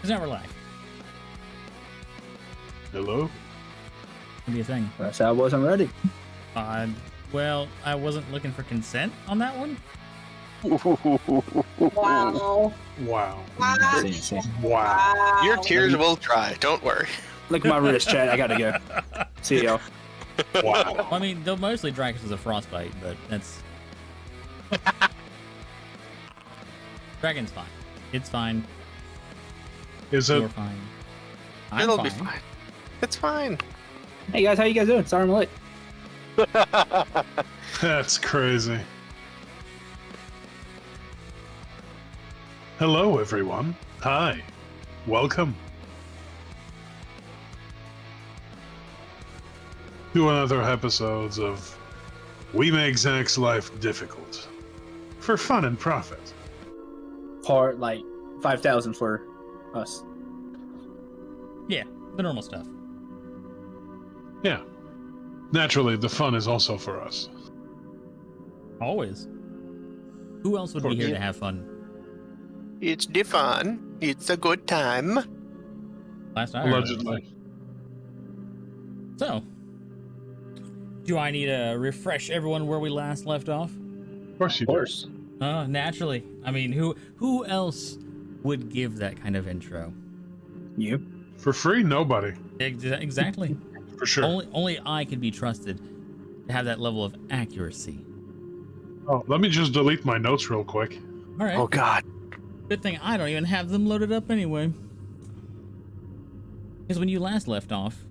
It's never lag. Hello? Could be a thing. That's how I wasn't ready. Well, I wasn't looking for consent on that one. Wow. Wow. See. Wow. Your tears will dry. Don't worry. Look at my wrist, Chad. I gotta go. See y'all. Wow. I mean, they'll mostly dry because of frostbite, but that's... Dragon's fine. It's fine. Is You're it? fine. I'm It'll be fine. It's fine. Hey guys, how you guys doing? Sorry I'm late. That's crazy. Hello, everyone. Hi. Welcome to another episode of We Make Zach's Life Difficult for fun and profit. Part like 5,000 for us. Yeah, the normal stuff. Yeah. Naturally, the fun is also for us. Always. Who else would be here to have fun? It's the fun. It's a good time. Last I heard. Allegedly. So, do I need to refresh everyone where we last left off? Of course you Of course. Naturally. I mean, who else would give that kind of intro? You. do. For free? Nobody. Exactly. For sure. Only I could be trusted to have that level of accuracy. Oh, let me just delete my notes real quick. All right. Oh God. Good thing I don't even have them loaded up anyway. Because when you last left off,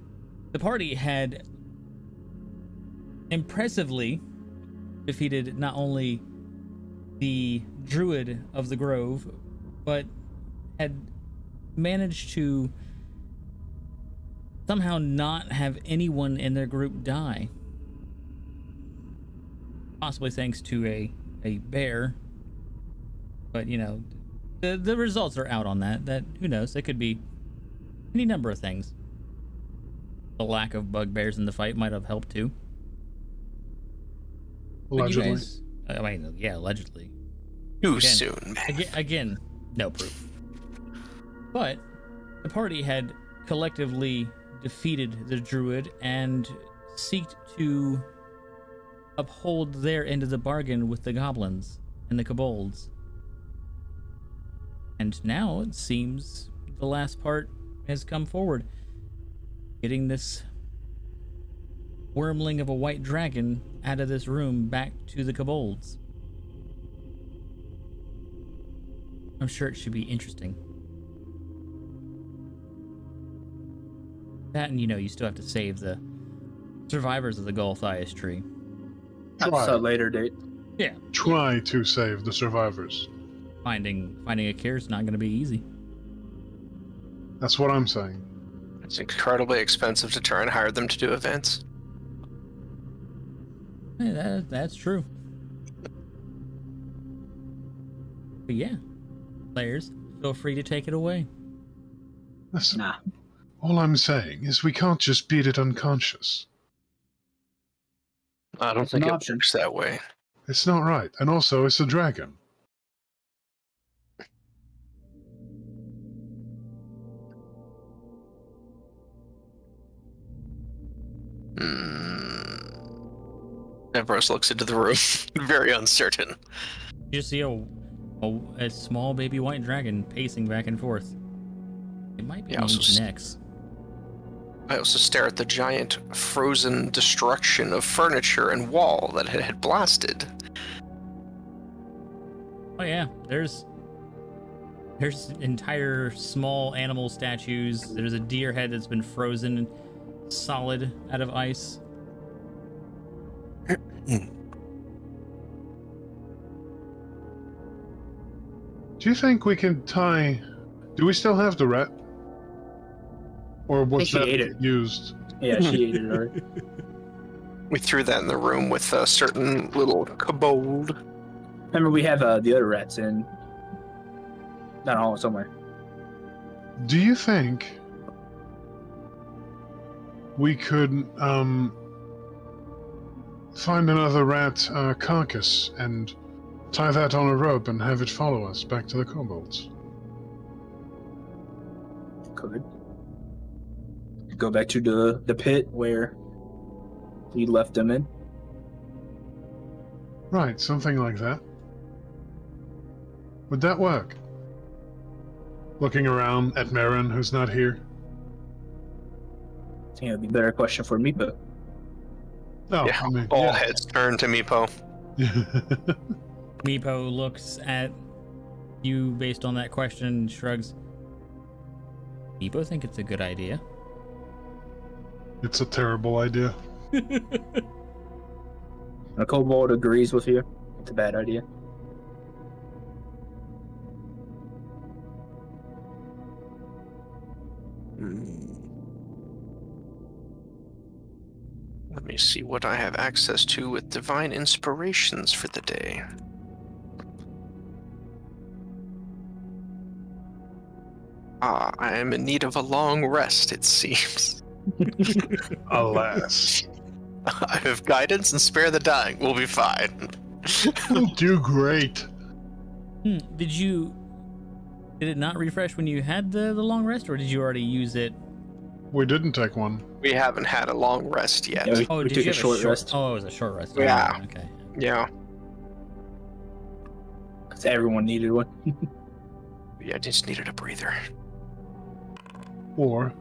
the party had impressively defeated not only the Druid of the Grove, but had managed to somehow not have anyone in their group die. Possibly thanks to a bear. But, you know, the results are out on that. Who knows? It could be any number of things. The lack of bugbears in the fight might have helped too. But you Allegedly. guys, I mean, yeah, allegedly. Too Again. soon, man. Again, no proof. But the party had collectively defeated the Druid and seeked to uphold their end of the bargain with the goblins and the kobolds. And now it seems the last part has come forward, getting this wormling of a white dragon out of this room back to the kobolds. I'm sure it should be interesting. That, and you know, you still have to save the survivors of the Gulthias tree. That's a later date. Yeah, Try to save the survivors. finding a cure is not going to be easy. That's what I'm saying. It's incredibly expensive to try and hire them to do events. Hey, that's true. But yeah, players, feel free to take it away. Listen, Nah. all I'm saying is we can't just beat it unconscious. I don't think an it option. works that way. It's not right. And also, it's a dragon. Everest looks into the room, very uncertain. You see a small baby white dragon pacing back and forth. It might be Yeah, also named Nex. I also stare at the giant frozen destruction of furniture and wall that it had blasted. Oh yeah, there's entire small animal statues. There's a deer head that's been frozen solid out of ice. Do you think we can tie... Do we still have the rat? Or was she that ate it. used? Yeah, she ate it already. We threw that in the room with a certain little kobold. Remember, we have the other rats in that hall somewhere. Do you think we could find another rat carcass and tie that on a rope and have it follow us back to the kobolds? could go back to the pit where we left them in. Right, something like that. Would that work? Looking around at Marin, who's not here. I think it would be a better question for me, but Oh, Yeah, I mean, all yeah. heads turn to Meepo. Meepo looks at you based on that question and shrugs. Meepo think it's a good idea. It's a terrible idea. a kobold agrees with you. It's a bad idea. Let me see what I have access to with divine inspirations for the day. I am in need of a long rest, it seems. Alas. I have guidance and spare the dying. We'll be fine. You'll do great. Did it not refresh when you had the long rest, or did you already use it? We didn't take one. We haven't had a long rest yet. Yeah, Oh, we did took you a have short rest. Oh, it was a short rest. Yeah. Oh, okay. Yeah. Because everyone needed one. Yeah, I just needed a breather. Or,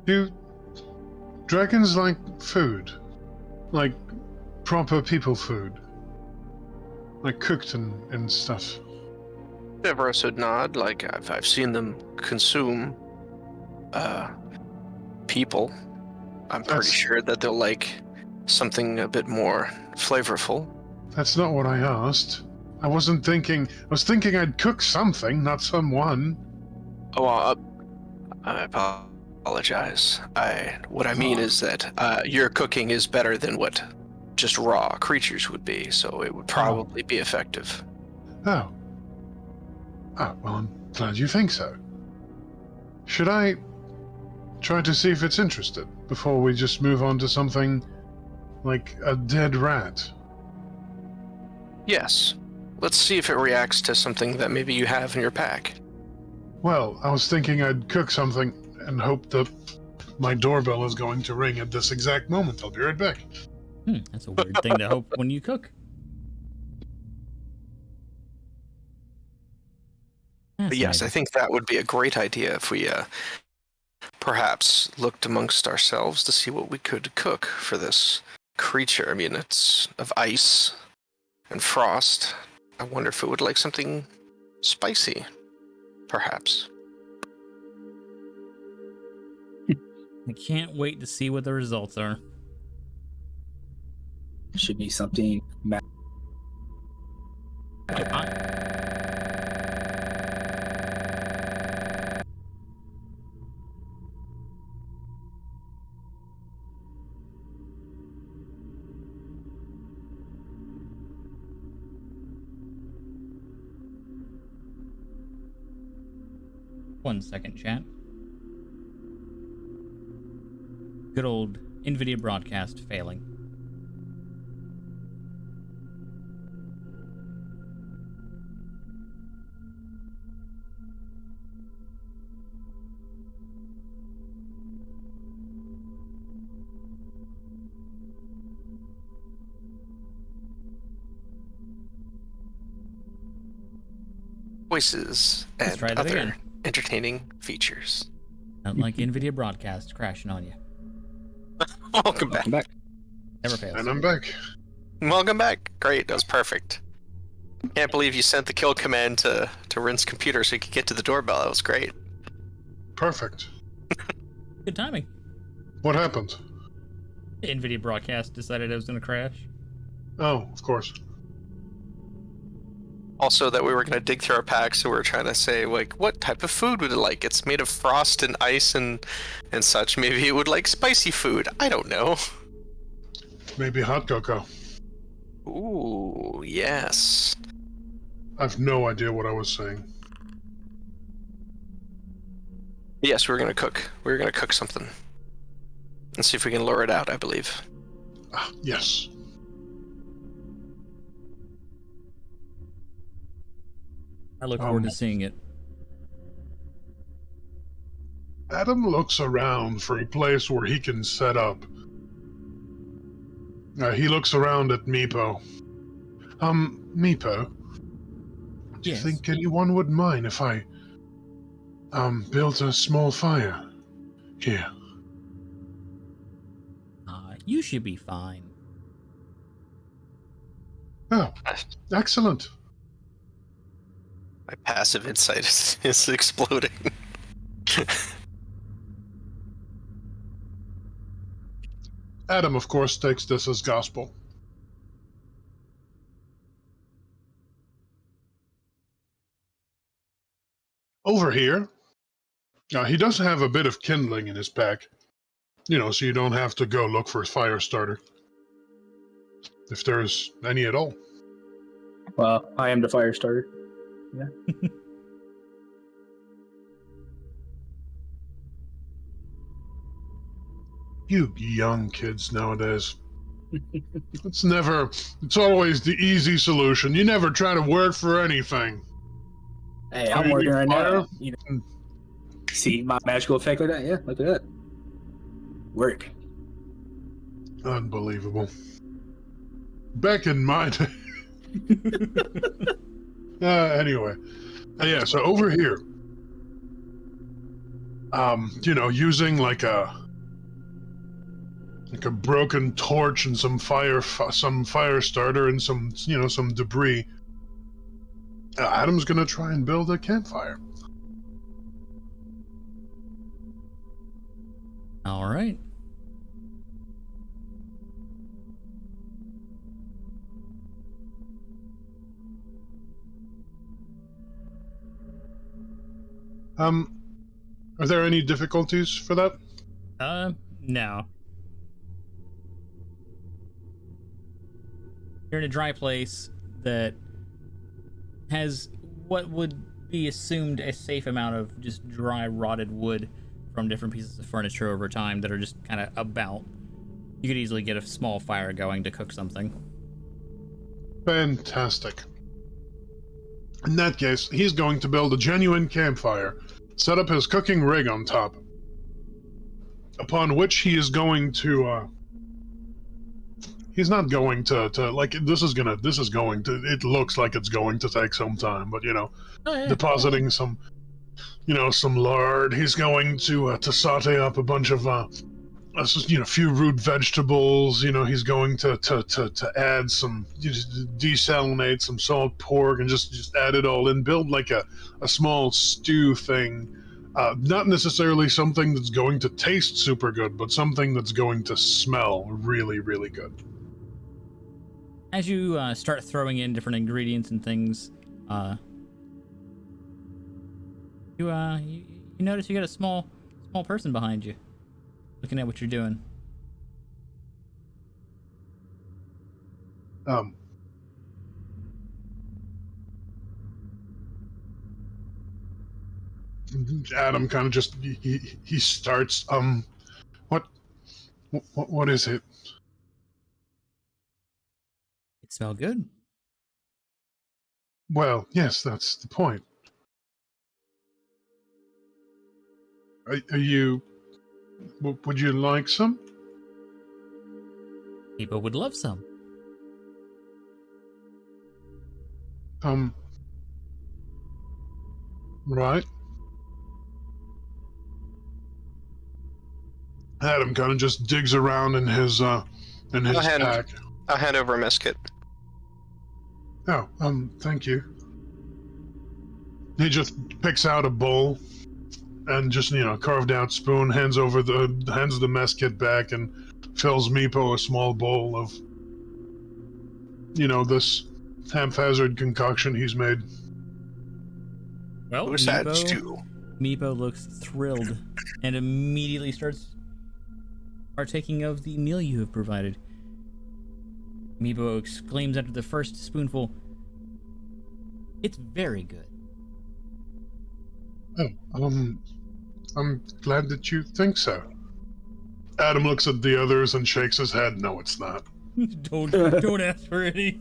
do dragons like food? Like proper people food? Like cooked and stuff? Everest would nod, like I've seen them consume people. I'm pretty That's- sure that they'll like something a bit more flavorful. That's not what I asked. I was thinking I'd cook something, not someone. Oh, I apologize. What I mean is that your cooking is better than what just raw creatures would be, so it would probably be effective. Oh. Oh, well, I'm glad you think so. Should I try to see if it's interested before we just move on to something like a dead rat? Yes. Let's see if it reacts to something that maybe you have in your pack. Well, I was thinking I'd cook something and hope that my doorbell is going to ring at this exact moment. I'll be right back. That's a weird thing to hope when you cook. But yes, I think that would be a great idea if we perhaps looked amongst ourselves to see what we could cook for this creature. I mean, it's of ice and frost. I wonder if it would like something spicy, perhaps. I can't wait to see what the results are. Should be something. One second, chat. Good old NVIDIA broadcast failing. Voices Let's and try that other again. entertaining features. Not like NVIDIA broadcast crashing on you. Welcome back. Welcome back. Never fails. And I'm back. Welcome back. Great, that was perfect. Can't believe you sent the kill command to Rin's computer so he could get to the doorbell. That was great. Perfect. Good timing. What happened? NVIDIA broadcast decided it was going to crash. Oh, of course. Also, that we were going to dig through our packs, so we were trying to say, like, what type of food would it like? It's made of frost and ice and such. Maybe it would like spicy food. I don't know. Maybe hot cocoa. Ooh, yes. I've no idea what I was saying. Yes, we're going to cook. We're going to cook something. And see if we can lure it out, I believe. Ah, yes. I look forward to seeing it. Adam looks around for a place where he can set up. He looks around at Meepo. Meepo, do you Yes. think anyone would mind if I, built a small fire here? You should be fine. Oh, excellent. My passive insight is exploding. Adam, of course, takes this as gospel. Over here, he does have a bit of kindling in his pack. You know, so you don't have to go look for a fire starter. If there's any at all. Well, I am the fire starter. Yeah. You young kids nowadays. It's always the easy solution. You never try to work for anything. Hey, I'm you working need right now. fire? You know, see my magical effect like that? Yeah, look at that. Work. Unbelievable. Back in my day. Anyway. Yeah, so over here. You know, using like a broken torch and some fire starter and some debris. Adam's gonna try and build a campfire. All right. Are there any difficulties for that? No. You're in a dry place that has what would be assumed a safe amount of just dry, rotted wood from different pieces of furniture over time that are just kind of about. You could easily get a small fire going to cook something. Fantastic. In that case, he's going to build a genuine campfire, set up his cooking rig on top, upon which he is going to, he's not going to like, it looks like it's going to take some time, but, you know, depositing some lard. He's going to saute up a bunch of, few root vegetables. You know, he's going to add some, desalinate some salt pork and just add it all in. Build like a small stew thing. Not necessarily something that's going to taste super good, but something that's going to smell really, really good. As you start throwing in different ingredients and things, you notice you got a small person behind you, looking at what you're doing. Adam kind of just he starts. What is it? It smells good. Well, yes, that's the point. Are you? Would you like some? People would love some. Right. Adam kind of just digs around in his pack. I'll hand over a mess kit. Oh, thank you. He just picks out a bowl and just, carved out spoon, hands the mess kit back and fills Meepo a small bowl of, this haphazard concoction he's made. Well, Who's that stew? Meepo looks thrilled and immediately starts partaking of the meal you have provided. Meepo exclaims after the first spoonful, "It's very good." Oh, I'm glad that you think so. Adam looks at the others and shakes his head. No, it's not. Don't ask for any.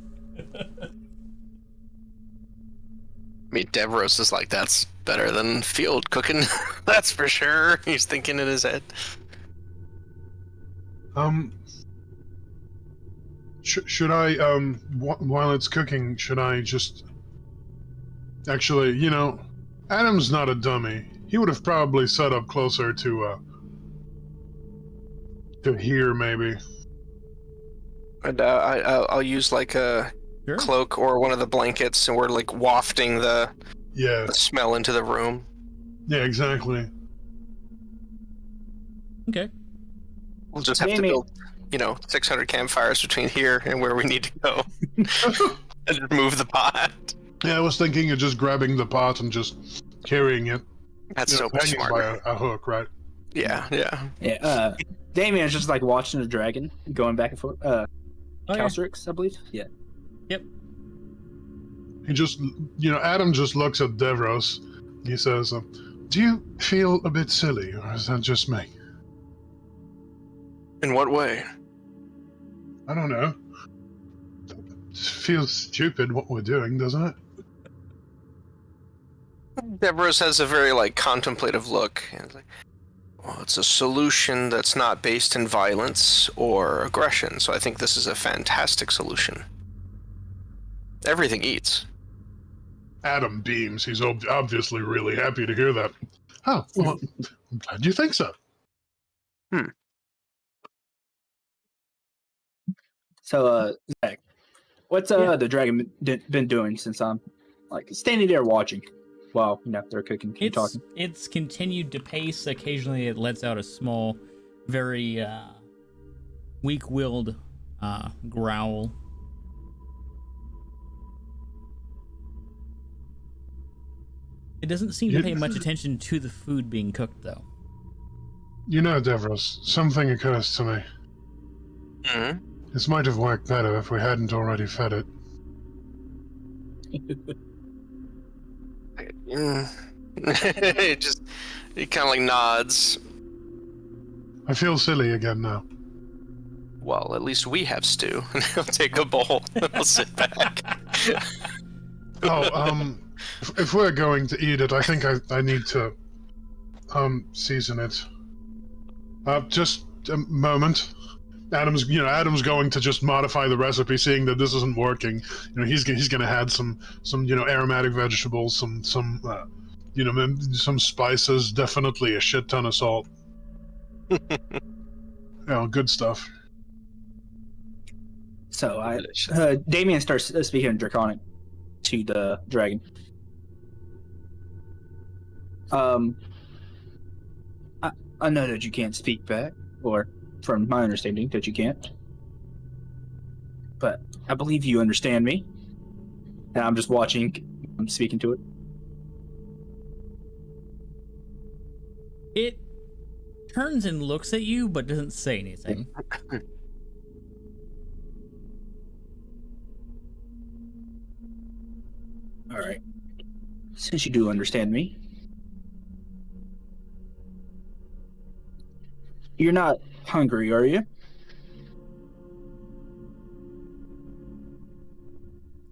I mean, Devros is like, that's better than field cooking. That's for sure. He's thinking in his head. Should I, while it's cooking, should I just... Actually, Adam's not a dummy. He would have probably set up closer to here, maybe. And I'll use like a Sure. cloak or one of the blankets, and we're like wafting the Yeah, smell into the room. yeah, exactly. Okay. We'll just have to build, 600 campfires between here and where we need to go. And just move the pot. Yeah, I was thinking of just grabbing the pot and just carrying it. That's so much hanging smarter. by a hook, right? Yeah. Yeah. Damien's just like watching the dragon going back and forth. Oh, yeah. Calstrix, I believe. Yeah. Yep. He just, Adam just looks at Devros. He says, "Do you feel a bit silly, or is that just me?" In what way? I don't know. It just feels stupid what we're doing, doesn't it? Devros has a very contemplative look. And it's like, well, it's a solution that's not based in violence or aggression, so I think this is a fantastic solution. Everything eats. Adam beams. He's obviously really happy to hear that. Oh, well, I'm glad you think so. So, Zach, what's the dragon been doing since I'm standing there watching while they're cooking and talking? It's continued to pace. Occasionally, it lets out a small, very weak-willed growl. It doesn't seem to pay much attention to the food being cooked, though. Devros, something occurs to me. Mm-hmm. This might have worked better if we hadn't already fed it. He kind of nods. I feel silly again now. Well, at least we have stew. And he'll take a bowl and he'll sit back. If we're going to eat it, I think I need to season it. Just a moment. Adam's going to just modify the recipe, seeing that this isn't working. He's going to add some aromatic vegetables, some spices, definitely a shit ton of salt. Good stuff. So Damien starts speaking in Draconic to the dragon. I know that you can't speak back, or from my understanding that you can't. But I believe you understand me. And I'm just watching, I'm speaking to it. It turns and looks at you, but doesn't say anything. All right. Since you do understand me, you're not hungry, are you?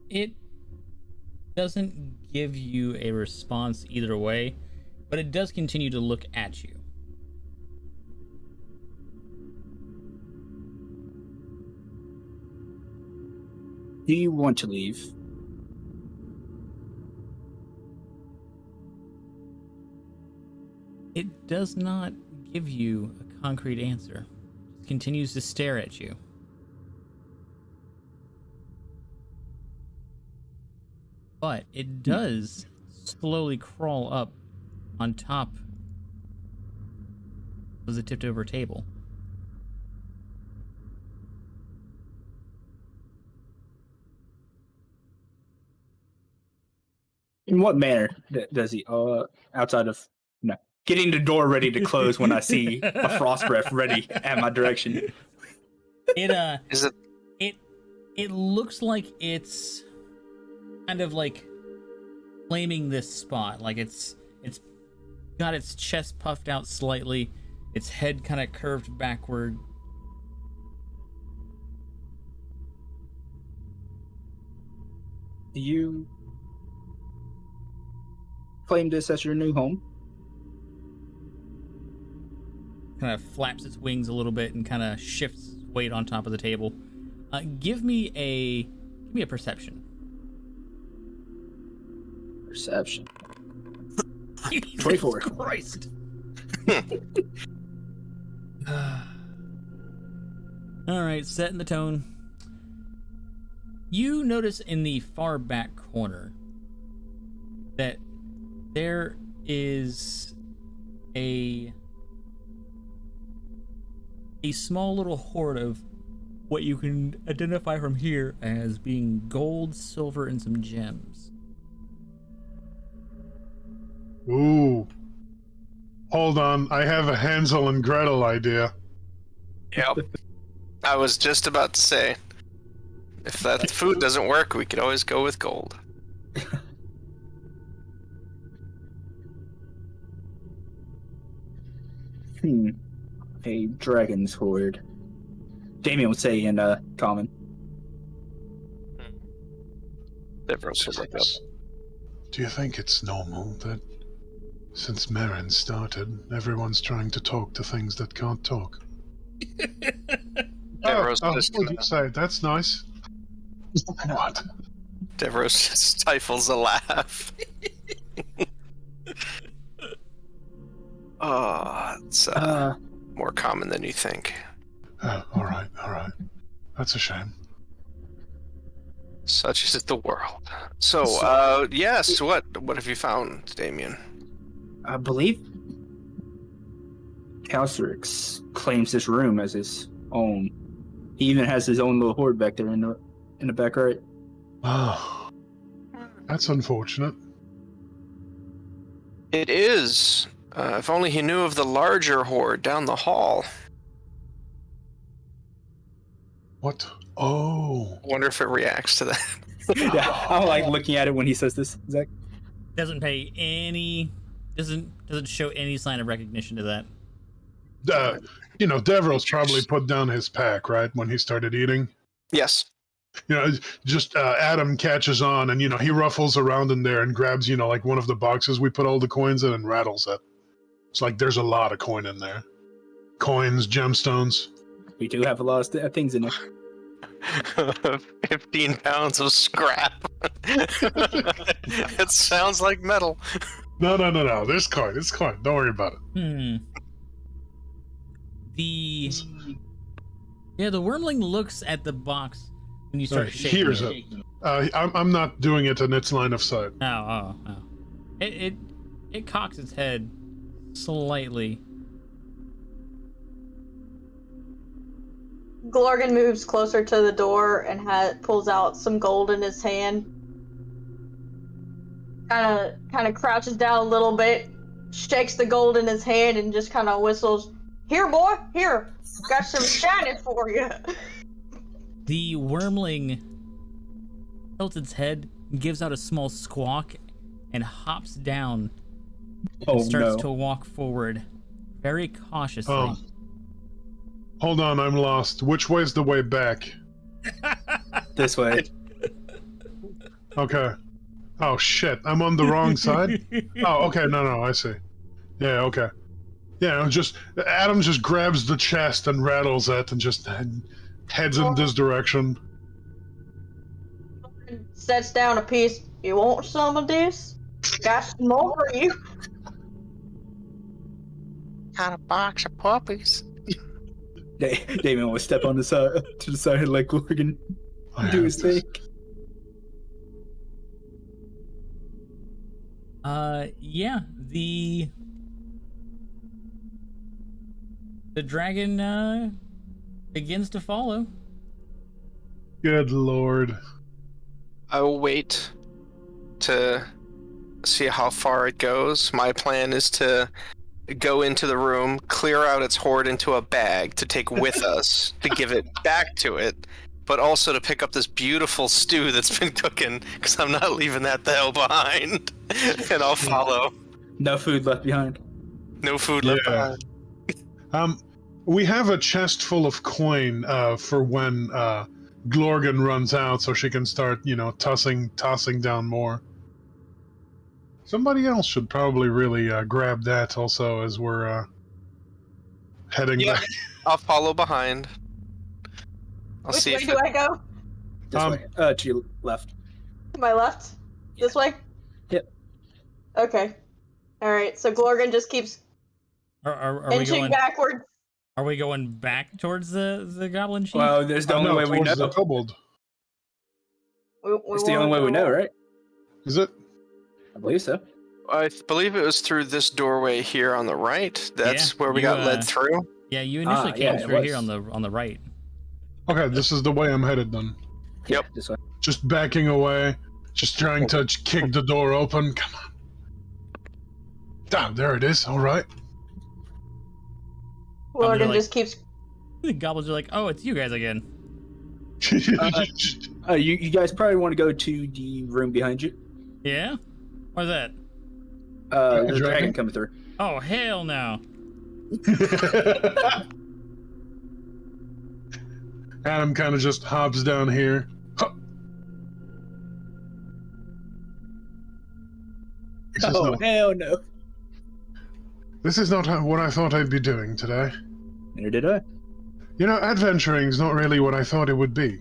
It doesn't give you a response either way, but it does continue to look at you. Do you want to leave? It does not give you a concrete answer. It continues to stare at you. But it does slowly crawl up on top of the tipped over table. In what manner does he? Outside of getting the door ready to close when I see a frost breath ready at my direction. It looks like it's kind of flaming this spot. It's got its chest puffed out slightly, its head kind of curved backward. Do you claim this as your new home. Kind of flaps its wings a little bit and kind of shifts its weight on top of the table. Give me a perception. Perception. 24. Christ. All right, setting the tone. You notice in the far back corner that there is a small little horde of what you can identify from here as being gold, silver, and some gems. Ooh. Hold on, I have a Hansel and Gretel idea. Yep. I was just about to say, if that food doesn't work, we could always go with gold. A dragon's horde. Damien would say in common. Everyone's just like that. Do you think it's normal that since Marin started, everyone's trying to talk to things that can't talk? What you say? That's nice. What? Devros stifles a laugh. Oh, it's more common than you think. All right. That's a shame. Such is the world. So, yes, what have you found, Damien? I believe Calcerix claims this room as his own. He even has his own little horde back there in the back right. Oh, that's unfortunate. It is. If only he knew of the larger horde down the hall. What? Oh. Wonder if it reacts to that. Yeah, I'm like looking at it when he says this. Zach. Doesn't show any sign of recognition to that. Devril's probably put down his pack, right, when he started eating. Yes. Just Adam catches on, and he ruffles around in there and grabs, like one of the boxes we put all the coins in and rattles it. It's like there's a lot of coin in there. Coins, gemstones. We do have a lot of things in there. 15 pounds of scrap. It sounds like metal. No. There's coin. It's coin. Don't worry about it. The wormling looks at the box when you start shaking. Hears it. I'm not doing it in its line of sight. Oh. It cocks its head slightly. Glorgan moves closer to the door and pulls out some gold in his hand. Kind of crouches down a little bit, shakes the gold in his hand, and just kind of whistles, "Here, boy, here, got some shiny for you." The wormling tilts its head, gives out a small squawk, and hops down. And starts to walk forward, very cautiously. Oh. Hold on, I'm lost. Which way's the way back? This way. Okay. Oh shit, I'm on the wrong side? Oh, okay, no, I see. Yeah, okay. Yeah, Adam just grabs the chest and rattles it and just heads in this direction. Sets down a piece. "You want some of this? Got some more for you." Got a box of puppies. Damien will step on the side to the side and let Glorgan do his thing. The dragon begins to follow. Good lord. I will wait to see how far it goes. My plan is to go into the room, clear out its hoard into a bag to take with us, to give it back to it, but also to pick up this beautiful stew that's been cooking, because I'm not leaving that the hell behind. And I'll follow. No food left behind. No food left behind. We have a chest full of coin for when Glorgan runs out, so she can start, tossing down more. Somebody else should probably really grab that also as we're heading Yeah. back. I'll follow behind. I'll Which see way if do I go? This Um, way. To your left. To my left? This way? Yep. Okay. Alright, so Glorgan just keeps Are we inching going? backwards. Are we going back towards the goblin chief? Well, there's the only way we know. The kobold. It's the only way we know, right? Is it? I believe so. I believe it was through this doorway here on the right. That's Yeah, where we you, got led through. Yeah, you initially yeah, came it through here was. on the right. Okay, this is the way I'm headed then. Yep. This way. Just backing away, just trying to kick the door open. Come on. Damn, there it is. All right. Glorgan like- just keeps. The goblins are like, "Oh, it's you guys again." You guys probably want to go to the room behind you. Yeah. What's that? There's a dragon? dragon coming through. Oh, hell no! Adam kind of just hops down here. Huh. Hell no. This is not what I thought I'd be doing today. Neither did I. You know, adventuring's not really what I thought it would be.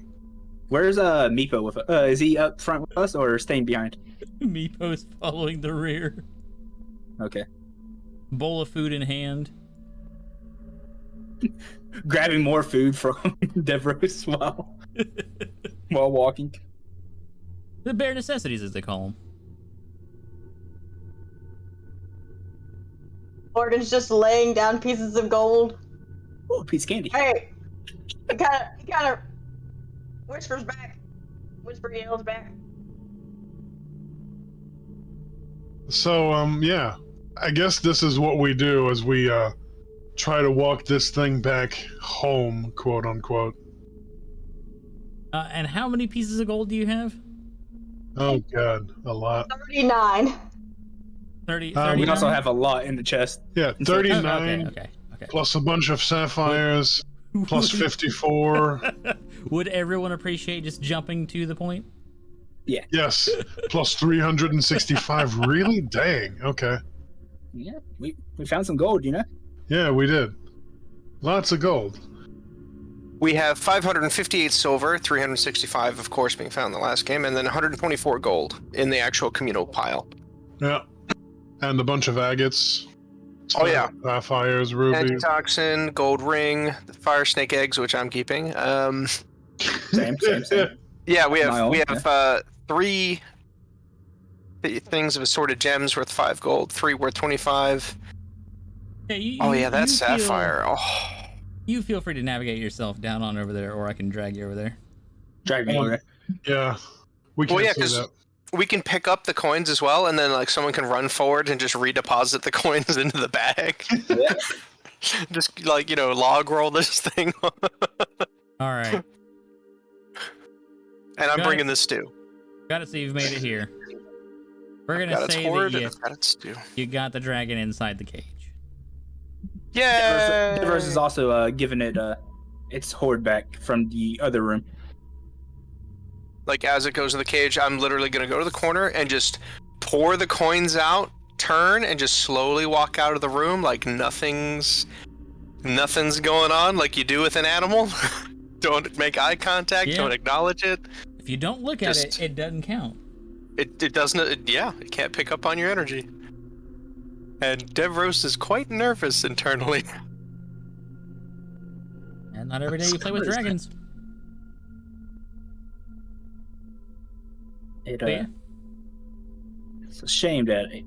Where's Meepo with is he up front with us or staying behind? Meepo's following the rear, Okay. bowl of food in hand. Grabbing more food from Devros while walking. The bare necessities, as they call them. Glorgan's just laying down pieces of gold. Oh, a piece of candy. Hey! He kinda whispers back. Whisper yells back. So, yeah. I guess this is what we do as we, try to walk this thing back home, quote unquote. And how many pieces of gold do you have? Oh god, a lot. 39. 30. We also have a lot in the chest. Yeah, Oh, 39 okay. plus a bunch of sapphires plus 54. Would everyone appreciate just jumping to the point? Yes, plus 365. Really? Dang. Okay. Yeah, we found some gold, you know? Yeah, we did. Lots of gold. We have 558 silver, 365, of course, being found in the last game, and then 124 gold in the actual communal pile. Yeah. And a bunch of agates. Oh, yeah. Sapphires, rubies. Antitoxin, gold ring, the fire snake eggs, which I'm keeping. Same. Yeah, we My own, have 3 things of assorted gems worth 5 gold, 3 worth 25. Yeah, That's sapphire. You feel free to navigate yourself down on over there, or I can drag you over there. Drag me over. Yeah. We can't Well, yeah, see 'cause that. we can pick up the coins as well, and then like someone can run forward and just redeposit the coins into the bag. Just like, log roll this thing. All right, And I'm Got bringing it. this stew. got it. So you've made it here. We're Got gonna its say horde, that and I've got its stew. you got the dragon inside the cage. Yeah. Devros is also giving it its horde back from the other room. Like as it goes to the cage, I'm literally gonna go to the corner and just pour the coins out, turn, and just slowly walk out of the room like nothing's going on, like you do with an animal. Don't make eye contact. Yeah. Don't acknowledge it. If you don't look at it, it doesn't count. It doesn't. It can't pick up on your energy. And Devros is quite nervous internally. And not every day you play with dragons. It, But yeah. It's a shame that it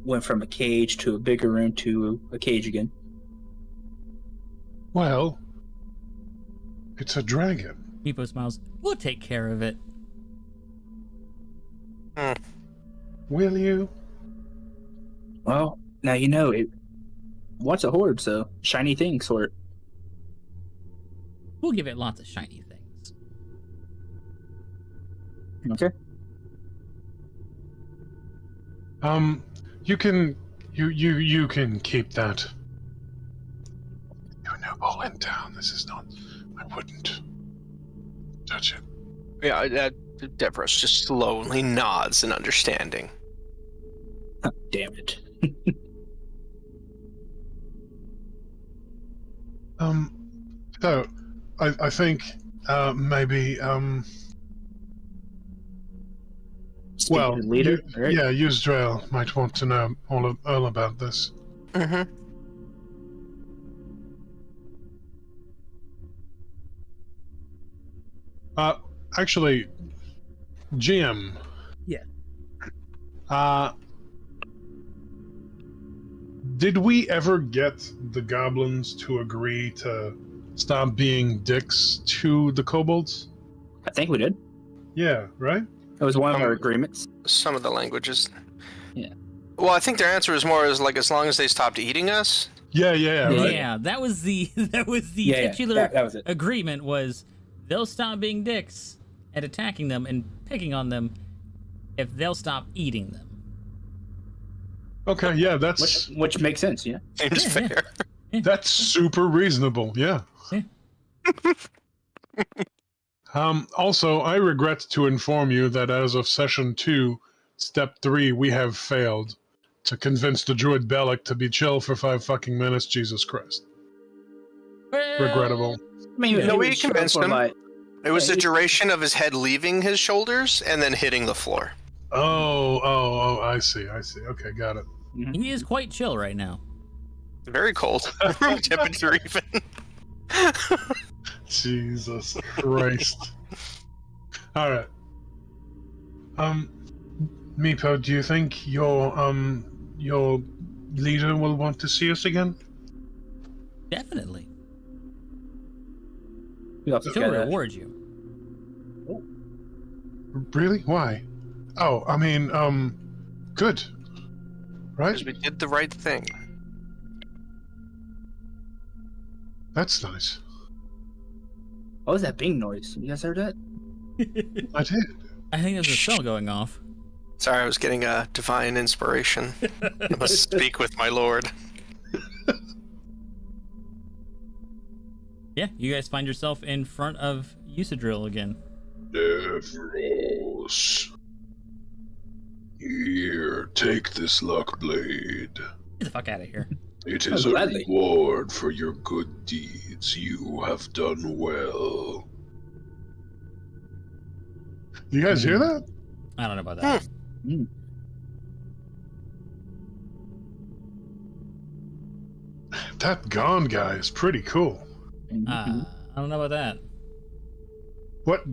went from a cage to a bigger room to a cage again. Well, it's a dragon. Meepo smiles. We'll take care of it. Will you? Well, now you know it wants a horde, so shiny things for it. We'll give it lots of shiny things. Okay. You can keep that. You're noble in town. This is not. I wouldn't touch it. Yeah, Devros just slowly nods in understanding. Damn it. So, I think, maybe, Speak well, to the leader, right? yeah, Yuzdrael might want to know all about this. Mm-hmm. Actually, GM. Yeah. Did we ever get the goblins to agree to stop being dicks to the kobolds? I think we did. Yeah, right? It was one of our agreements. Some of the languages. Yeah. Well, I think their answer is more as like as long as they stopped eating us. Yeah, right? Yeah, that was the Yeah, titular that was it. agreement was they'll stop being dicks and attacking them and picking on them if they'll stop eating them. Okay, yeah, that's Which makes sense, yeah. Seems Yeah, yeah. fair. that's super reasonable. Yeah. Yeah. Also, I regret to inform you that as of session 2, step 3, we have failed to convince the Druid Bellic to be chill for 5 fucking minutes. Jesus Christ. Regrettable. I mean, No, he we was chill convinced for him. like- It was Yeah, the duration of his head leaving his shoulders and then hitting the floor. Oh, I see. Okay, got it. He is quite chill right now. Very cold. Room temperature even. Jesus Christ. Alright. Meepo, do you think your leader will want to see us again? Definitely. We also She'll got a- reward you. Really? Why? Oh, I mean, good. Right? Because we did the right thing. That's nice. What was that bing noise? You guys heard that? I did. I think there's a spell going off. Sorry, I was getting a divine inspiration. I must speak with my lord. Yeah, you guys find yourself in front of Usadrill again. Peripherals. Here, take this luck blade. Get the fuck out of here. It Oh, is a gladly. reward for your good deeds. You have done well. You guys hear that? I don't know about that. That gone guy is pretty cool. I don't know about that. What?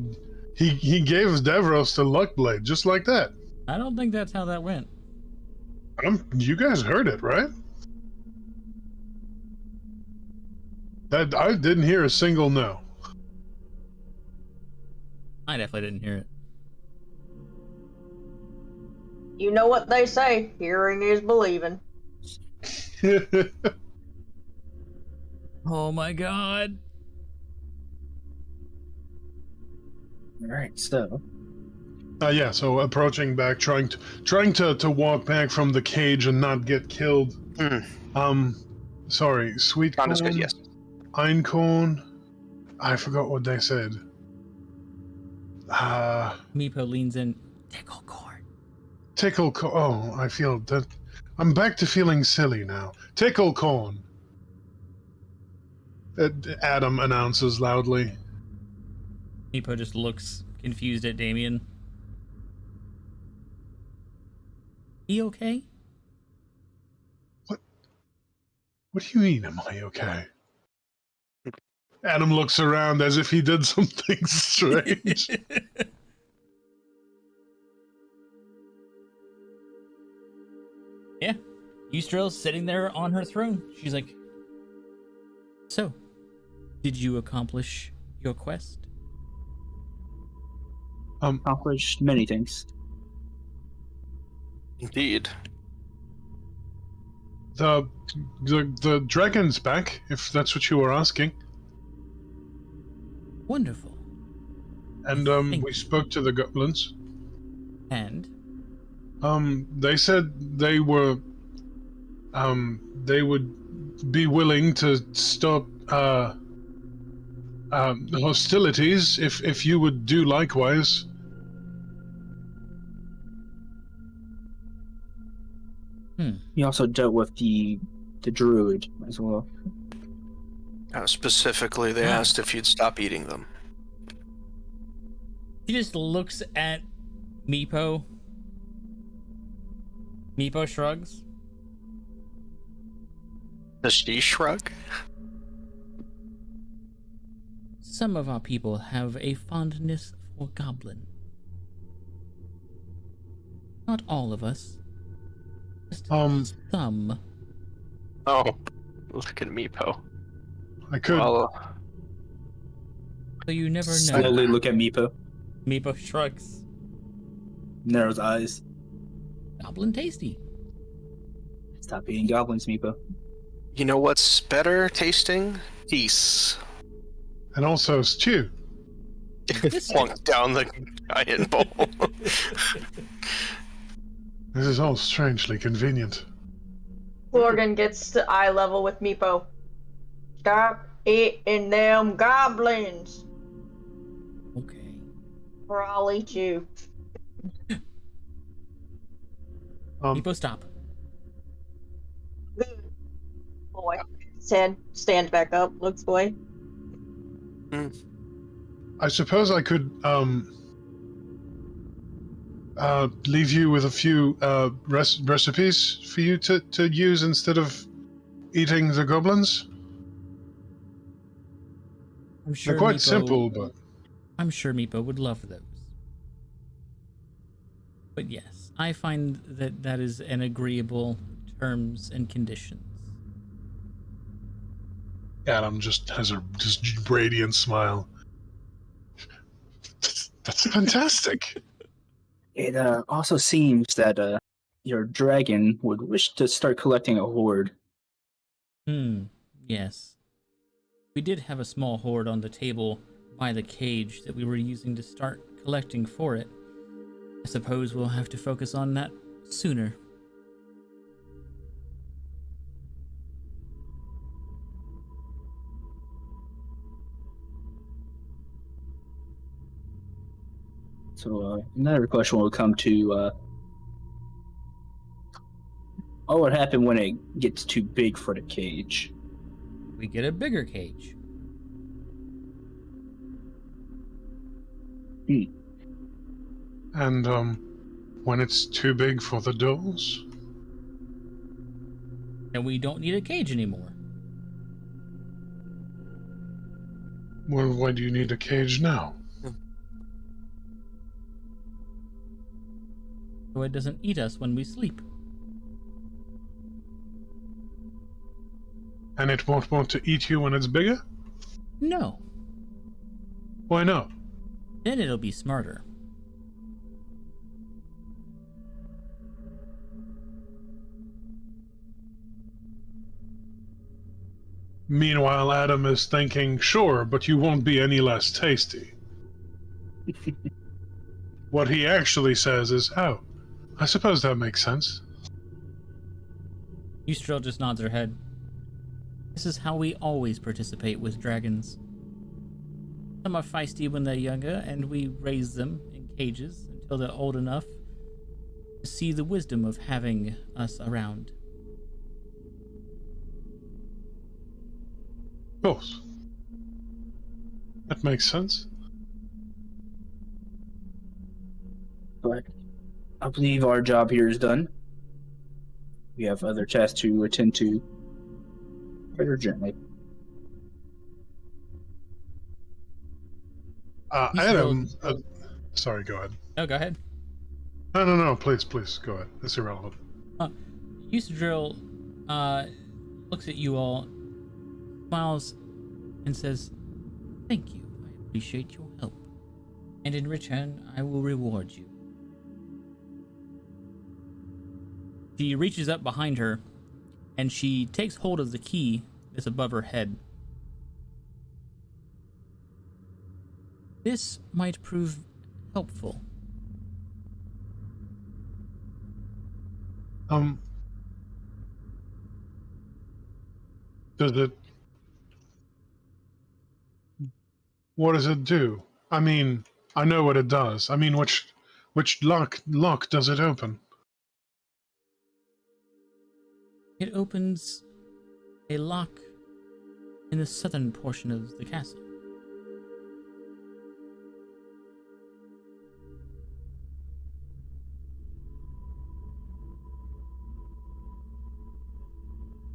He gave Devros the luck blade just like that. I don't think that's how that went. You guys heard it, right? That I didn't hear a single no. I definitely didn't hear it. You know what they say, hearing is believing. Oh my god. All right, so Yeah. So approaching back, trying to walk back from the cage and not get killed. Sorry, sweet corn. Sound is good, yes. Einkorn. I forgot what they said. Meepo leans in. Tickle cord. Tickle corn. Oh, I feel that. I'm back to feeling silly now. Tickle corn. Adam announces loudly. Meepo just looks confused at Damien. He okay? What do you mean, am I okay? Adam looks around as if he did something strange. Yeah. Eustrel's sitting there on her throne. She's like, so, did you accomplish your quest? accomplished many things. Indeed. The dragon's back, if that's what you were asking. Wonderful. And Thank we you. spoke to the goblins. And They said they were they would be willing to stop the hostilities if you would do likewise. He also dealt with the Druid as well. Specifically, they asked if you'd stop eating them. He just looks at Meepo. Meepo shrugs. Does she shrug? Some of our people have a fondness for goblin. Not all of us. Just some. Oh, look at Meepo. I could. Well, So you never know. Slowly look at Meepo. Meepo shrugs. Narrows eyes. Goblin tasty. Stop eating goblins, Meepo. you know what's better tasting? Peace. And also stew. Flung down the giant bowl. This is all strangely convenient. Morgan gets to eye level with Meepo. Stop eating them goblins, Okay. or I'll eat you. Meepo, stop. Good boy. Stand back up, looks boy. I suppose I could leave you with a few recipes for you to use instead of eating the goblins. I'm sure They're quite Meepo, simple, but I'm sure Meepo would love those. But yes, I find that that is an agreeable terms and conditions. Adam just has a just radiant smile. That's fantastic. It also seems that your dragon would wish to start collecting a horde. Yes. We did have a small horde on the table by the cage that we were using to start collecting for it. I suppose we'll have to focus on that sooner. So another question will come to what would happen when it gets too big for the cage? We get a bigger cage. And when it's too big for the doors? And we don't need a cage anymore. Well, why do you need a cage now? So it doesn't eat us when we sleep. And it won't want to eat you when it's bigger? No. Why not? Then it'll be smarter. Meanwhile, Adam is thinking, sure, but you won't be any less tasty. What he actually says is, oh, I suppose that makes sense. Eustrel just nods her head. This is how we always participate with dragons. Some are feisty when they're younger, and we raise them in cages until they're old enough to see the wisdom of having us around. Of course. That makes sense. But I believe our job here is done. We have other tasks to attend to very gently. Adam, sorry, go ahead. Oh, go ahead. No, please, go ahead. It's irrelevant. Eustrel looks at you all, smiles, and says, "Thank you. I appreciate your help. And in return, I will reward you." She reaches up behind her, and she takes hold of the key that's above her head. This might prove helpful. Does it... What does it do? I mean, I know what it does. I mean, which lock does it open? It opens a lock in the southern portion of the castle.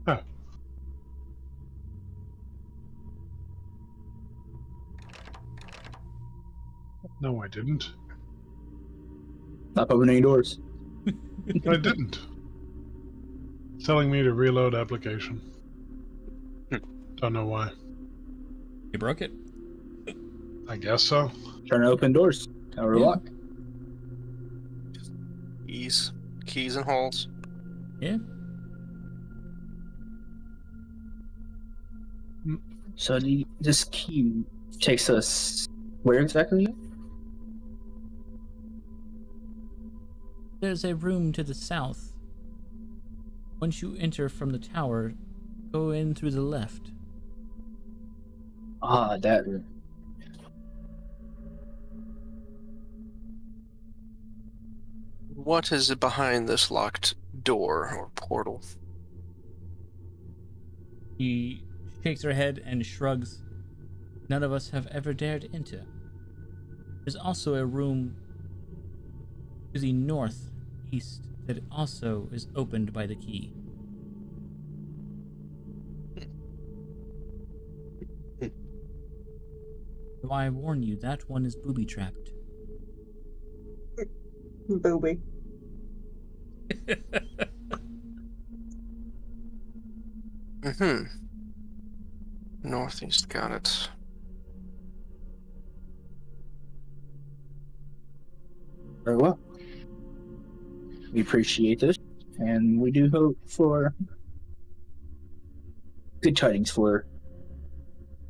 Oh. No, I didn't. Not opening any doors. I didn't. It's telling me to reload application. Don't know why. You broke it? I guess so. Trying to open doors. Tower Yeah. lock. Keys and holes. Yeah. So this key takes us where exactly? There's a room to the south. Once you enter from the tower, go in through the left. Ah, that room. What is behind this locked door or portal? He shakes her head and shrugs. None of us have ever dared enter. There's also a room to the northeast that also is opened by the key. So I warn you, that one is booby-trapped. Booby. Northeast, got it. Very well. We appreciate this, and we do hope for good tidings for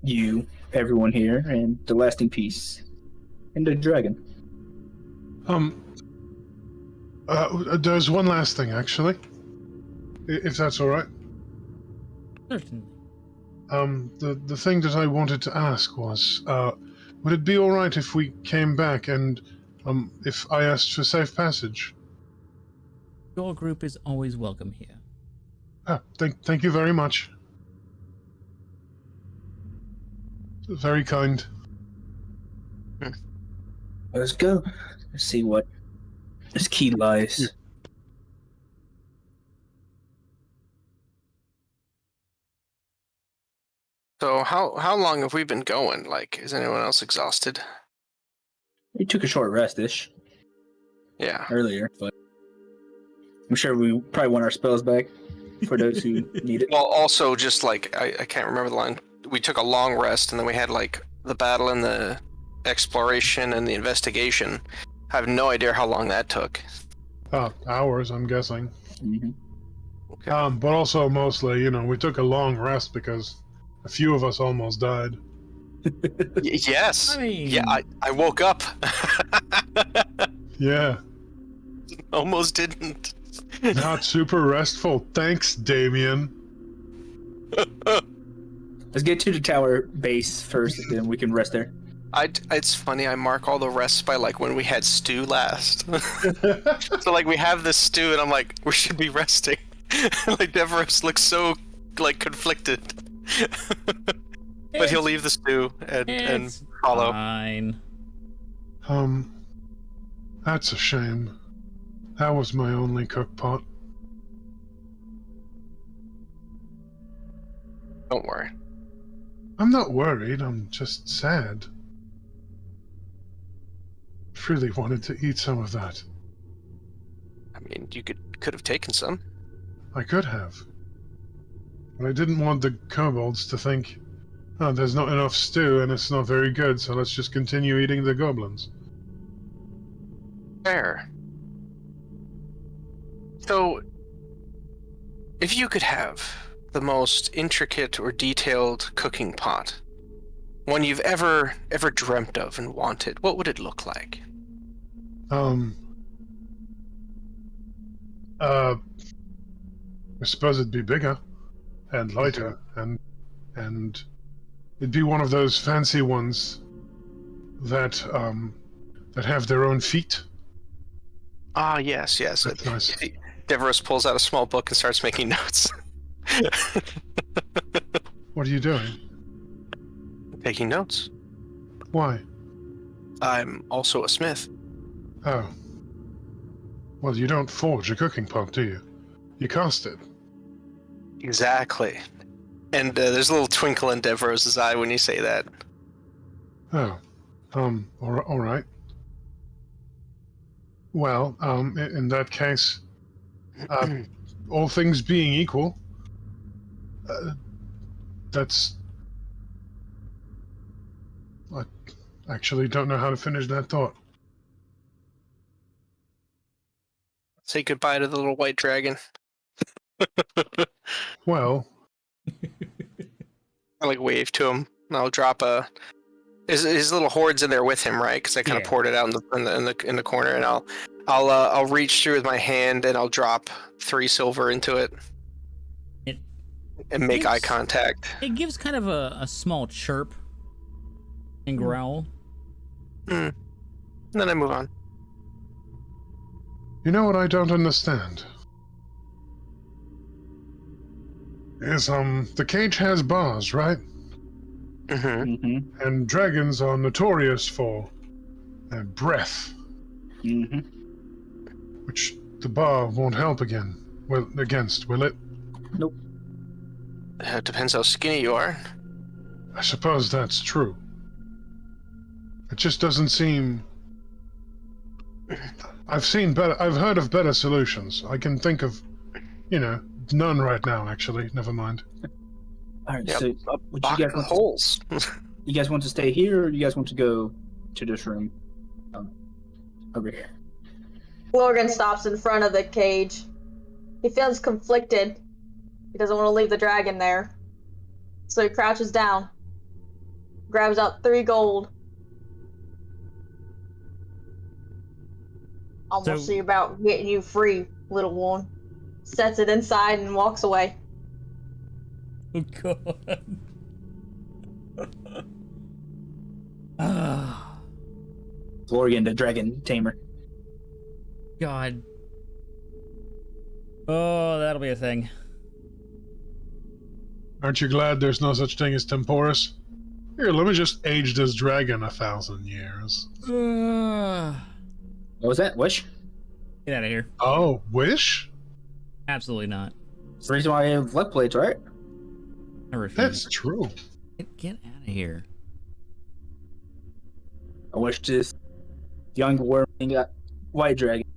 you, everyone here, and the lasting peace, and the dragon. There's one last thing, actually. If that's all right. Certainly. The thing that I wanted to ask was, would it be all right if we came back and, if I asked for safe passage? Your group is always welcome here. Ah, thank you very much. Very kind. Let's go. Let's see what this key lies. So how long have we been going? Like, is anyone else exhausted? We took a short rest-ish Yeah. earlier, but I'm sure we probably want our spells back for those who need it. Well, also just like I can't remember the line. We took a long rest, and then we had like the battle and the exploration and the investigation. I have no idea how long that took. Hours, I'm guessing. Mm-hmm. Okay. But also mostly, we took a long rest because a few of us almost died. Yes. I mean- Yeah, I woke up. Yeah. Almost didn't. Not super restful. Thanks, Damien. Let's get to the tower base first, and then we can rest there. It's funny, I mark all the rests by like when we had stew last. So like we have this stew and I'm like, we should be resting. Like Deverest looks so like conflicted. But he'll leave the stew and It's follow. fine. That's a shame. That was my only cook pot. Don't worry. I'm not worried, I'm just sad. Really wanted to eat some of that. I mean, you could have taken some. I could have. But I didn't want the kobolds to think, oh, there's not enough stew and it's not very good, so let's just continue eating the goblins. Fair. So, if you could have the most intricate or detailed cooking pot, one you've ever dreamt of and wanted, what would it look like? I suppose it'd be bigger and lighter, and it'd be one of those fancy ones that have their own feet. Ah, yes. That's nice. Deverest pulls out a small book and starts making notes. What are you doing? Taking notes. Why? I'm also a smith. Oh. Well, you don't forge a cooking pot, do you? You cast it. Exactly. And there's a little twinkle in Devros' eye when you say that. Oh. All right. Well, in that case, all things being equal, that's... I actually don't know how to finish that thought. Say goodbye to the little white dragon. Well, I like wave to him, and I'll drop a. His little horde's in there with him, right? Because I kind of poured it out in the corner, and I'll reach through with my hand and I'll drop 3 silver into it, and make eye contact. It gives kind of a small chirp and growl. And then I move on. you know what I don't understand? Is, the cage has bars, right? Mm-hmm. And dragons are notorious for their breath, which the bar won't help against, will it? Nope. It depends how skinny you are. I suppose that's true. It just doesn't seem... I've heard of better solutions. I can think of, none right now, actually. Never mind. All right, Yep, so would you guys want holes. you guys want to stay here, or you guys want to go to this room over here? Lorgan stops in front of the cage. He feels conflicted. He doesn't want to leave the dragon there. So he crouches down, grabs out 3 gold. I'm gonna see about getting you free, little one. Sets it inside and walks away. Oh god. Lorgan, the dragon tamer. God. Oh, that'll be a thing. Aren't you glad there's no such thing as temporis? Here, let me just age this dragon 1,000 years. What was that? Wish? Get out of here. Oh, wish? Absolutely not. That's the reason why I have left plates, right? I refuse. That's true. Get out of here. I wish this young worm got white dragon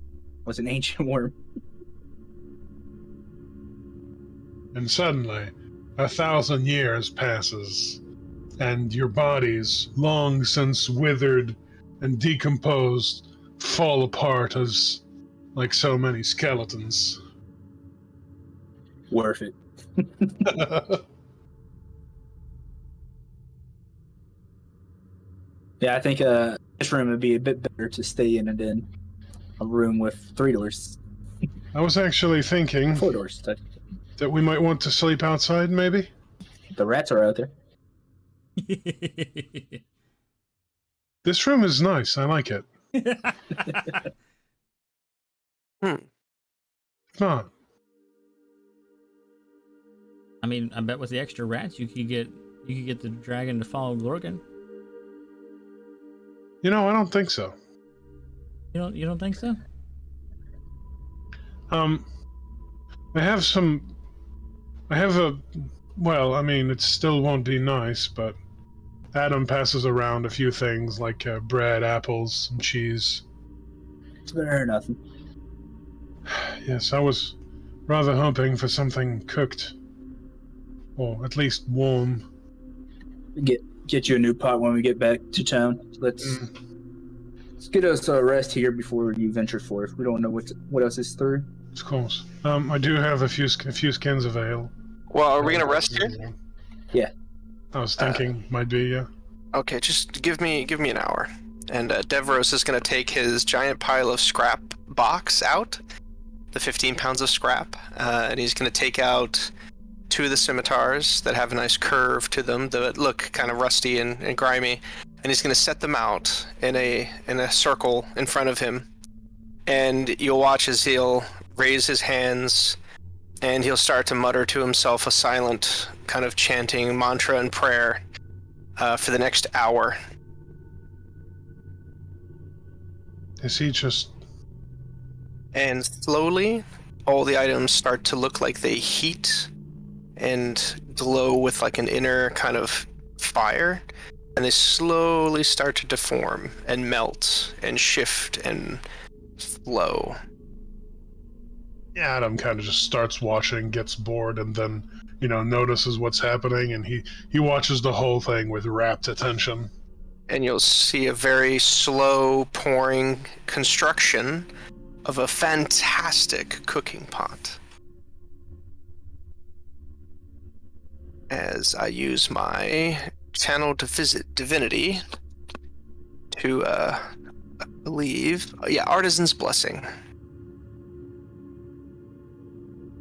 was an ancient worm. And suddenly, 1,000 years passes, and your bodies, long since withered and decomposed, fall apart as like so many skeletons. Worth it. Yeah, I think this room would be a bit better to stay in than a room with 3 doors. I was actually thinking 4 doors. that we might want to sleep outside, maybe? The rats are out there. This room is nice. I like it. Come on. I mean, I bet with the extra rats, you could get the dragon to follow Lorgan. I don't think so. You don't think so? It still won't be nice, but Adam passes around a few things like bread, apples, and cheese. It's better than nothing. Yes, I was rather hoping for something cooked. Or at least warm. Get you a new pot when we get back to town. Let's get us a rest here before you venture forth. We don't know what else is through. Of course. I do have a few skins of ale. Well, are we gonna rest here? Yeah. I was thinking might be, yeah. Okay, just give me an hour, and Devros is gonna take his giant pile of scrap box out, the 15 pounds of scrap, and he's gonna take out 2 of the scimitars that have a nice curve to them that look kind of rusty and grimy, and he's gonna set them out in a circle in front of him, and you'll watch as he'll raise his hands and he'll start to mutter to himself a silent kind of chanting mantra and prayer for the next hour. Is he just... And slowly, all the items start to look like they heat and glow with like an inner kind of fire, and they slowly start to deform and melt and shift and flow. Adam kind of just starts watching, gets bored, and then, notices what's happening, and he watches the whole thing with rapt attention. And you'll see a very slow pouring construction of a fantastic cooking pot. As I use my channel to visit divinity to, I believe, Artisan's Blessing.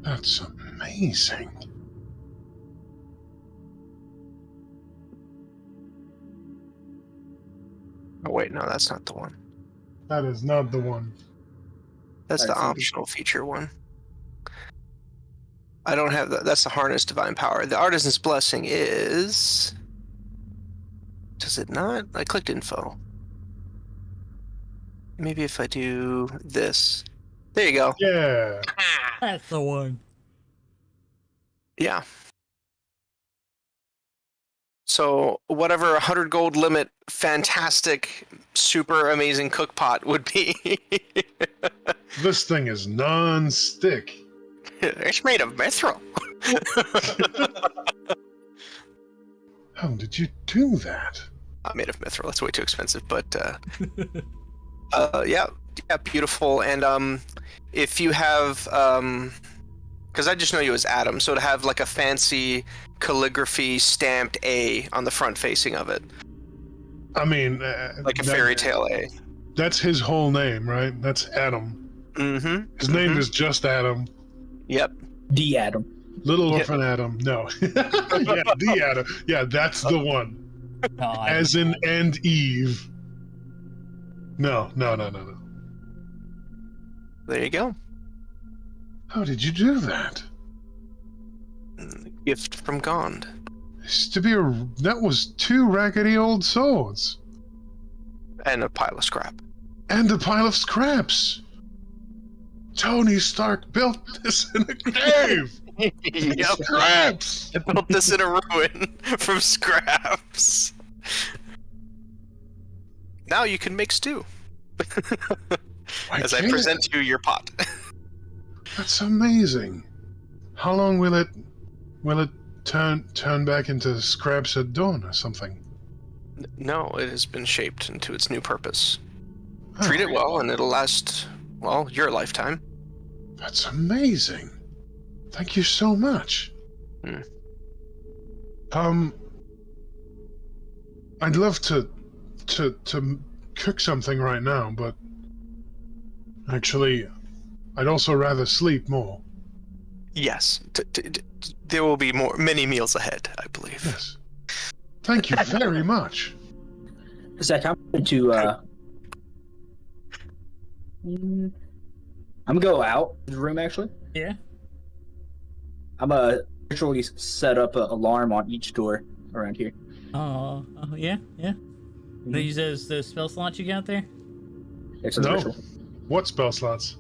That's amazing. Oh wait, no, that's not the one. That is not the one. That's the optional feature one. I don't have that. That's the Harness Divine Power. The Artisan's Blessing is... Does it not? I clicked info. Maybe if I do this. There you go. Yeah. That's the one. Yeah. So whatever 100 gold limit fantastic super amazing cook pot would be. This thing is non-stick. It's made of mithril. How did you do that? Not made of mithril. That's way too expensive. But yeah, beautiful. And if you have, because I just know you as Adam, so to have like a fancy calligraphy stamped A on the front facing of it. I mean, like a fairy tale A. That's his whole name, right? That's Adam. Mm-hmm. His name is just Adam. Yep. D Adam. Little Orphan Adam. No. Yeah, D Adam. Yeah, that's the one. As in and Eve. No. There you go. How did you do that? Gift from Gond. That was 2 raggedy old swords. And a pile of scrap. And a pile of scraps. Tony Stark built this in a cave. Yep. Scraps. I built this in a ruin from scraps. Now you can make stew. As I present you your pot. That's amazing. How long will it turn back into scraps at dawn or something? No, it has been shaped into its new purpose. Treat it well and it'll last, well, your lifetime. That's amazing. Thank you so much. I'd love to cook something right now, but actually, I'd also rather sleep more. Yes, there will be many meals ahead, I believe. Yes. Thank you very much. Zach, I'm going to I'm gonna go out of the room actually. Yeah. I'm gonna literally set up an alarm on each door around here. Yeah. These the spell slots you got there? It's a No. ritual. What spell slots?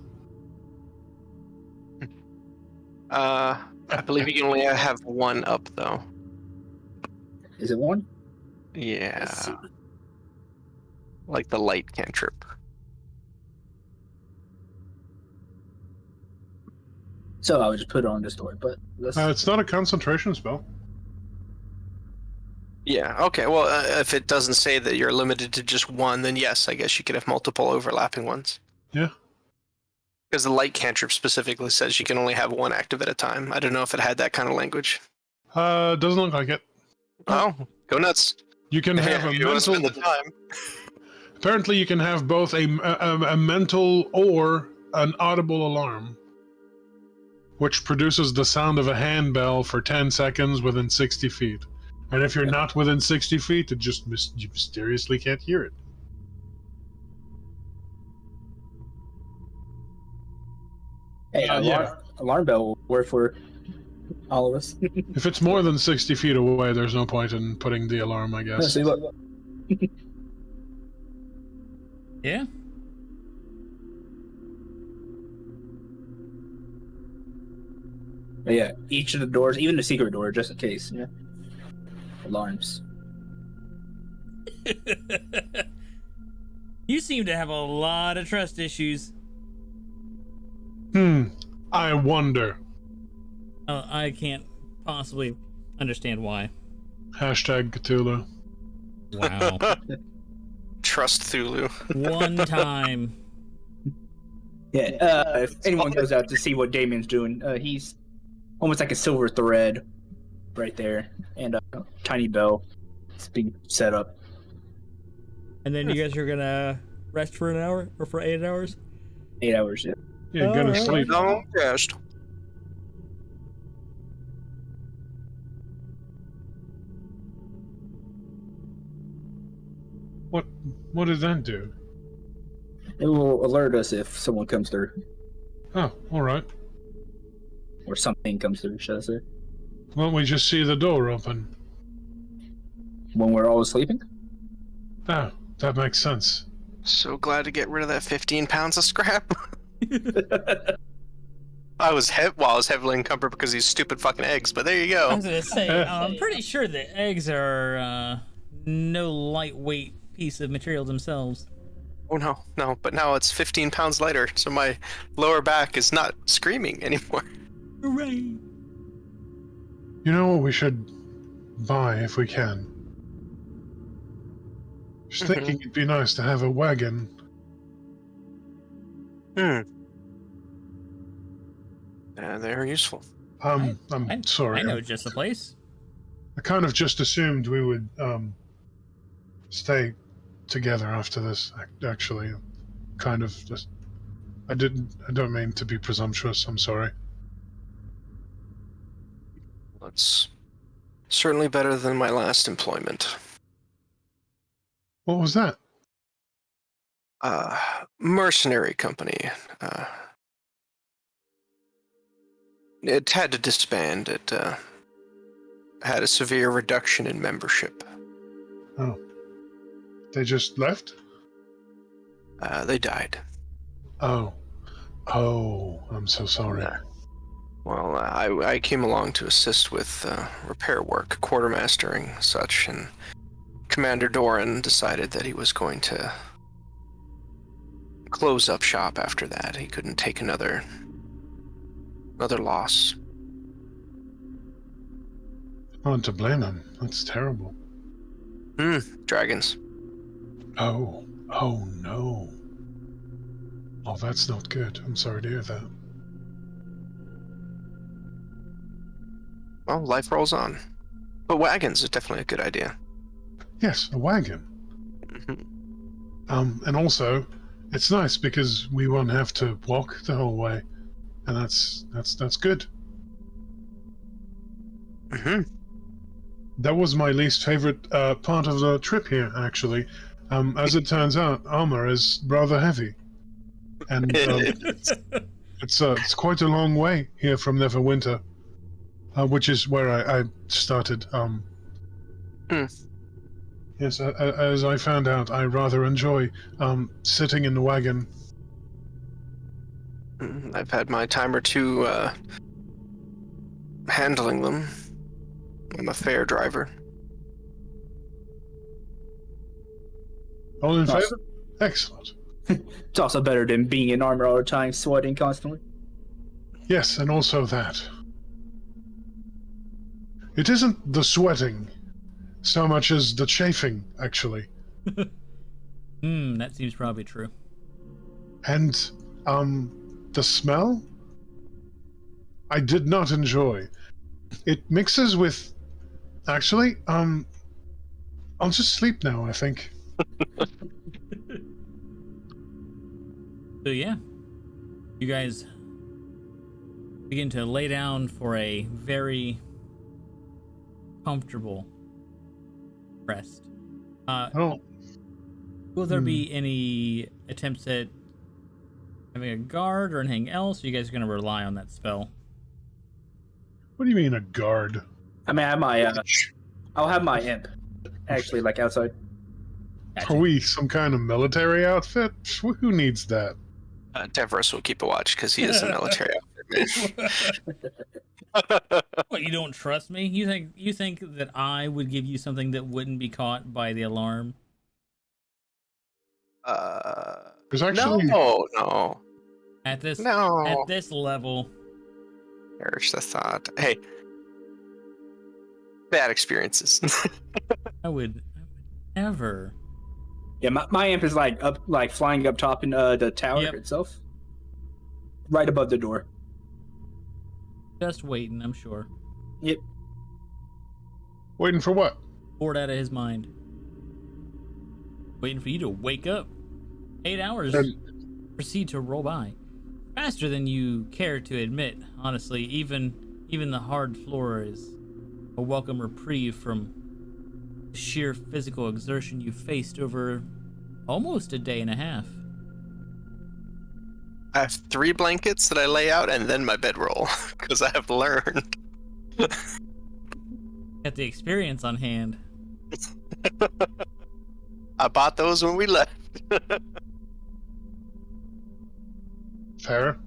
I believe you can only have one up, though. Is it one? Yeah. Let's see. Like the light cantrip. So I would just put it on this door, but It's not a concentration spell. Yeah, okay. Well, if it doesn't say that you're limited to just one, then yes, I guess you could have multiple overlapping ones. Yeah. Because the light cantrip specifically says you can only have one active at a time. I don't know if it had that kind of language. Doesn't look like it. Oh, go nuts. You can have a You wanna mental... spend the time. Apparently you can have both a mental or an audible alarm, which produces the sound of a handbell for 10 seconds within 60 feet. And if you're not within 60 feet, it just you mysteriously can't hear it. Hey, Yeah. alarm bell will work for all of us. If it's more than 60 feet away, there's no point in putting the alarm, I guess. See, look. Yeah. But yeah, each of the doors, even the secret door, just in case. Yeah. Alarms. You seem to have a lot of trust issues. I wonder. I can't possibly understand why. Hashtag Cthulhu. Wow. Trust Thulu. One time. Yeah, if anyone goes out to see what Damien's doing, he's almost like a silver thread right there, and a tiny bell. It's being set up. And then you guys are gonna rest for an hour or for 8 hours? 8 hours, yeah. Yeah, gonna Alright. sleep. No, rest. What did that do? It will alert us if someone comes through, Oh, alright. or something comes through, should I say. Why don't we just see the door open? When we're all sleeping? Ah, that makes sense. So glad to get rid of that 15 pounds of scrap. I was heavily encumbered because of these stupid fucking eggs, but there you I go. was gonna say, I'm pretty sure the eggs are no lightweight piece of material themselves. Oh no, but now it's 15 pounds lighter, so my lower back is not screaming anymore. Hooray! You know what we should buy if we can? Just thinking it'd be nice to have a wagon. They're useful. I'm sorry. I know just the place. I kind of just assumed we would stay together after this. Actually, kind of just. I don't mean to be presumptuous. I'm sorry. That's certainly better than my last employment. What was that? Mercenary company. It had to disband. It had a severe reduction in membership. Oh, they just left? They died. Oh, I'm so sorry. Well, I came along to assist with repair work, quartermastering, such, and Commander Doran decided that he was going to close up shop after that. He couldn't take another loss. Hard to blame him. That's terrible. Dragons. Oh no. Oh, that's not good. I'm sorry to hear that. Well, life rolls on. But wagons is definitely a good idea. Yes, a wagon. And also, it's nice because we won't have to walk the whole way, and that's good. That was my least favorite part of the trip here, actually. As it turns out, armor is rather heavy, and it's quite a long way here from Neverwinter, which is where I started. Yes, as I found out, I rather enjoy sitting in the wagon. I've had my time or two handling them. I'm a fair driver. All in Awesome. favor? Excellent. It's also better than being in armor all the time, sweating constantly. Yes, and also that. It isn't the sweating so much as the chafing, actually. That seems probably true. And, the smell? I did not enjoy. It mixes with... Actually, I'll just sleep now, I think. So yeah, you guys begin to lay down for a very comfortable rest. Oh, Will there be any attempts at having a guard or anything else? Or you guys are going to rely on that spell? What do you mean a guard? I mean, I have my, I'll have my imp, actually, like outside. Gotcha. Are we some kind of military outfit? Who needs that? Devros will keep a watch because he is a military outfit man. What, you don't trust me? You think that I would give you something that wouldn't be caught by the alarm? There's actually No. At this level. Perish the thought. Hey, bad experiences. I would never. Yeah, my imp is like up, like flying up top in the tower itself, right above the door. Just waiting, I'm sure. Yep. waiting for what? Bored out of his mind. Waiting for you to wake up. 8 hours proceed to roll by. Faster than you care to admit, honestly. Even the hard floor is a welcome reprieve from sheer physical exertion you faced over almost a day and a half. I have 3 blankets that I lay out and then my bedroll because I have learned. Got the experience on hand. I bought those when we left. Fair.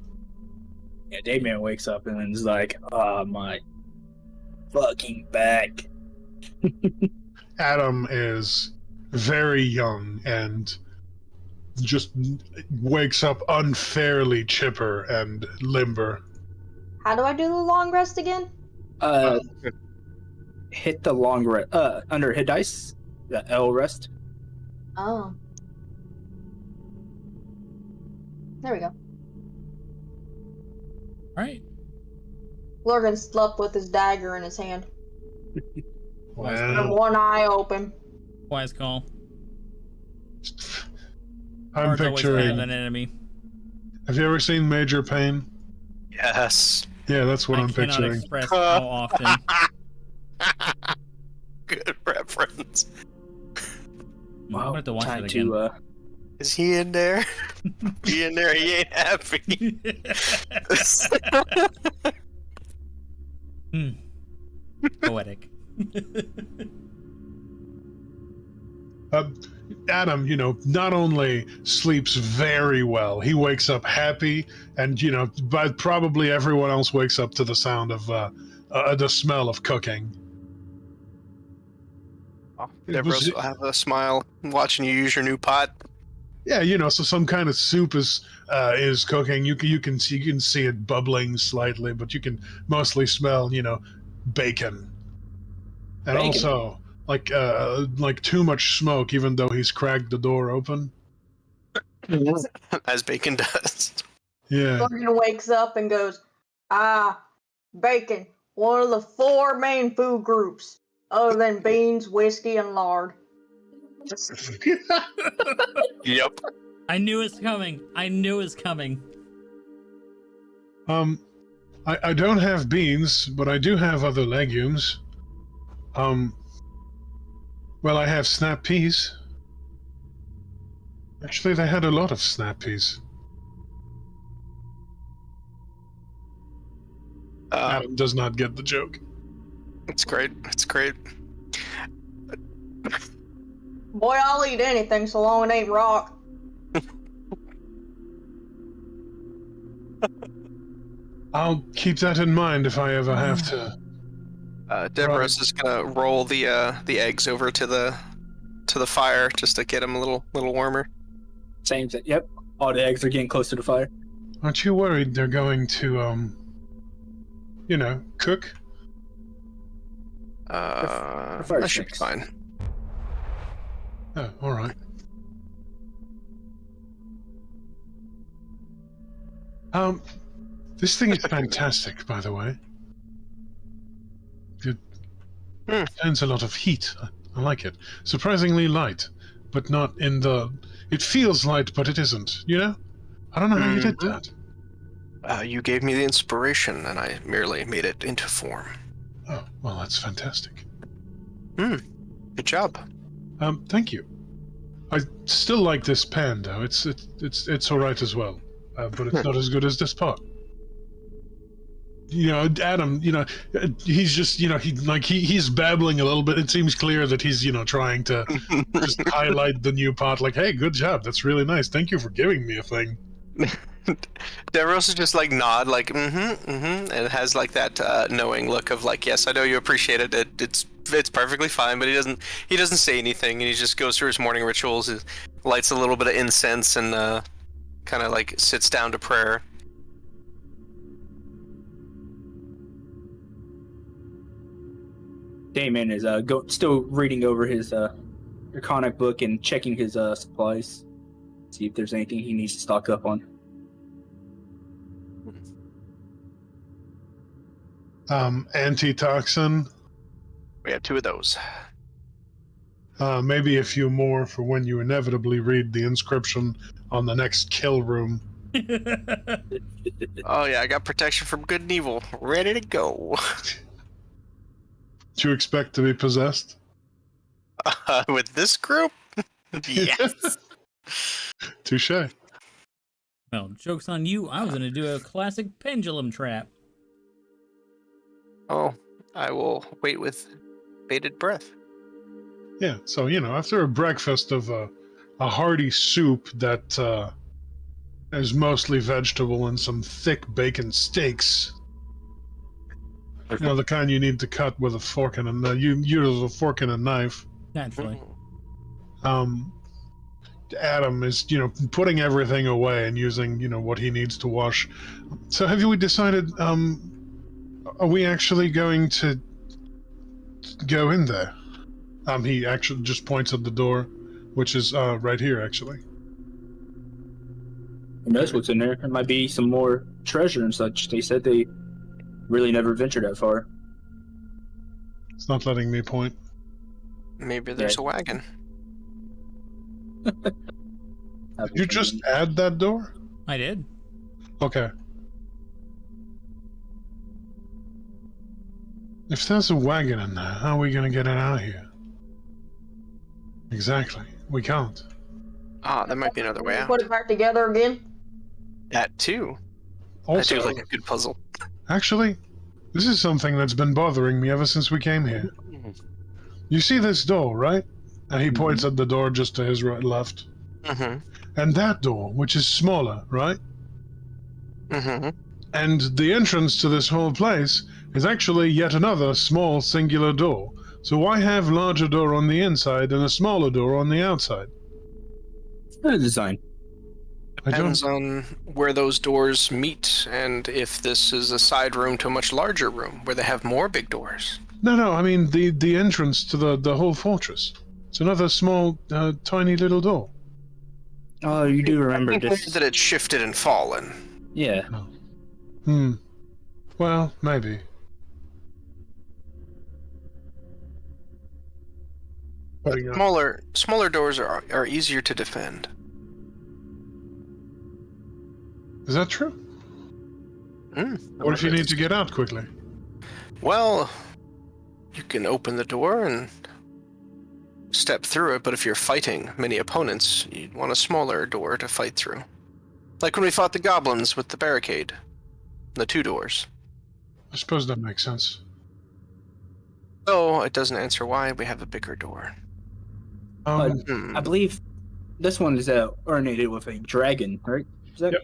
Yeah, Dayman wakes up and is like, "Oh my fucking back." Adam is very young and just wakes up unfairly chipper and limber. How do I do the long rest again? Hit the long rest under hit dice, the L rest. Oh. There we go. Alright. Lorgan slept with his dagger in his hand. And Well, one eye open. Wise call. I'm Guards always have picturing. an enemy. Have you ever seen Major Payne? Yes. Yeah, that's what I I'm cannot picturing. express how often. Good reference. Wow, have to watch time that to Is he in there? He in there, he ain't happy. Poetic. Adam, not only sleeps very well, he wakes up happy, and but probably everyone else wakes up to the sound of the smell of cooking. Devros will have a smile watching you use your new pot. Yeah, so some kind of soup is cooking. You can see it bubbling slightly, but you can mostly smell bacon, and Bacon. also like too much smoke, even though he's cracked the door open. As bacon does. Yeah. Lorgan wakes up and goes, bacon. One of the 4 main food groups, other than beans, whiskey, and lard. Yep. I knew it's coming. I knew it was coming. I don't have beans, but I do have other legumes. Well, I have snap peas. Actually, they had a lot of snap peas. Adam does not get the joke. It's great. It's great. Boy, I'll eat anything so long it ain't rock. I'll keep that in mind if I ever have to. Devros is gonna roll the eggs over to the fire just to get them a little warmer. same thing. Yep, all the eggs are getting close to the fire. Aren't you worried they're going to, cook? That should be fine. Oh, all right. This thing is fantastic, by the way. It turns a lot of heat. I like it. Surprisingly light, but not in the... It feels light, but it isn't, I don't know how you did that. You gave me the inspiration, and I merely made it into form. Oh, well, that's fantastic. Good job. Thank you. I still like this pan, though. It's all right as well. but it's not as good as this pot. Adam, he's just, he's babbling a little bit. It seems clear that he's, trying to just highlight the new pot. Like, hey, good job. That's really nice. Thank you for giving me a thing. Devros is just like nod, like and it has like that knowing look of like, yes, I know you appreciate it. It's perfectly fine, but he doesn't say anything, and he just goes through his morning rituals. He lights a little bit of incense and kind of like sits down to prayer. Damon is still reading over his Draconic book and checking his supplies, see if there's anything he needs to stock up on. Antitoxin. We have 2 of those. Maybe a few more for when you inevitably read the inscription on the next kill room. Oh yeah, I got protection from good and evil, ready to go. Do you expect to be possessed? With this group? Yes. Touche. Well, joke's on you. I was going to do a classic pendulum trap. Oh, I will wait with bated breath. Yeah, so, after a breakfast of a hearty soup that is mostly vegetable and some thick bacon steaks, the kind you need to cut with a fork and a you use a fork and a knife. Naturally. Adam is, putting everything away and using, what he needs to wash. So have we decided, are we actually going to go in there? He actually just points at the door, which is right here, actually. Who knows what's in there? There might be some more treasure and such. They said they really never ventured that far. It's not letting me point. Maybe there's a wagon. Did you just add that door? I did. Okay. If there's a wagon in there, how are we going to get it out of here? Exactly. We can't. Ah, there might be another way out. Put it back together again. That too. That Also, seems like a good puzzle. actually, this is something that's been bothering me ever since we came here. You see this door, right? And he points at the door just to his right, left. Mm-hmm. And that door, which is smaller, right? Mm-hmm. And the entrance to this whole place is actually yet another small singular door. So why have larger door on the inside and a smaller door on the outside? Design. Depends on where those doors meet, and if this is a side room to a much larger room where they have more big doors. No, I mean the entrance to the whole fortress. It's another small, tiny little door. Oh, you do remember this? That it shifted and fallen. Yeah. Well, maybe. Smaller doors are easier to defend. Is that true? What if you need to get out quickly? Well, you can open the door and step through it, but if you're fighting many opponents, you'd want a smaller door to fight through. Like when we fought the goblins with the barricade. The 2 doors. I suppose that makes sense. So, it doesn't answer why we have a bigger door. I believe this one is ornated with a dragon, right? Is that... Yep.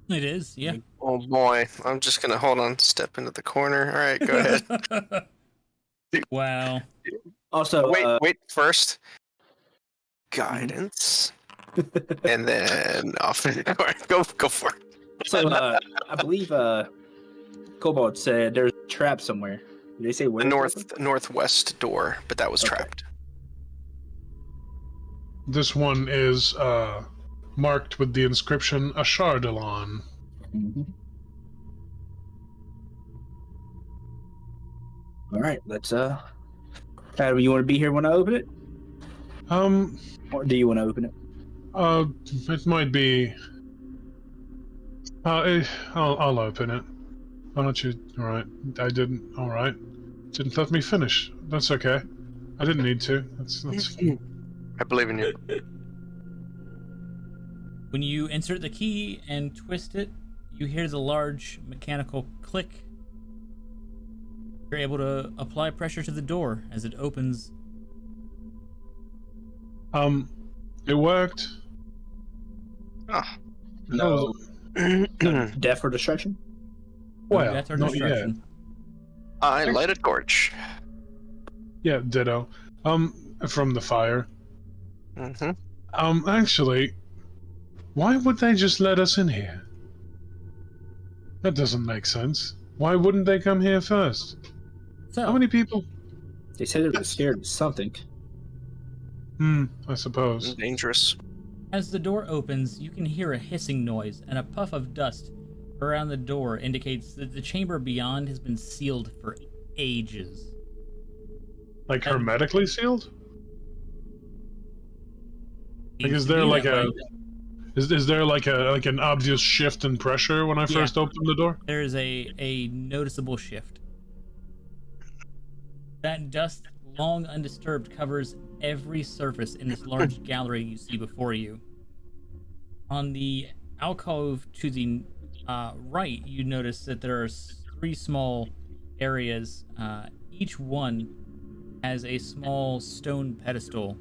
It is, yeah. Oh boy, I'm just gonna step into the corner. Alright, go ahead. Wow. Also, wait, first. Guidance. And then off. Go for it. So, I believe Cobalt said there's a trap somewhere. Did they say where? The northwest door, but that was trapped. This one is marked with the inscription Ashardalon. All right, let's Adam, you want to be here when I open it? Or do you want to open it? It might be. I'll open it. Why don't you? All right. I didn't. All right. Didn't let me finish. That's okay. I didn't need to. That's. I believe in you. When you insert the key and twist it, you hear the large mechanical click. You're able to apply pressure to the door as it opens. It worked. Ah. No. No death or destruction? Well, Death or not yet. destruction. I light a torch. Yeah, ditto. From the fire. Mm-hmm. Actually, why would they just let us in here? That doesn't make sense. Why wouldn't they come here first? So, How many people? They said they were scared of something. I suppose. Dangerous. as the door opens, you can hear a hissing noise, and a puff of dust around the door indicates that the chamber beyond has been sealed for ages. Like hermetically sealed? Like, Seems is to there be like that a way. is there like an obvious shift in pressure when I first opened the door? There is a noticeable shift. That dust, long undisturbed, covers every surface in this large gallery you see before you. On the alcove to the right, you notice that there are three small areas. Each one has a small stone pedestal.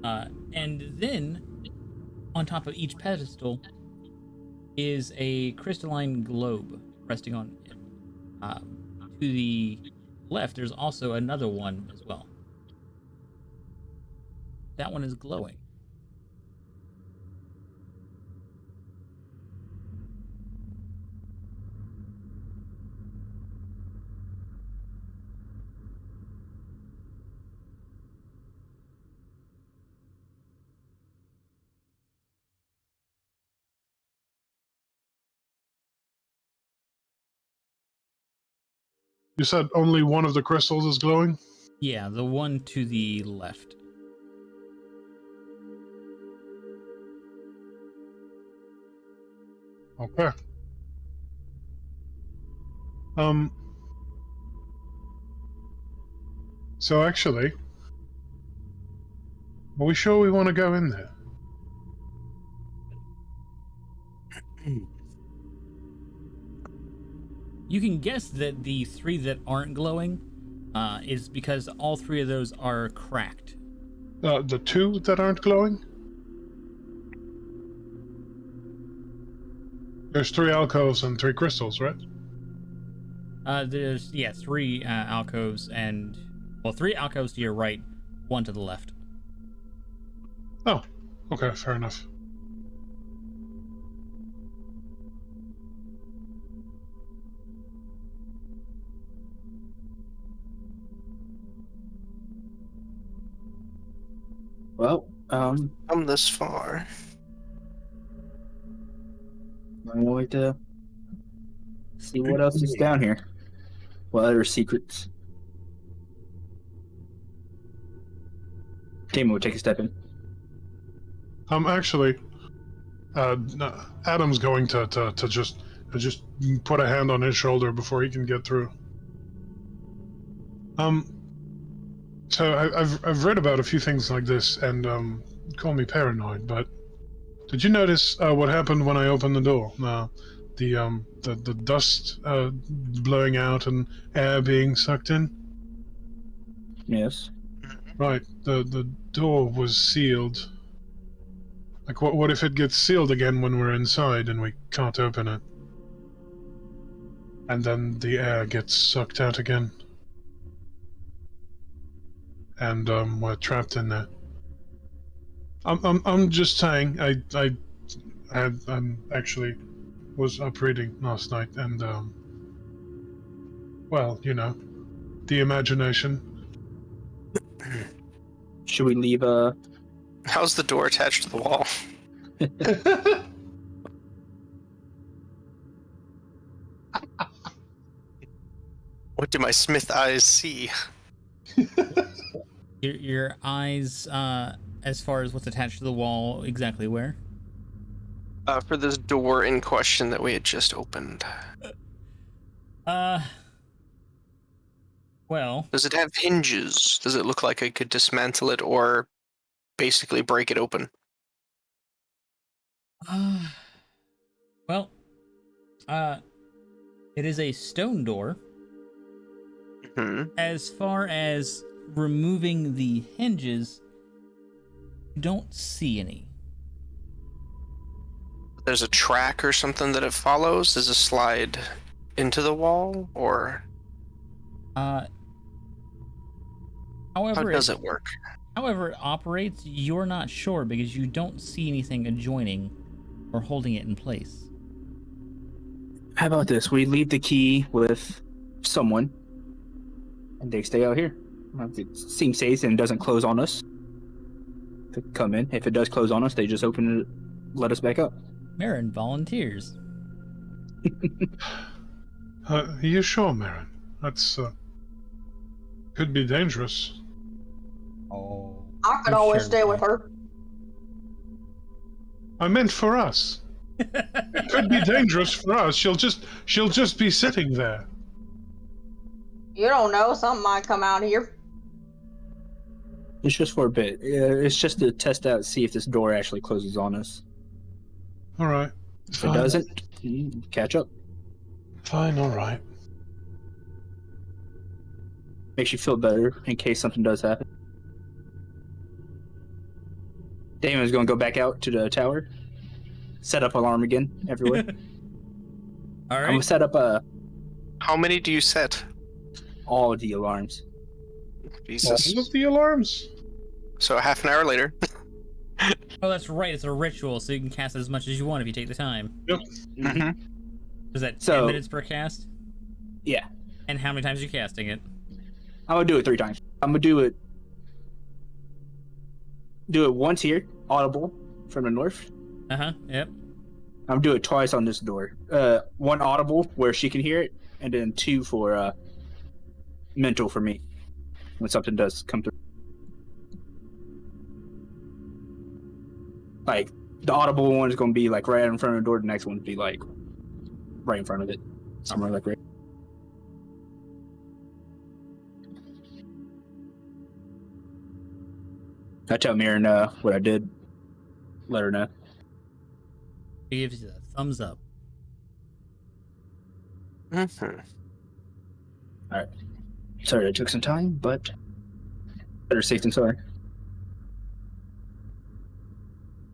And then, on top of each pedestal, is a crystalline globe resting on it. To the left, there's also another one as well. That one is glowing. You said only one of the crystals is glowing? Yeah, the one to the left. Okay. So actually, are we sure we want to go in there? You can guess that the three that aren't glowing is because all three of those are cracked. The two that aren't glowing? There's 3 alcoves and 3 crystals, right? There's three alcoves and 3 alcoves to your right, 1 to the left. Oh, okay, fair enough. Well, I'm this far. I'm going to see what else is down here. What other secrets? Timo would take a step in. Actually, no, Adam's going to just put a hand on his shoulder before he can get through. So I've read about a few things like this, and call me paranoid, but did you notice what happened when I opened the door? The dust blowing out and air being sucked in. Yes. Right. The door was sealed. Like, what if it gets sealed again when we're inside and we can't open it? And then the air gets sucked out again. And we're trapped in there. I'm just saying. I actually was up reading last night, and well, you know, the imagination. Should we leave How's the door attached to the wall? What do my smith eyes see? Your eyes, as far as what's attached to the wall, exactly where? For this door in question that we had just opened. Well, Does it have hinges? Does it look like I could dismantle it or basically break it open? Well, it is a stone door. Hmm. As far as removing the hinges, you don't see any. There's a track or something that it follows? Does it slide into the wall, or However, how does it work? However it operates, you're not sure because you don't see anything adjoining or holding it in place. How about this? We leave the key with someone, and they stay out here. If it seems safe and doesn't close on us, they come in. If it does close on us, they just open it, let us back up. Marin volunteers. Are you sure, Marin? That's, could be dangerous. Oh. I could always stay with her. I meant for us. It could be dangerous for us. She'll just be sitting there. You don't know, something might come out here. It's just for a bit. It's just to test out, see if this door actually closes on us. All right. If it doesn't, catch up. Fine, all right. Makes you feel better in case something does happen. Damon's going to go back out to the tower. Set up alarm again everywhere. All right. I'm going to set up How many do you set? all of the alarms. Jesus. All of the alarms? So half an hour later. Oh, that's right. It's a ritual, so you can cast it as much as you want if you take the time. Yep. Mm-hmm. Is that 10 So- minutes per cast? Yeah. And how many times are you casting it? I'm going to do it 3 times. I'm going to do it once here, audible from the north. Uh-huh. Yep. I'm going to do it twice on this door. 1 audible where she can hear it, and then 2 for mental for me when something does come through. Like, the audible one is going to be like right in front of the door, the next one would be like right in front of it. Somewhere like right. I tell Mirren what I did. Let her know. He gives you the thumbs up. Mm-hmm. Alright. Sorry it took some time, but better safe than sorry.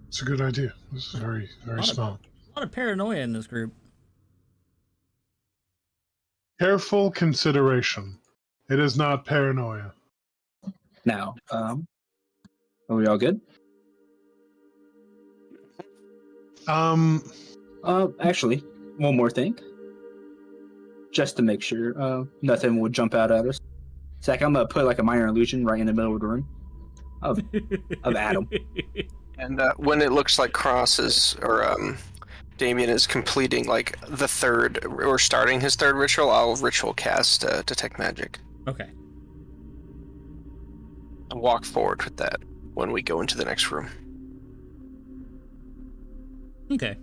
It's a good idea. This is very, very smart. A lot of paranoia in this group. Careful consideration. It is not paranoia. Now, are we all good? Actually, one more thing. Just to make sure nothing will jump out at us. Zach, I'm gonna put like a minor illusion right in the middle of the room of Adam. And when it looks like Cross is, or Damien is completing like the third, or starting his third ritual, I'll ritual cast Detect Magic. Okay. And walk forward with that when we go into the next room. Okay.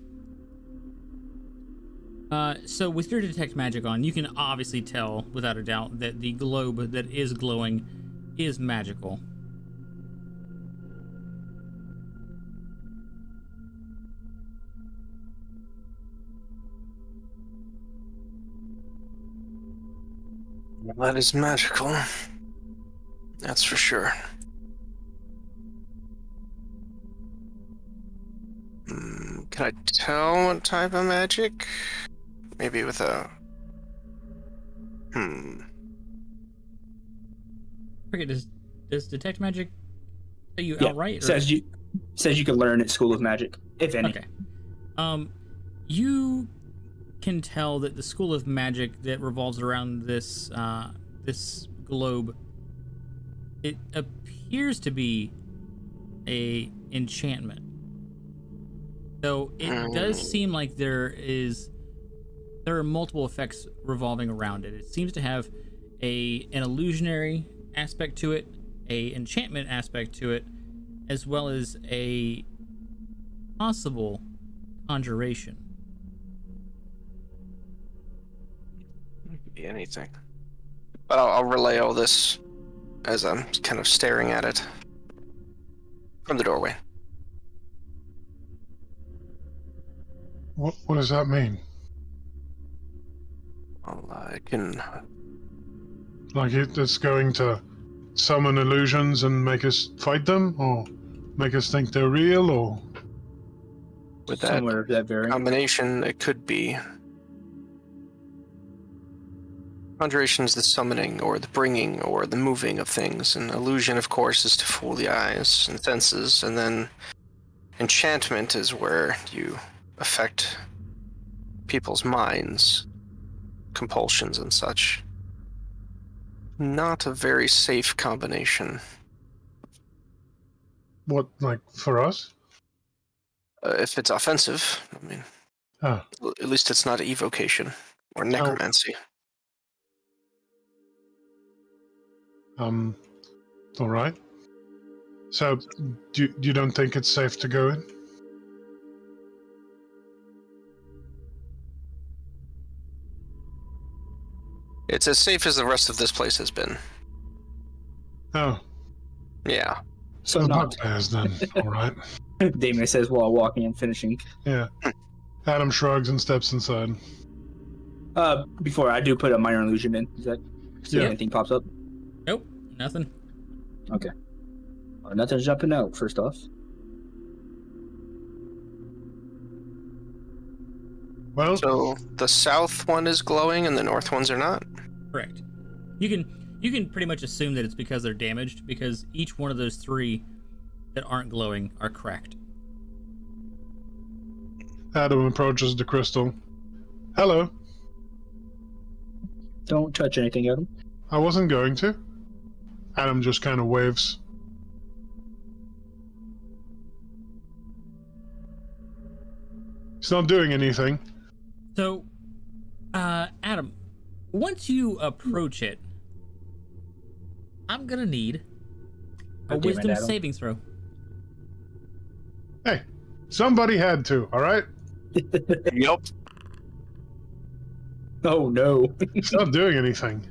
So with your Detect Magic on, you can obviously tell, without a doubt, that the globe that is glowing is magical. That is magical. That's for sure. Can I tell what type of magic? Maybe with a... Forget, does Detect Magic tell you Yeah, outright? Or... says you can learn at School of Magic, if any. Okay. You can tell that the School of Magic that revolves around this this globe, it appears to be a enchantment. So it does seem like there are multiple effects revolving around it. It seems to have an illusionary aspect to it, a enchantment aspect to it, as well as a possible conjuration. It could be anything. But I'll relay all this as I'm kind of staring at it from the doorway. What does that mean? Well, I can. Like it's going to summon illusions and make us fight them, or make us think they're real, or With that Somewhere of that variant. combination, it could be. Conjuration is the summoning, or the bringing, or the moving of things. And illusion, of course, is to fool the eyes and senses. And then enchantment is where you affect people's minds, compulsions and such. Not a very safe combination. what, like for us? If it's offensive, I mean, Ah, at least it's not evocation or necromancy. all right. So, you don't think it's safe to go in? It's as safe as the rest of this place has been. Oh, Yeah. So the not. bugbears then. All right. Damien says while walking and finishing. Yeah. Adam shrugs and steps inside. Before I do put a minor illusion in. Is that see if Yeah. anything pops up? Nope, nothing. Okay. Nothing's jumping out. First off. Well, So the south one is glowing and the north ones are not? Correct. You can pretty much assume that it's because they're damaged, because each one of those three that aren't glowing are cracked. Adam approaches the crystal. Hello. Don't touch anything, Adam. I wasn't going to. Adam just kind of waves. He's not doing anything. So, Adam, once you approach it, I'm gonna need a God damn it, wisdom Adam. saving throw. Hey, somebody had to, all right? Yep. Oh no. He's not doing anything.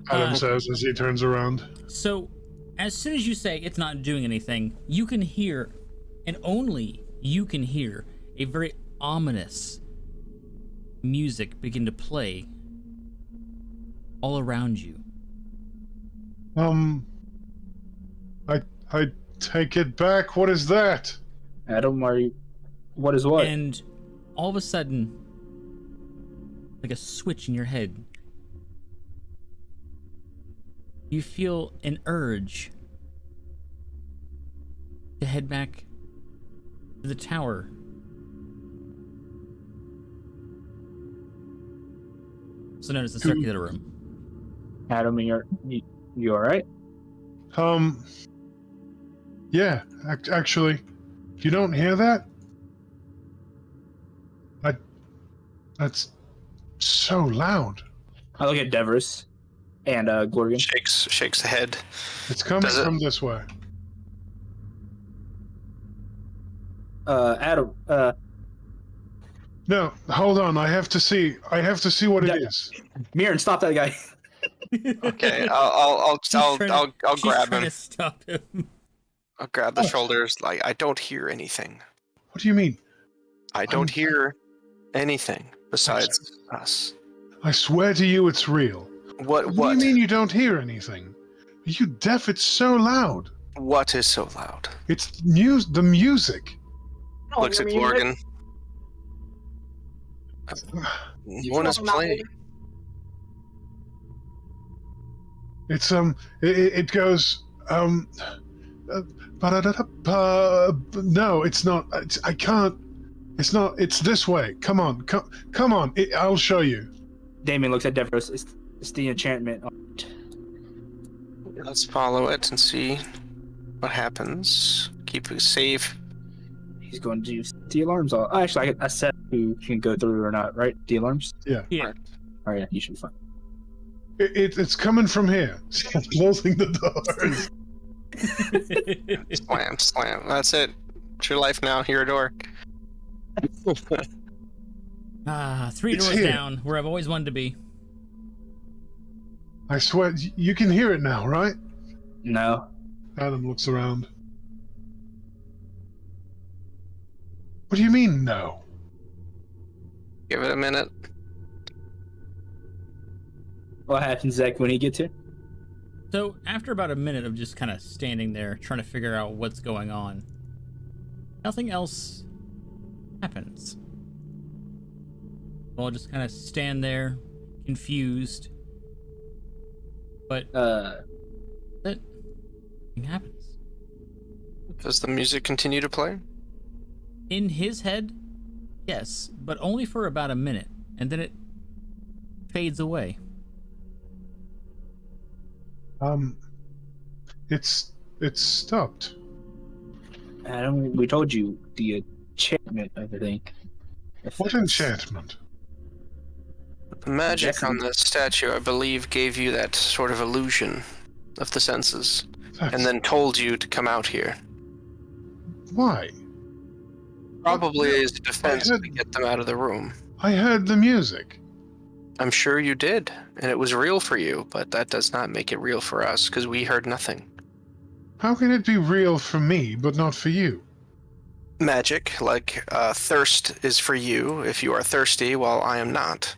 Adam Uh, says as he turns around. So, as soon as you say it's not doing anything, you can hear, and only you can hear, a very ominous music begin to play all around you. I take it back. What is that? Adam, are you? What is what? And all of a sudden, like a switch in your head, you feel an urge to head back to the tower. So known as the circular room. Adam, you all right? Yeah, actually, you don't hear that? That's so loud. I look at Devers and Glorian. Shakes the head. It's coming Does it- from this way. Adam, No, hold on. I have to see what it Yeah. is. Mirren, stop that guy. Okay, I'll She's grab trying him. to stop him. I'll grab the shoulders. Like, I don't hear anything. What do you mean? I don't hear anything besides us. I swear to you, it's real. What What do you mean you don't hear anything? Are you deaf? It's so loud. What is so loud? It's the music. Oh, Looks at you mean Glorgan. you One is talking about playing. It's it goes no, it's not. I can't. It's not. It's this way. Come on, come on. I'll show you. Damien looks at Devers. It's the enchantment. Let's follow it and see what happens. Keep it safe. He's going to use the alarms off. Actually, I said who can go through or not, right? The alarms? Yeah. All right, yeah, you should be fine. It's coming from here. Closing the doors. Slam. That's it. It's your life now. You're a door. Three It's doors here. down, where I've always wanted to be. I swear, you can hear it now, right? No. Adam looks around. What do you mean, no? Give it a minute. What happens, Zach, when he gets here? So after about a minute of just kind of standing there trying to figure out what's going on, nothing else happens. We'll just kind of stand there, confused. But nothing happens. Does the music continue to play? In his head, yes, but only for about a minute, and then it fades away. It's stopped. Adam, we told you the enchantment of the thing. What enchantment? The magic on the statue, I believe, gave you that sort of illusion of the senses, and then told you to come out here. Why? Probably as a defense to get them out of the room. I heard the music. I'm sure you did, and it was real for you, but that does not make it real for us, because we heard nothing. How can it be real for me, but not for you? Magic, like thirst is for you if you are thirsty, while I am not,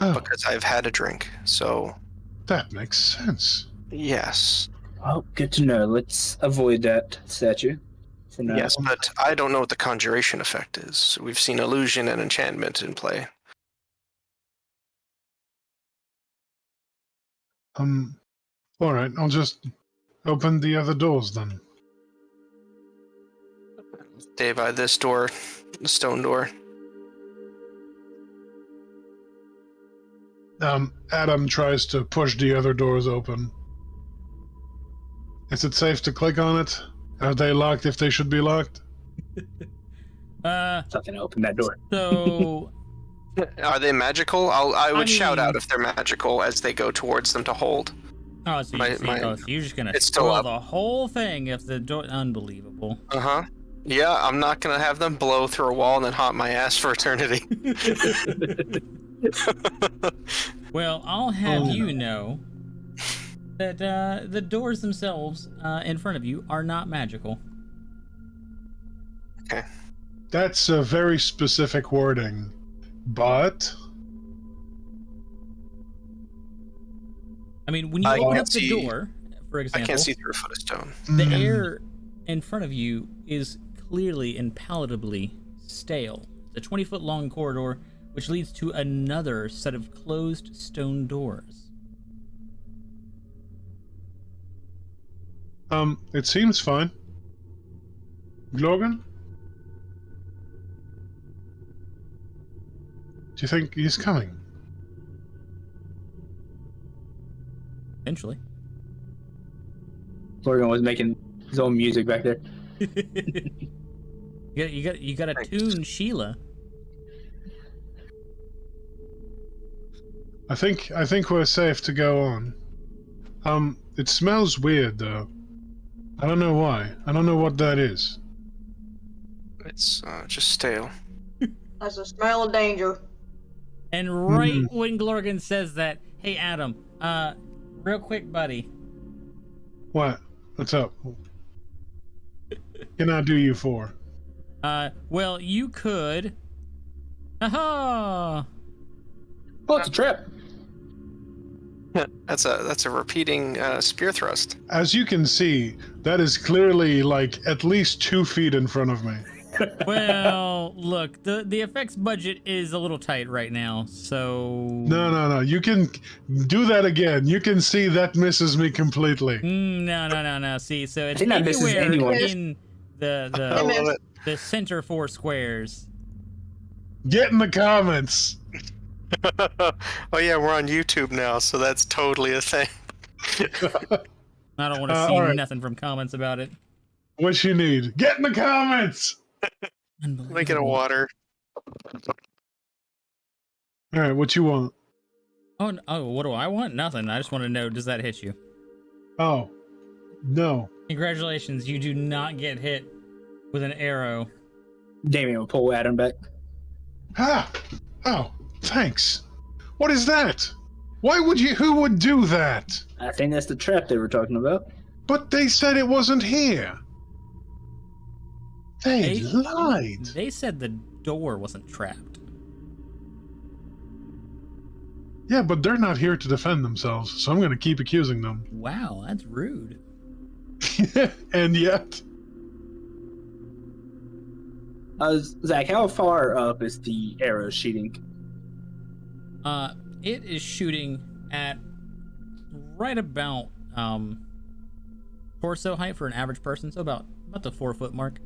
Oh, because I've had a drink, so that makes sense. yes. Oh, good to know. Let's avoid that statue for now. Yes, but I don't know what the conjuration effect is. We've seen illusion and enchantment in play. Alright, I'll just open the other doors then. Stay by this door, the stone door. Adam tries to push the other doors open. Is it safe to click on it? Are they locked if they should be locked? Something to open that door. So Are they magical? I would shout mean- out if they're magical as they go towards them to hold. Oh, so, so you're just gonna It's still spoil up. the whole thing if the door. Unbelievable. Uh-huh. Yeah, I'm not gonna have them blow through a wall and then haunt my ass for eternity. Well, I'll have you know that the doors themselves in front of you are not magical. Okay. That's a very specific wording. But I mean, when you I open can't up the see- door, for I example, can't see through a foot of stone. the air in front of you is clearly and palatably stale. It's a 20-foot long corridor which leads to another set of closed stone doors. It seems fine. Glorgan? Do you think he's coming? Eventually. Morgan was making his own music back there. you got to Thanks. tune Sheila. I think we're safe to go on. It smells weird though. I don't know why. I don't know what that is. It's just stale. That's a smell of danger. And right when Glorgan says that, hey Adam, real quick, buddy. What? What's up? Can I do you for? Well, you could. Aha! Oh, it's a trap. That's a repeating spear thrust. As you can see, that is clearly like at least 2 feet in front of me. Well, look, the effects budget is a little tight right now, so... No. You can do that again. You can see that misses me completely. No. See, so it's think that misses anywhere anyone. in I the love it. the center 4 squares. Get in the comments. Oh yeah, we're on YouTube now, so that's totally a thing. I don't want to see alright. nothing from comments about it. What you need? Get in the comments. Unbelievable. Make it a water. All right, what you want? Oh, what do I want? Nothing. I just want to know, does that hit you? Oh, no. Congratulations, you do not get hit with an arrow. Damien will pull Adam back. Ah! Oh, thanks. What is that? Why would you? Who would do that? I think that's the trap they were talking about. But they said it wasn't here. They lied. They said the door wasn't trapped. Yeah, but they're not here to defend themselves, so I'm going to keep accusing them. Wow, that's rude. And yet... Zach, how far up is the arrow shooting? It is shooting at right about torso height for an average person, so about the 4 foot mark.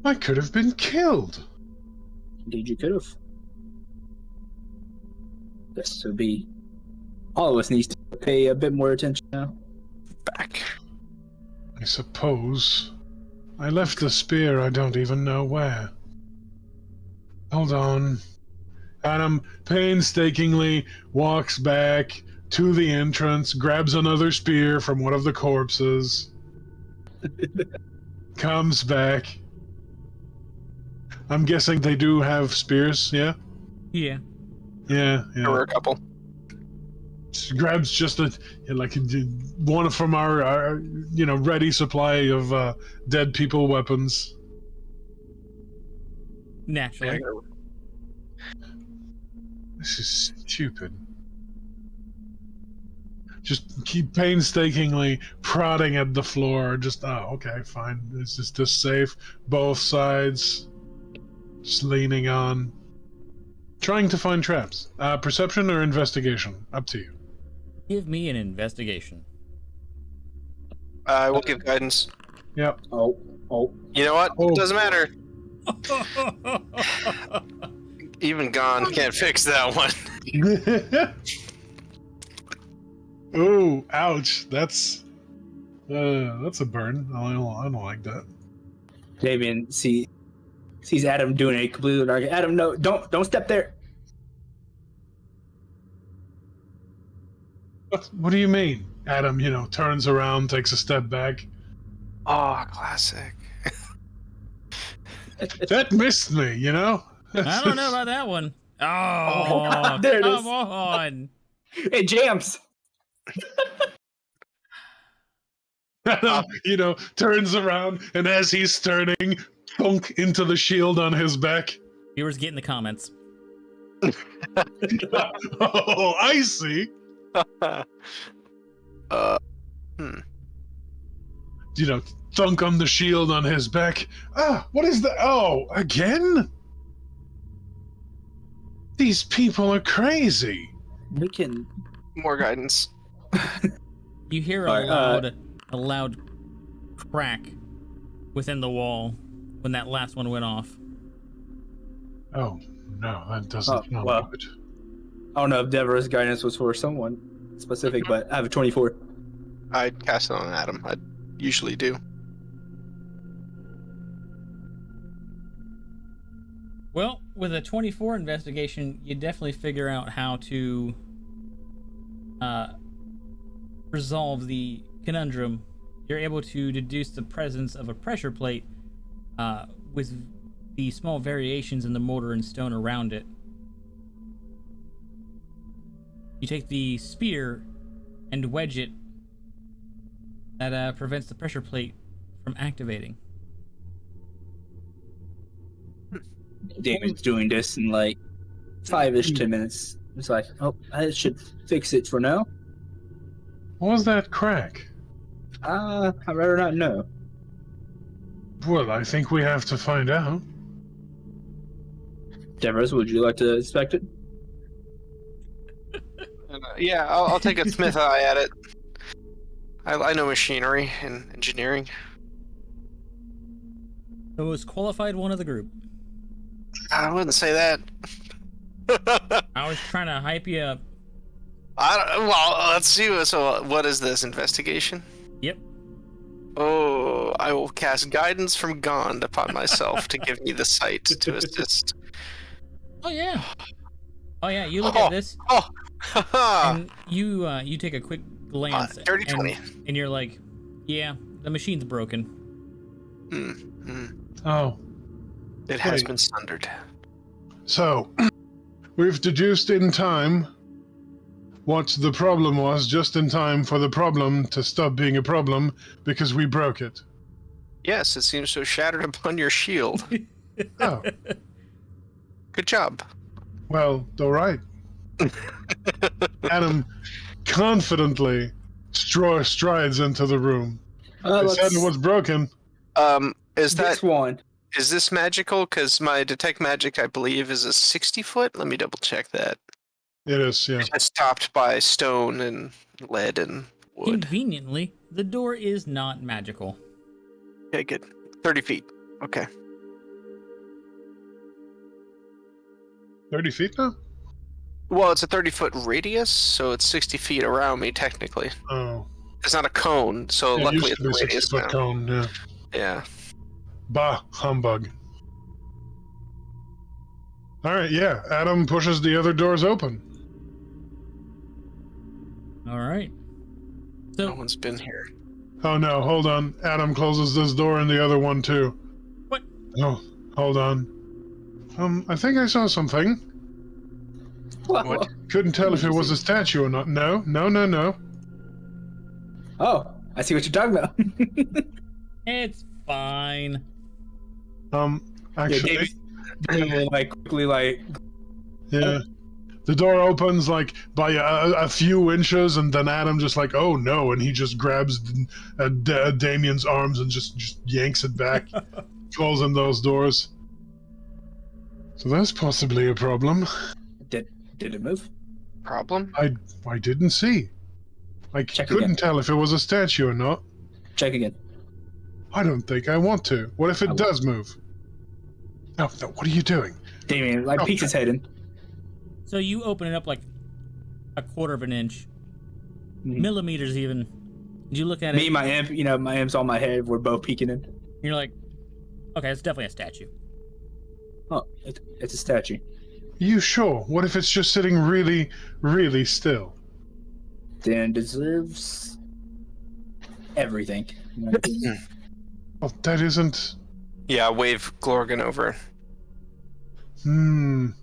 I could have been killed. Indeed, you could have. This would be. All of us needs to pay a bit more attention now. Back. I suppose. I left the spear I don't even know where. Hold on. Adam painstakingly walks back to the entrance, grabs another spear from one of the corpses, comes back. I'm guessing they do have spears, yeah? Yeah. Yeah. There were a couple. Grabs just one from our ready supply of dead people weapons. Naturally. This is stupid. Just keep painstakingly prodding at the floor. Just, okay, fine. This is just safe. Both sides. Just leaning on. Trying to find traps. Perception or investigation? Up to you. Give me an investigation. I will give guidance. Yep. Oh. You know what? Oh. Doesn't matter. Even gone can't fix that one. Ooh, ouch. That's a burn. I don't like that. Damien sees Adam doing a completely dark. Adam, no, don't step there. What do you mean? Adam, turns around, takes a step back. Oh, classic. That missed me, I don't know about that one. Oh, God, there it come is. on. It jams. Adam, turns around, and as he's turning, thunk into the shield on his back. Viewers, get in the comments. Oh, I see. Thunk on the shield on his back. What is that? Oh, again? These people are crazy. We can. More guidance. You hear a loud crack within the wall when that last one went off. Oh, no, that doesn't sound good. I don't know if Deborah's guidance was for someone specific, but I have a 24. I'd cast it on Adam. I usually do. Well, with a 24 investigation, you definitely figure out how to resolve the conundrum. You're able to deduce the presence of a pressure plate with the small variations in the mortar and stone around it. You take the spear and wedge it. That prevents the pressure plate from activating. Damien's doing this in like 5-ish 10 minutes. It's like, I should fix it for now. What was that crack? I'd rather not know. Well, I think we have to find out. Deborah's, would you like to inspect it? Yeah, I'll take a smith eye at it. I know machinery and engineering. The most qualified one of the group. I wouldn't say that. I was trying to hype you up. Well, let's see. So, what is this? Investigation? Yep. Oh, I will cast guidance from Gond upon myself to give me the sight to assist. Oh yeah. You look at this, and you take a quick glance, dirty 20. and you're like, yeah, the machine's broken. Oh. It has been sundered. So, we've deduced in time what the problem was, just in time for the problem to stop being a problem, because we broke it. Yes, it seems to have shattered upon your shield. Oh, Good job. well, all right. Adam confidently strides into the room. They said it was broken. Is this that one? is this magical? Because my detect magic, I believe, is a 60-foot. Let me double check that. It is, yeah. It's topped by stone and lead and wood. Conveniently, the door is not magical. Okay, good. 30 feet. Okay. 30 feet now? Well, it's a 30-foot radius, so it's 60 feet around me, technically. Oh. It's not a cone, so Yeah, it luckily used to it's be a radius 60-foot now. cone, yeah. Yeah. Bah, humbug. Alright, yeah. Adam pushes the other doors open. All right. No So, one's been here. Oh no, hold on. Adam closes this door and the other one too. what? Oh, hold on. I think I saw something. What? Couldn't tell if it was a statue or not. No. Oh, I see what you're talking about. It's fine. Actually, like quickly, like yeah. The door opens like by a few inches, and then Adam just like, oh no, and he just grabs Damien's arms and just yanks it back, closing those doors. So that's possibly a problem. did it move? Problem? I didn't see. I Check couldn't again. tell if it was a statue or not. Check again. I don't think I want to. What if it does move? No, what are you doing? Damien like peeks his head in. So you open it up like a quarter of an inch, Mhm. millimeters even. You look at Me it, and my imp, my imp's on my head. We're both peeking in. you're like, okay, it's definitely a statue. Oh, it's a statue. You sure? What if it's just sitting really, really still? Then deserves everything. Well, that isn't... Yeah, wave Glorgan over. Adam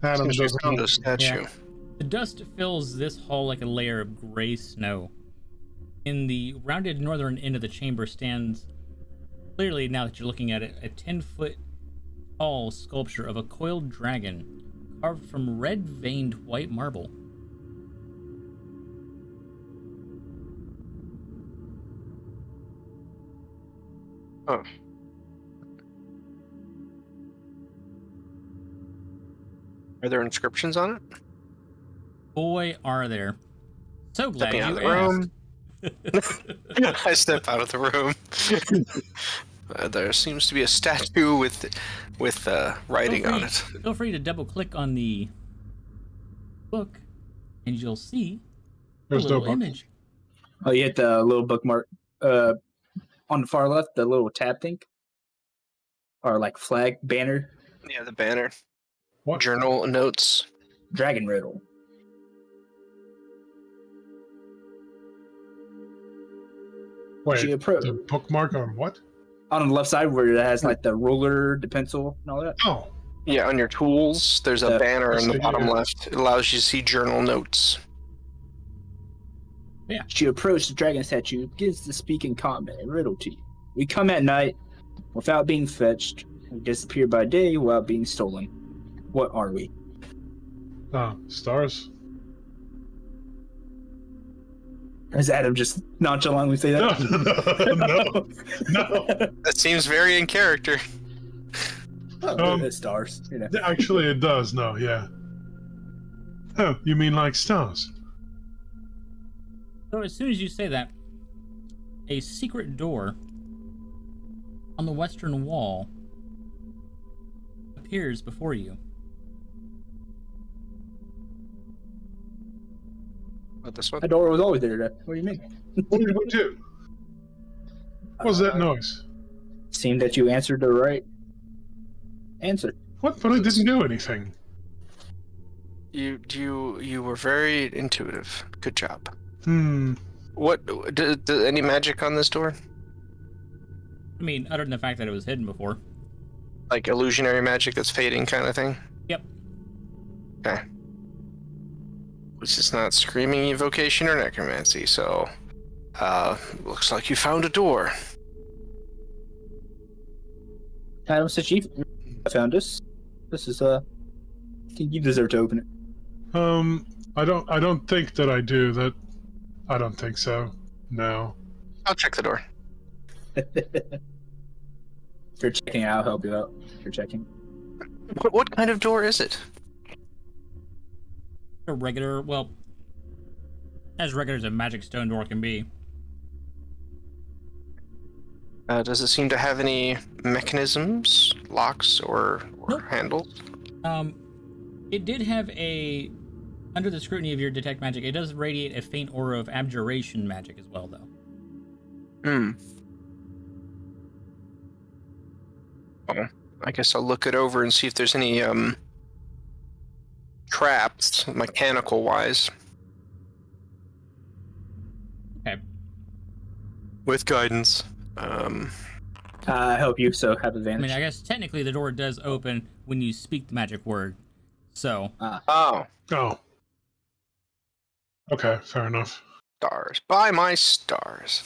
Seems we doesn't... found a statue. Yeah. The dust fills this hall like a layer of gray snow. In the rounded northern end of the chamber stands, clearly now that you're looking at it, a 10-foot tall sculpture of a coiled dragon carved from red-veined white marble. Oh. Are there inscriptions on it? Boy, are there. So glad Stepping out you of the asked. room. I step out of the room. There seems to be a statue with writing on it. Feel free to double click on the book, and you'll see a There's no little book. image. Oh, you hit the little bookmark on the far left, the little tab thing, or like flag banner, Yeah, the banner. What? Journal notes. dragon riddle. Wait, She approached the bookmark on what? on the left side where it has like the ruler, the pencil, and all that. Oh, Yeah, on your tools, there's a Yeah, banner in the that's bottom yeah. left. It allows you to see journal notes. She approached the dragon statue, begins to speak in common and riddle to you. We come at night without being fetched. We disappear by day without being stolen. What are we? stars. Does Adam just nonchalantly say No, that? no. That seems very in character. Oh, it's stars. Actually, it does, no, yeah. Oh, you mean like stars? So as soon as you say that, a secret door on the western wall appears before you. What, this one? That door was always there. What do you mean? What did we do? What was that noise? Seemed that you answered the right answer. What? But I didn't do anything. You were very intuitive. Good job. What? Any magic on this door? I mean, other than the fact that it was hidden before. Like illusionary magic that's fading kind of thing? Yep. Okay. This is not screaming evocation or necromancy, so looks like you found a door. Adam said, "You found us. This is you deserve to open it." I don't think that I do. I don't think so. No. I'll check the door. If you're checking, I'll help you out. If you're checking. What kind of door is it? A regular, well, as regular as a magic stone door can be. Does it seem to have any mechanisms, locks, or Nope. handles? It did have a, under the scrutiny of your detect magic, it does radiate a faint aura of abjuration magic as well, though. Well, I guess I'll look it over and see if there's any traps, mechanical wise. Okay. With guidance. I help you, so have I advantage. mean, I guess technically the door does open when you speak the magic word. So, Oh, Oh. Okay, fair enough. stars. By my stars.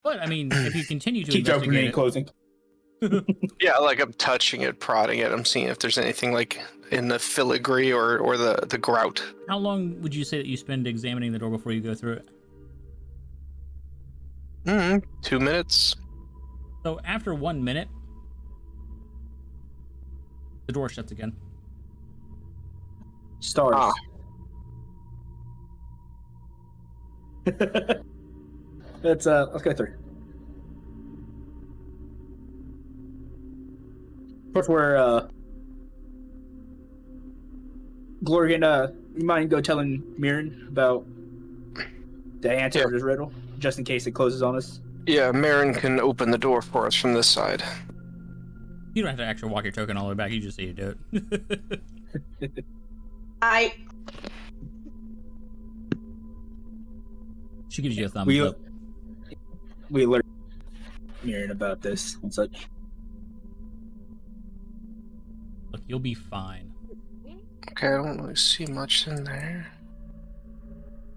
but I mean, if you continue to Keep opening and investigate closing. Yeah, like I'm touching it, prodding it. I'm seeing if there's anything like in the filigree or the grout. it, how long would you say that you spend examining the door before you go through it? 2 minutes. So after 1 minute, the door shuts again. Stars. Ah. Let's go through. First, we're Glorian. You mind go telling Mirren about the answer of this riddle, just in case it closes on us? Yeah, Marin can open the door for us from this side. You don't have to actually walk your token all the way back. You just say you do it. She gives you a thumbs up. We alert Mirren about this and such. Look, you'll be fine. Okay, I don't really see much in there.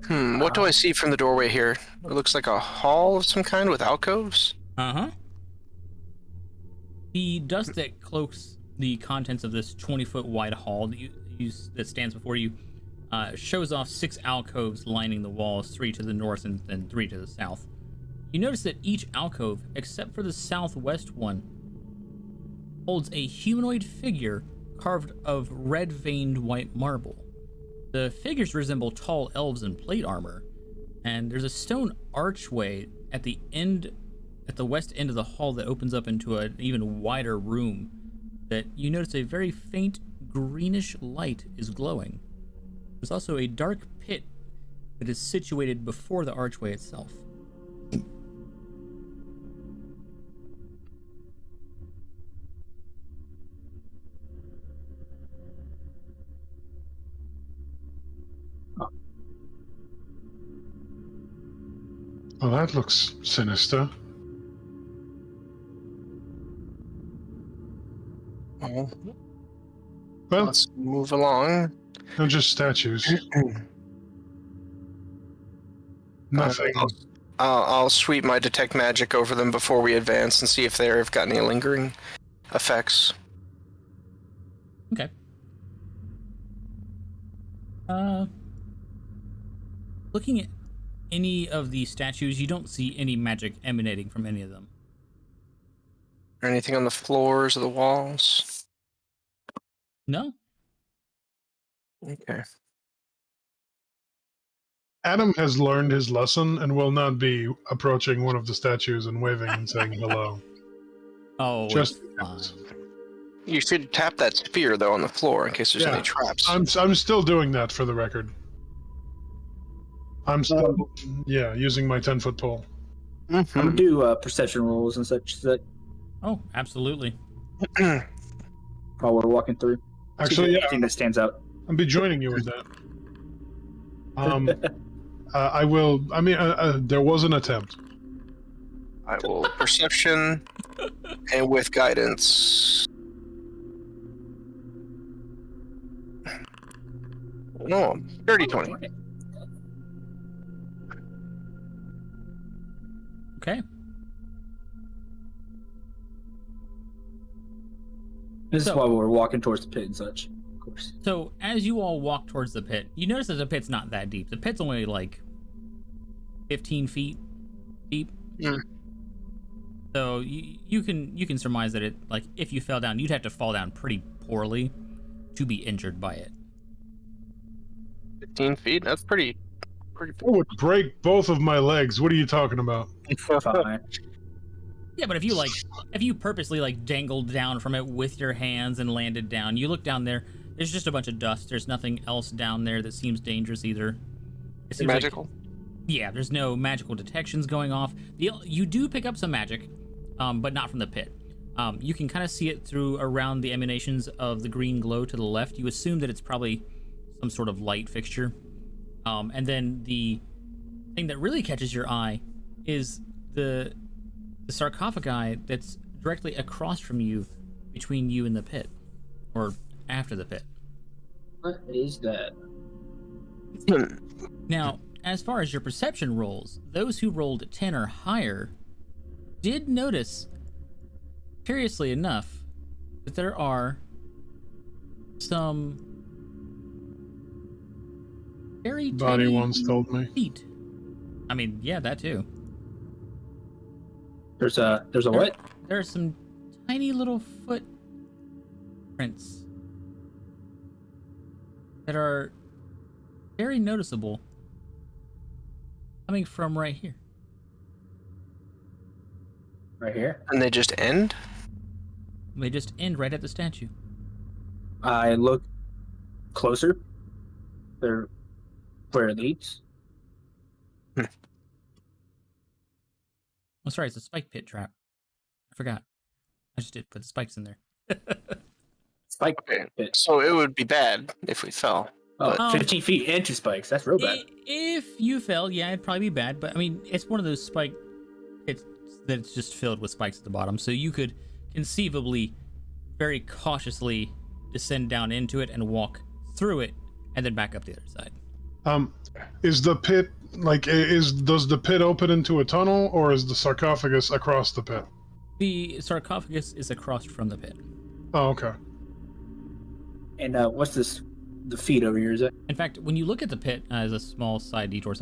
What do I see from the doorway here? It looks like a hall of some kind with alcoves. Uh-huh. The dust that cloaks the contents of this 20-foot wide hall that stands before you shows off 6 alcoves lining the walls, 3 to the north and then 3 to the south. You notice that each alcove, except for the southwest one, holds a humanoid figure carved of red-veined white marble. The figures resemble tall elves in plate armor, and there's a stone archway at the west end of the hall that opens up into an even wider room that you notice a very faint greenish light is glowing. There's also a dark pit that is situated before the archway itself. Well, that looks sinister. Well, Well, let's move along. they're just statues. Nothing. I'll sweep my detect magic over them before we advance and see if they've got any lingering effects. Okay. Looking at any of the statues, you don't see any magic emanating from any of them. Or anything on the floors or the walls? No? Okay. Adam has learned his lesson and will not be approaching one of the statues and waving and saying hello. Oh, Just it's fine. You should tap that spear, though, on the floor in case there's Yeah. any traps. I'm still doing that for the record. I'm still, using my 10-foot pole. I'm gonna do perception rolls and such that Oh, absolutely. while we're walking through. Actually, yeah, Anything that stands out. I'll be joining you in that. I will. I mean, there was an attempt. I will perception and with guidance. No, dirty 20. Okay. This is why we're walking towards the pit and such, of course. So as you all walk towards the pit, you notice that the pit's not that deep. The pit's only like 15 feet deep. Mm. So you can surmise that it, like, if you fell down, you'd have to fall down pretty poorly to be injured by it. 15 feet? That's pretty. It would break both of my legs. What are you talking about? Fine. Yeah, but if you purposely like dangled down from it with your hands and landed down, you look down there, there's just a bunch of dust. There's nothing else down there that seems dangerous either. It seems Magical? Yeah, there's no magical detections going off. You do pick up some magic, but not from the pit. You can kind of see it through around the emanations of the green glow to the left. You assume that it's probably some sort of light fixture. And then the thing that really catches your eye is the sarcophagi that's directly across from you, between you and the pit, or after the pit. What is that? Now, as far as your perception rolls, those who rolled 10 or higher did notice, curiously enough, that there are some very Body tiny once told me. feet. I mean, yeah, that too. There's a what? There are some tiny little footprints that are very noticeable, coming from right here. Right here. And they just end? They just end right at the statue. I look closer. They're where it leads. Oh, sorry, it's a spike pit trap. I forgot. I just did put the spikes in there. Spike Okay. pit. So it would be bad if we fell. Oh, 15 feet into spikes. That's real bad. If you fell, yeah, it'd probably be bad. But I mean, it's one of those spike pits that's just filled with spikes at the bottom. So you could conceivably, very cautiously, descend down into it and walk through it, and then back up the other side. Is the pit does the pit open into a tunnel, or is the sarcophagus across the pit? The sarcophagus is across from the pit. Oh, okay. And what's this? The feet over here, is it? In fact, when you look at the pit as a small side detour,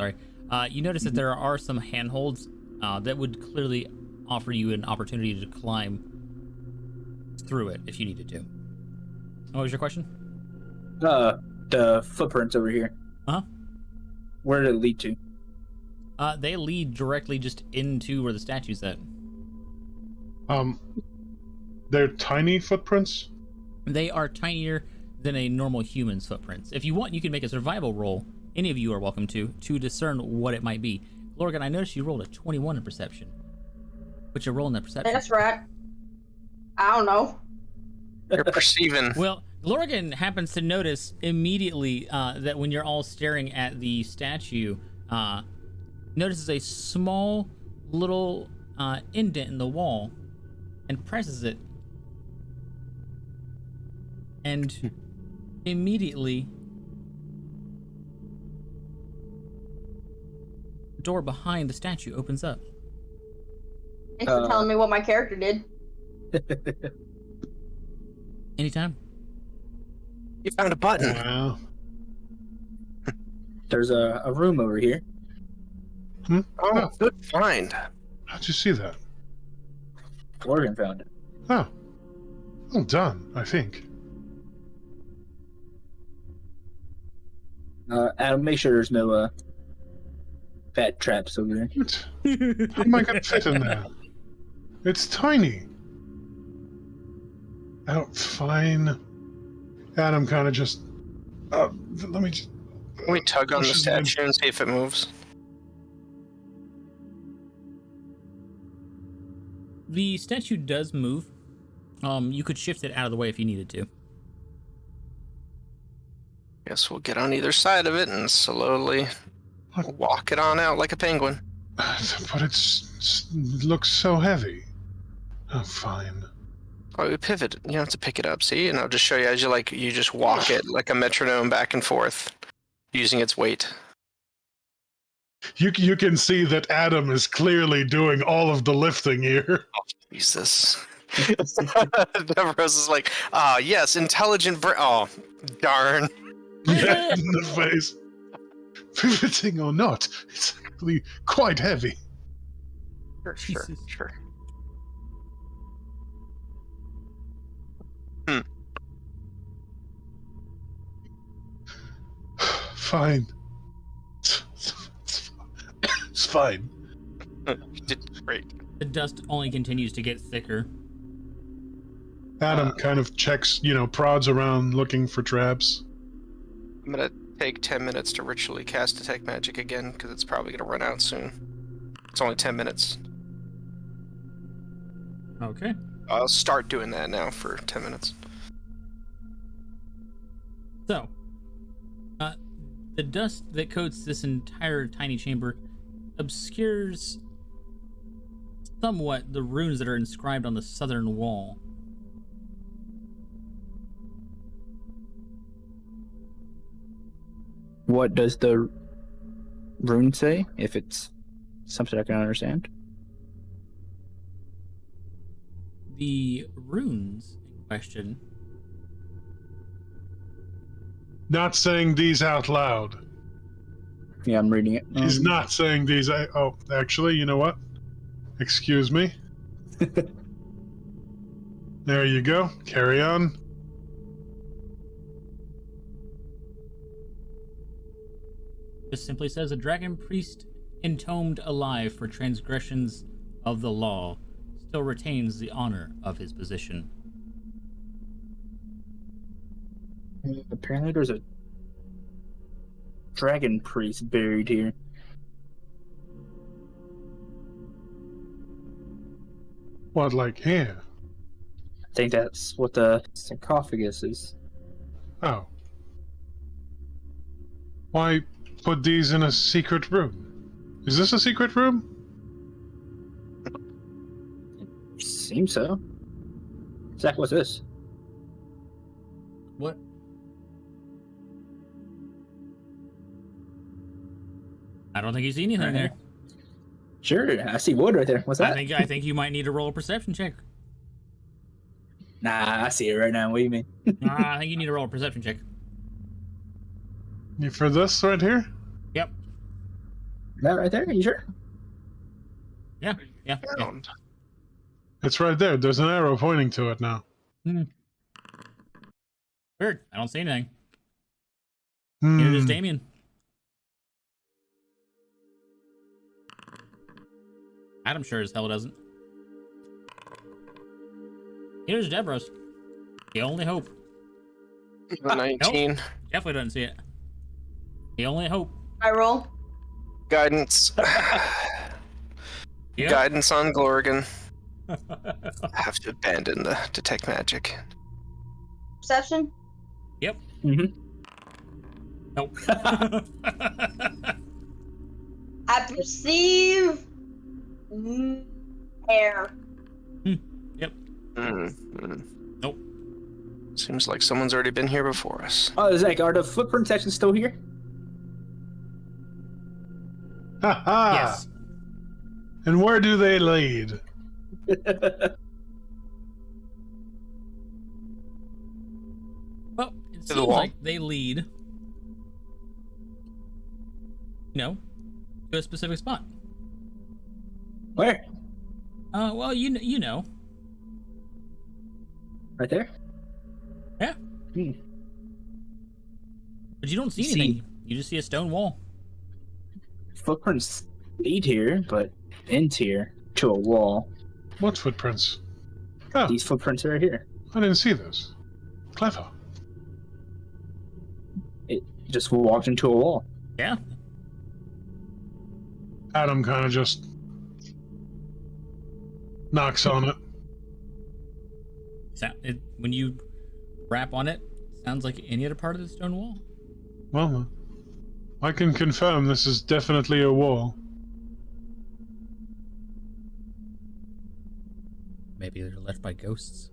you notice that there are some handholds that would clearly offer you an opportunity to climb through it if you needed to. What was your question? The footprints over here. Uh-huh. Where did it lead to? They lead directly just into where the statue's at. They're tiny footprints? They are tinier than a normal human's footprints. If you want, you can make a survival roll. Any of you are welcome to discern what it might be. Lorgan, I noticed you rolled a 21 in perception. What's your roll in that perception? That's right. I don't know. You're perceiving. Well, Lorgan happens to notice immediately that when you're all staring at the statue, notices a small little indent in the wall and presses it. And immediately, the door behind the statue opens up. Thanks for telling me what my character did. Anytime. You found a button. Wow. There's a room over here. Oh, good find. How'd you see that? Morgan found it. Oh. Well done, I think. Adam, make sure there's no fat traps over there. What? How am I going to fit in there? It's tiny. Oh, fine. Adam kind of just... let me just... Can we tug on the statue and see if it moves? The statue does move. You could shift it out of the way if you needed to. Guess we'll get on either side of it and slowly walk it on out like a penguin. But it looks so heavy. Oh, fine. Oh, we pivot. You don't have to pick it up, see? And I'll just show you as you just walk it like a metronome back and forth, using its weight. You can see that Adam is clearly doing all of the lifting here. Jesus. Deveros is like, yes, intelligent oh, darn. Yeah, in the face. Pivoting or not, it's actually quite heavy. Sure. Jesus. Fine. It's fine. You did great. The dust only continues to get thicker. Adam kind of checks, prods around looking for traps. I'm gonna take 10 minutes to ritually cast Detect Magic again, because it's probably gonna run out soon. It's only 10 minutes. Okay. I'll start doing that now for 10 minutes. So, the dust that coats this entire tiny chamber obscures somewhat the runes that are inscribed on the southern wall. What does the rune say? If it's something I can understand. The runes in question. Not saying these out loud. Yeah, I'm reading it. He's not saying these. Oh, actually, you know what? Excuse me. There you go. Carry on. Just simply says a dragon priest entombed alive for transgressions of the law still retains the honor of his position. Apparently there's a dragon priest buried here. What, like here? I think that's what the sarcophagus is. Oh. Why put these in a secret room? Is this a secret room? Seems so. Zach, what's this? What? I don't think you see anything there. Sure, I see wood right there. What's that? I think you might need to roll a perception check. Nah, I see it right now. What do you mean? I think you need to roll a perception check. You for this right here? Yep. That right there? Are you sure? Yeah. It's right there. There's an arrow pointing to it now. Weird. I don't see anything. Neither does Damien. Adam sure as hell doesn't. Here's Deborah's. The only hope. 19. Nope. Definitely doesn't see it. The only hope. I roll. Guidance. Yep. Guidance on Glorgan. I have to abandon the Detect Magic. Perception? Yep. Mm-hmm. Nope. I perceive air. Yep. Nope. Seems like someone's already been here before us. Oh, Zach, are the footprints actually still here? Ha ha! Yes. And where do they lead? Well, it the seems wall. like they lead, to a specific spot. Where? Well, you know. Right there? Yeah. But you don't see anything. You just see a stone wall. Footprints lead here, but end here to a wall. What footprints? Oh, These footprints are right here. I didn't see those. Clever. It just walked into a wall. Yeah. Adam kind of just knocks on it. When you rap on it, sounds like any other part of the stone wall. Well, I can confirm this is definitely a wall. Maybe they're left by ghosts.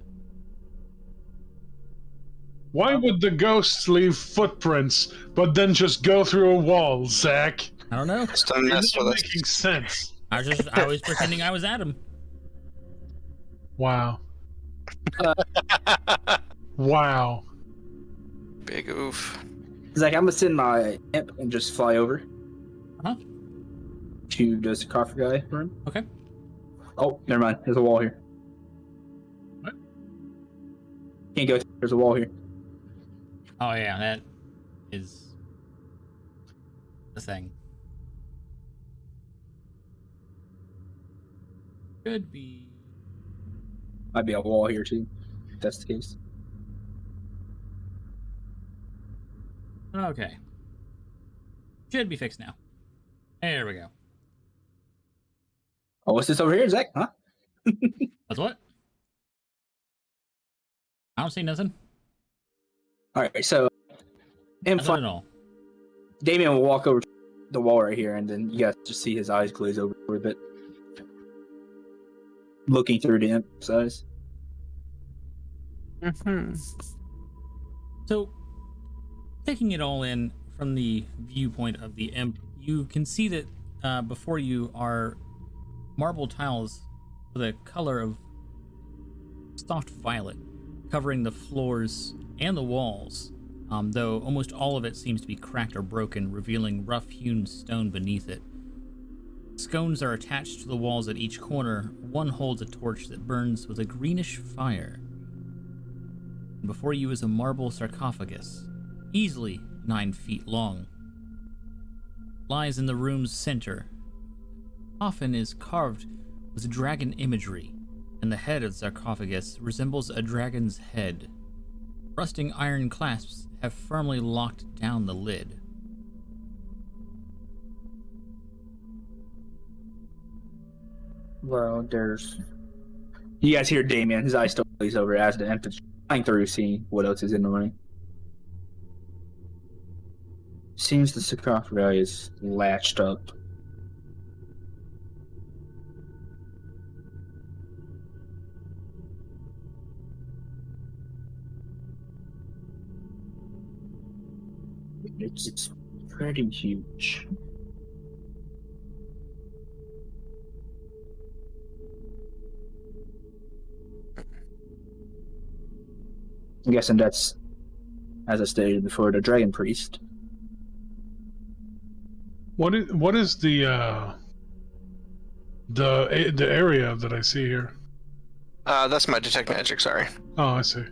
Why would the ghosts leave footprints, but then just go through a wall, Zach? I don't know. Just don't mess It's not with us. making sense. I was pretending I was Adam. Wow. Wow. Big oof. Zach, I'm gonna send my imp and just fly over. Uh-huh. To the sarcophagi room. Okay. Oh, never mind. There's a wall here. What? Can't go. There's a wall here. Oh yeah, that is the thing. Could be. Might be a wall here too. If that's the case. Okay. Should be fixed now. There we go. Oh, what's this over here, Zach? Huh? That's what? I don't see nothing. All right, so Nothing at all. Damien will walk over to the wall right here, and then you guys just see his eyes glaze over a bit, looking through the imp's eyes. So, taking it all in from the viewpoint of the imp, you can see that before you are marble tiles with a color of soft violet covering the floors and the walls, though almost all of it seems to be cracked or broken, revealing rough-hewn stone beneath it. Scones are attached to the walls at each corner. One holds a torch that burns with a greenish fire. And before you is a marble sarcophagus, easily 9 feet long. Lies in the room's center. Coffin is carved with dragon imagery, and the head of the sarcophagus resembles a dragon's head. Rusting iron clasps have firmly locked down the lid. Well, there's. You guys hear Damien? His eyes still glaze over as the imp is flying through, seeing what else is in the room. Seems the sarcophagi is latched up. It's pretty huge. I'm guessing that's, as I stated before, the dragon priest. What is the area that I see here? That's my detect magic, sorry. Oh, I see.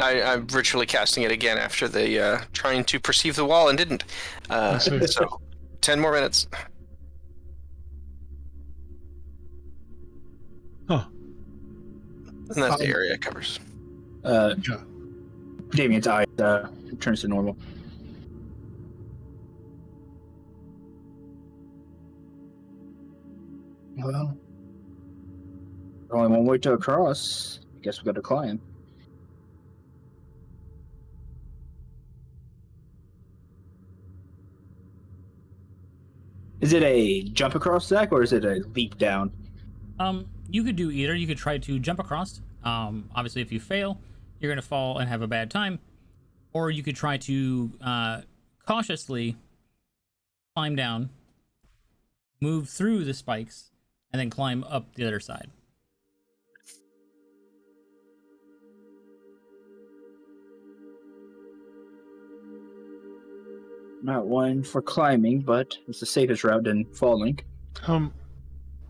I'm virtually casting it again after the trying to perceive the wall and didn't. So, 10 more minutes. Huh. And that's the area it covers. Yeah. Damien's eye turns to normal. Well, only one way to cross. I guess we got to climb. Is it a jump across, Zach, or is it a leap down? You could do either. You could try to jump across. Obviously, if you fail, you're going to fall and have a bad time. Or you could try to cautiously climb down, move through the spikes, and then climb up the other side. Not one for climbing, but it's the safest route than falling.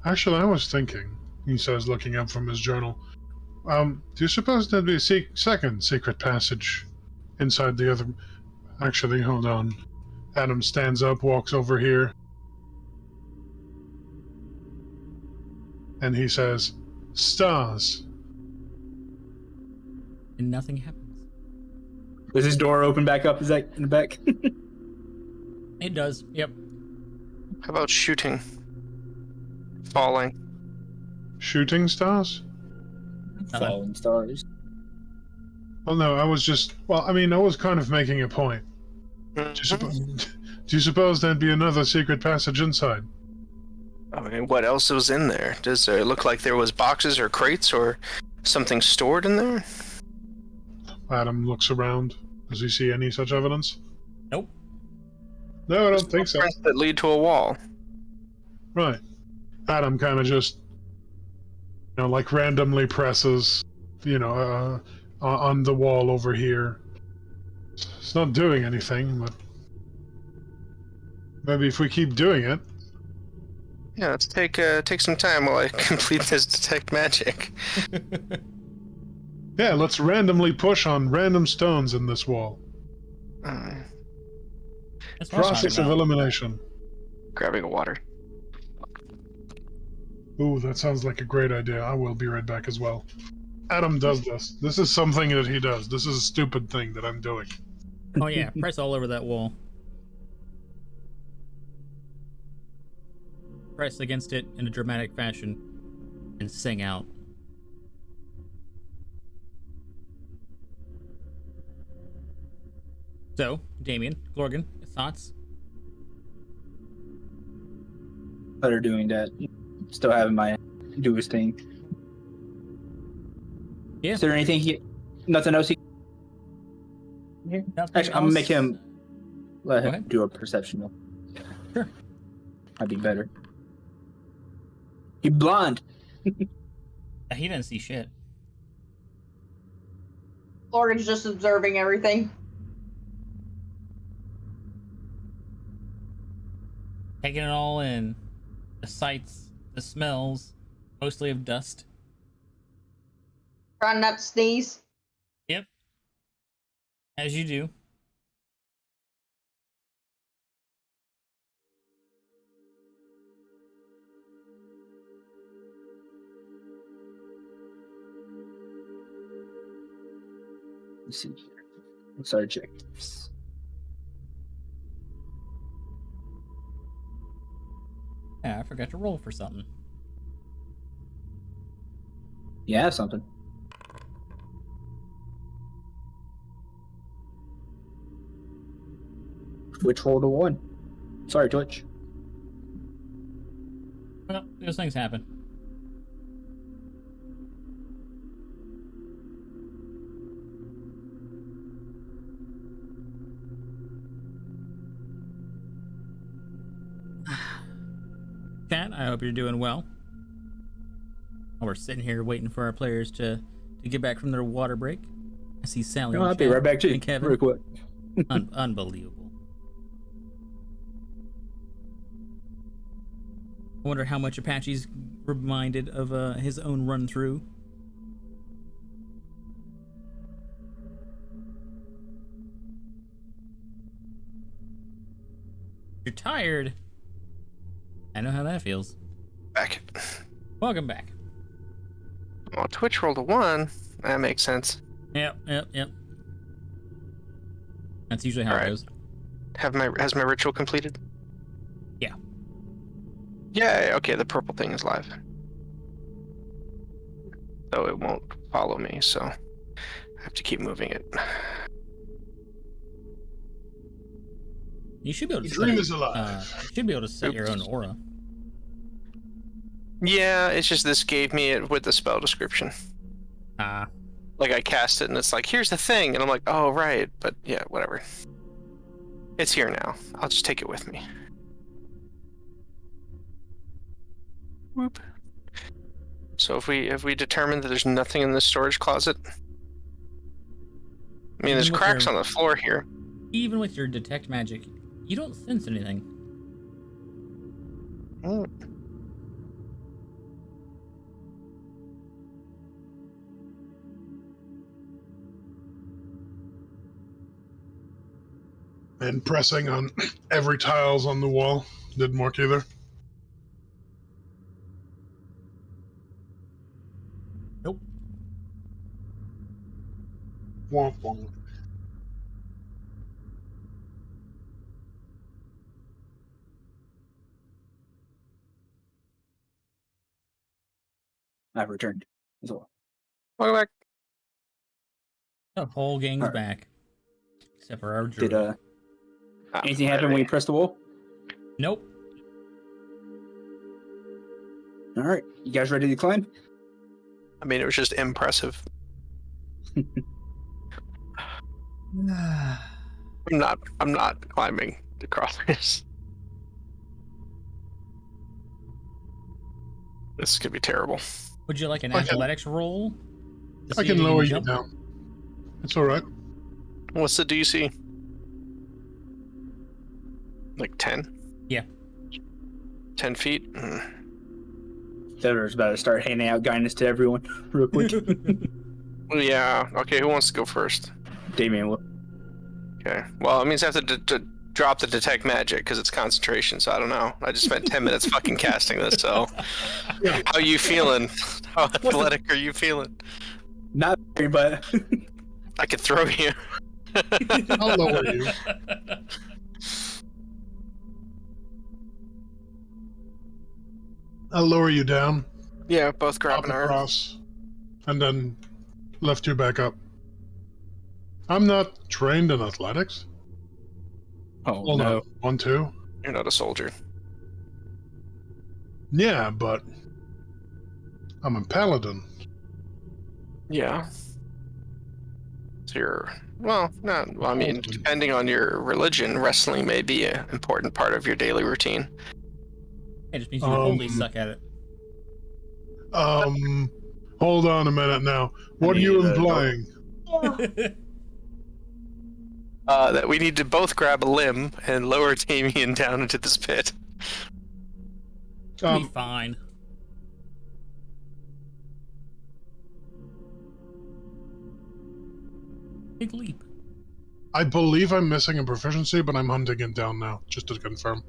Actually, I was thinking, he says, looking up from his journal, do you suppose there'd be a second secret passage inside the other... Actually, hold on. Adam stands up, walks over here, and he says, "Stars." And nothing happens. Does his door open back up? Is that in the back? It does, yep. How about shooting? Falling. Shooting stars? Falling stars. Well, no, I was just... Well, I mean, I was kind of making a point. Mhm. Do you suppose there'd be another secret passage inside? I mean, what else was in there? Does it look like there was boxes or crates or something stored in there? Adam looks around. Does he see any such evidence? Nope. No, I don't think so. Prints that lead to a wall. Right. Adam kind of just, like randomly presses on the wall over here. It's not doing anything, but maybe if we keep doing it. Yeah, let's take some time while I complete this detect magic. Yeah, let's randomly push on random stones in this wall. That's what I'm Process talking of about. elimination. Grabbing a water. Ooh, that sounds like a great idea. I will be right back as well. Adam does this. This is something that he does. This is a stupid thing that I'm doing. Oh yeah, press all over that wall. Press against it in a dramatic fashion and sing out. So, Damien, Glorgan, thoughts? Better doing that. Still having my do his thing. Yeah. Is there anything nothing else Nothing Actually, I'm gonna make else? him let Go him ahead. do a perception roll. Sure. That'd be better. He blind. He didn't see shit. Lorgan's just observing everything. Taking it all in. The sights, the smells, mostly of dust. Trying not to sneeze. Yep. As you do. Let's see here. Let's start check. Yeah, I forgot to roll for something. Yeah, something. Twitch rolled a 1. Sorry, Twitch. Well, those things happen. Chat, I hope you're doing well. While we're sitting here waiting for our players to get back from their water break. I see Sally. No, in I'll be chat right back to you. and Kevin. Real quick. Unbelievable. I wonder how much Apache's reminded of his own run through. You're tired. I know how that feels. Back. Welcome back. Well, Twitch rolled a 1. That makes sense. Yep. That's usually how All it right. goes. Has my ritual completed? Yeah. Yeah, okay, the purple thing is live. Though it won't follow me, so I have to keep moving it. You should be able to The dream set, is alive. you should be able to set your own aura. Yeah, it's just this gave me it with the spell description. Ah. Like I cast it and it's like, here's the thing, and I'm like, oh right, but yeah, whatever. It's here now. I'll just take it with me. Whoop. So if we determine that there's nothing in this storage closet, I mean, there's Even with cracks your- on the floor here. Even with your detect magic, you don't sense anything. Mm. And pressing on every tiles on the wall didn't work either. Nope. Womp womp. I've returned as well. Welcome back. The whole gang's Alright. back. Except for our druid. Did anything happen when you pressed the wall? Nope. All right, you guys ready to climb? I mean, it was just impressive. I'm not climbing the crossers. This is gonna be terrible. Would you like an Okay. athletics roll? I can lower you down. It's all right. What's the DC? Like 10? Yeah. 10 feet? There's about to start handing out guidance to everyone real quick. Yeah. Okay, who wants to go first? Damien will. Okay. Well, it means I have to drop the detect magic because it's concentration, so I don't know. I just spent 10 minutes fucking casting this, so... How you feeling? How athletic are you feeling? Not very, but... I could throw you. I'll lower you. I'll lower you down. Yeah, both Up grabbing her. across, and then lift you back up. I'm not trained in athletics. Oh, Hold no. on. 1, 2. You're not a soldier. Yeah, but I'm a paladin. Yeah. So you're... Well, not... Well, I mean, depending on your religion, wrestling may be an important part of your daily routine. It just means you totally suck at it. Hold on a minute now. What are you implying? That we need to both grab a limb and lower Damien down into this pit. It'll be fine. Big leap. I believe I'm missing a proficiency, but I'm hunting it down now, just to confirm.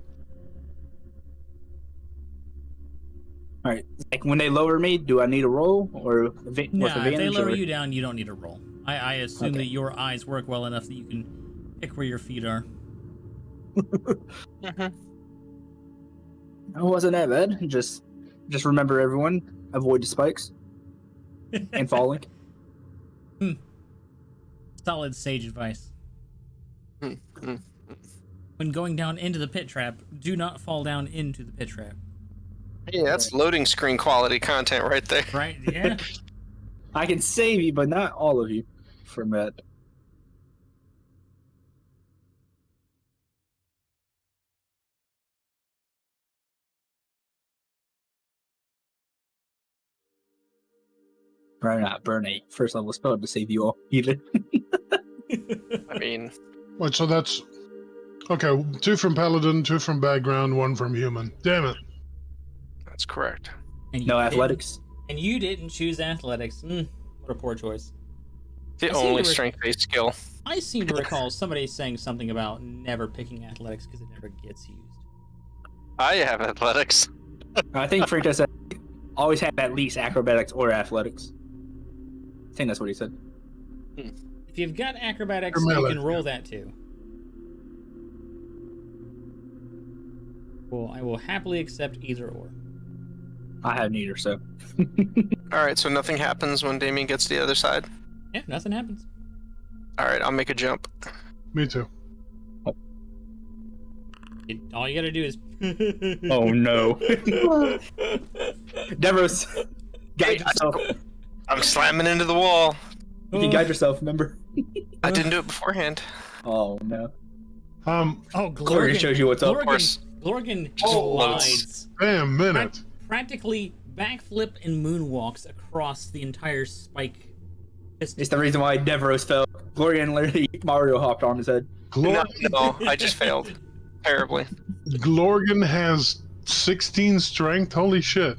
All right. Like when they lower me, do I need a roll or No, with if advantage? they lower or... you down, you don't need a roll. I assume Okay. that your eyes work well enough that you can pick where your feet are. It wasn't that bad. Just remember, everyone, avoid the spikes and falling. Solid sage advice. Hmm. When going down into the pit trap, do not fall down into the pit trap. Yeah, that's loading screen quality content right there. Right? Yeah. I can save you, but not all of you from that. Burn out, burn a first level spell to save you all, either. I mean, Wait, so that's... Okay, 2 from paladin, 2 from background, 1 from human. Damn it. that's correct. And you No didn't- athletics. And you didn't choose athletics. What a poor choice. The I seem only to rec- strength-based skill. I seem to recall somebody saying something about never picking athletics because it never gets used. I have athletics. I think Franco said always have at least acrobatics or athletics. I think that's what he said. If you've got acrobatics, Or you melee. can roll that too. Well, I will happily accept either or. I have neither, so. Alright, so nothing happens when Damien gets to the other side? Yeah, nothing happens. Alright, I'll make a jump. Me too. All you gotta do is. Oh no. Devros, guide yourself. I'm slamming into the wall. You can guide yourself, remember? I didn't do it beforehand. Oh no. Oh, Glorian shows you what's up. Of course. Glorgan Oh, glides, Damn minute. practically backflip and moonwalks across the entire spike. It's the reason why Devros fell. Glorian literally Mario hopped on his head. No, I just failed. Terribly. Glorgan has 16 strength. Holy shit.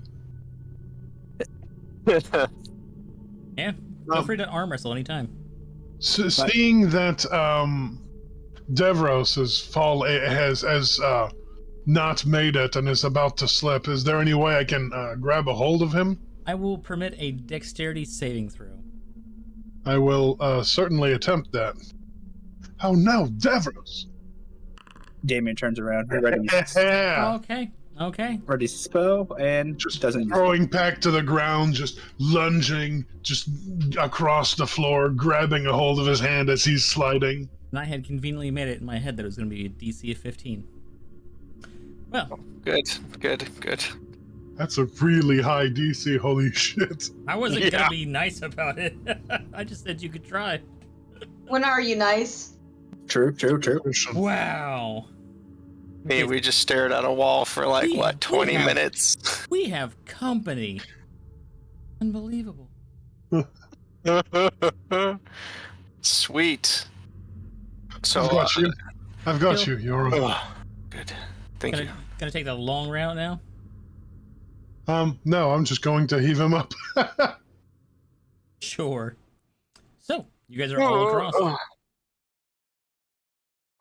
Yeah, feel free to arm wrestle anytime. Seeing that Devros has not made it and is about to slip, is there any way I can grab a hold of him? I will permit a dexterity saving throw. I will certainly attempt that. Oh no, Devros! Damien turns around, ready Yeah. Okay. to spell, and Just doesn't. throwing back to the ground, just lunging, just across the floor, grabbing a hold of his hand as he's sliding. And I had conveniently made it in my head that it was going to be a DC of 15. Well, Good. That's a really high DC, holy shit. I wasn't going Yeah. to be nice about it. I just said you could try. When are you nice? True. Wow. Hey, we just stared at a wall for like, We- what, 20 we have- minutes? We have company. Unbelievable. Sweet. So, I've got you. I've got Kill. you. You're on. good. Thank you. Gonna take the long route now. No, I'm just going to heave him up. Sure. So you guys are all across.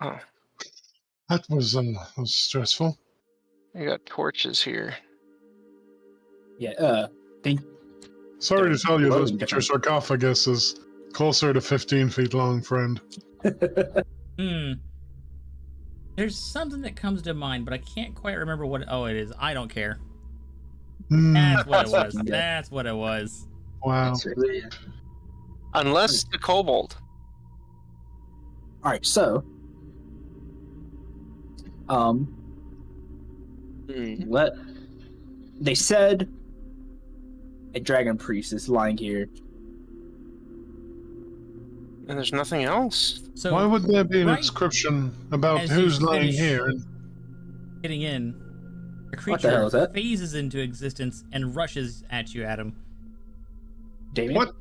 Oh, That was stressful. I got torches here. Yeah. Think Sorry to tell you this, Loading but your different. sarcophagus is closer to 15 feet long, friend. There's something that comes to mind, but I can't quite remember what. Oh, it is. I don't care. Hmm, That's what it was. Yeah. That's what it was. wow. It's really is. Unless the kobold. All right, so what they said a dragon priest is lying here. And there's nothing else. So Why would there be an right inscription about as who's you lying finish here? getting in, a What the hell creature is that? phases into existence and rushes at you, Adam. Damien? What?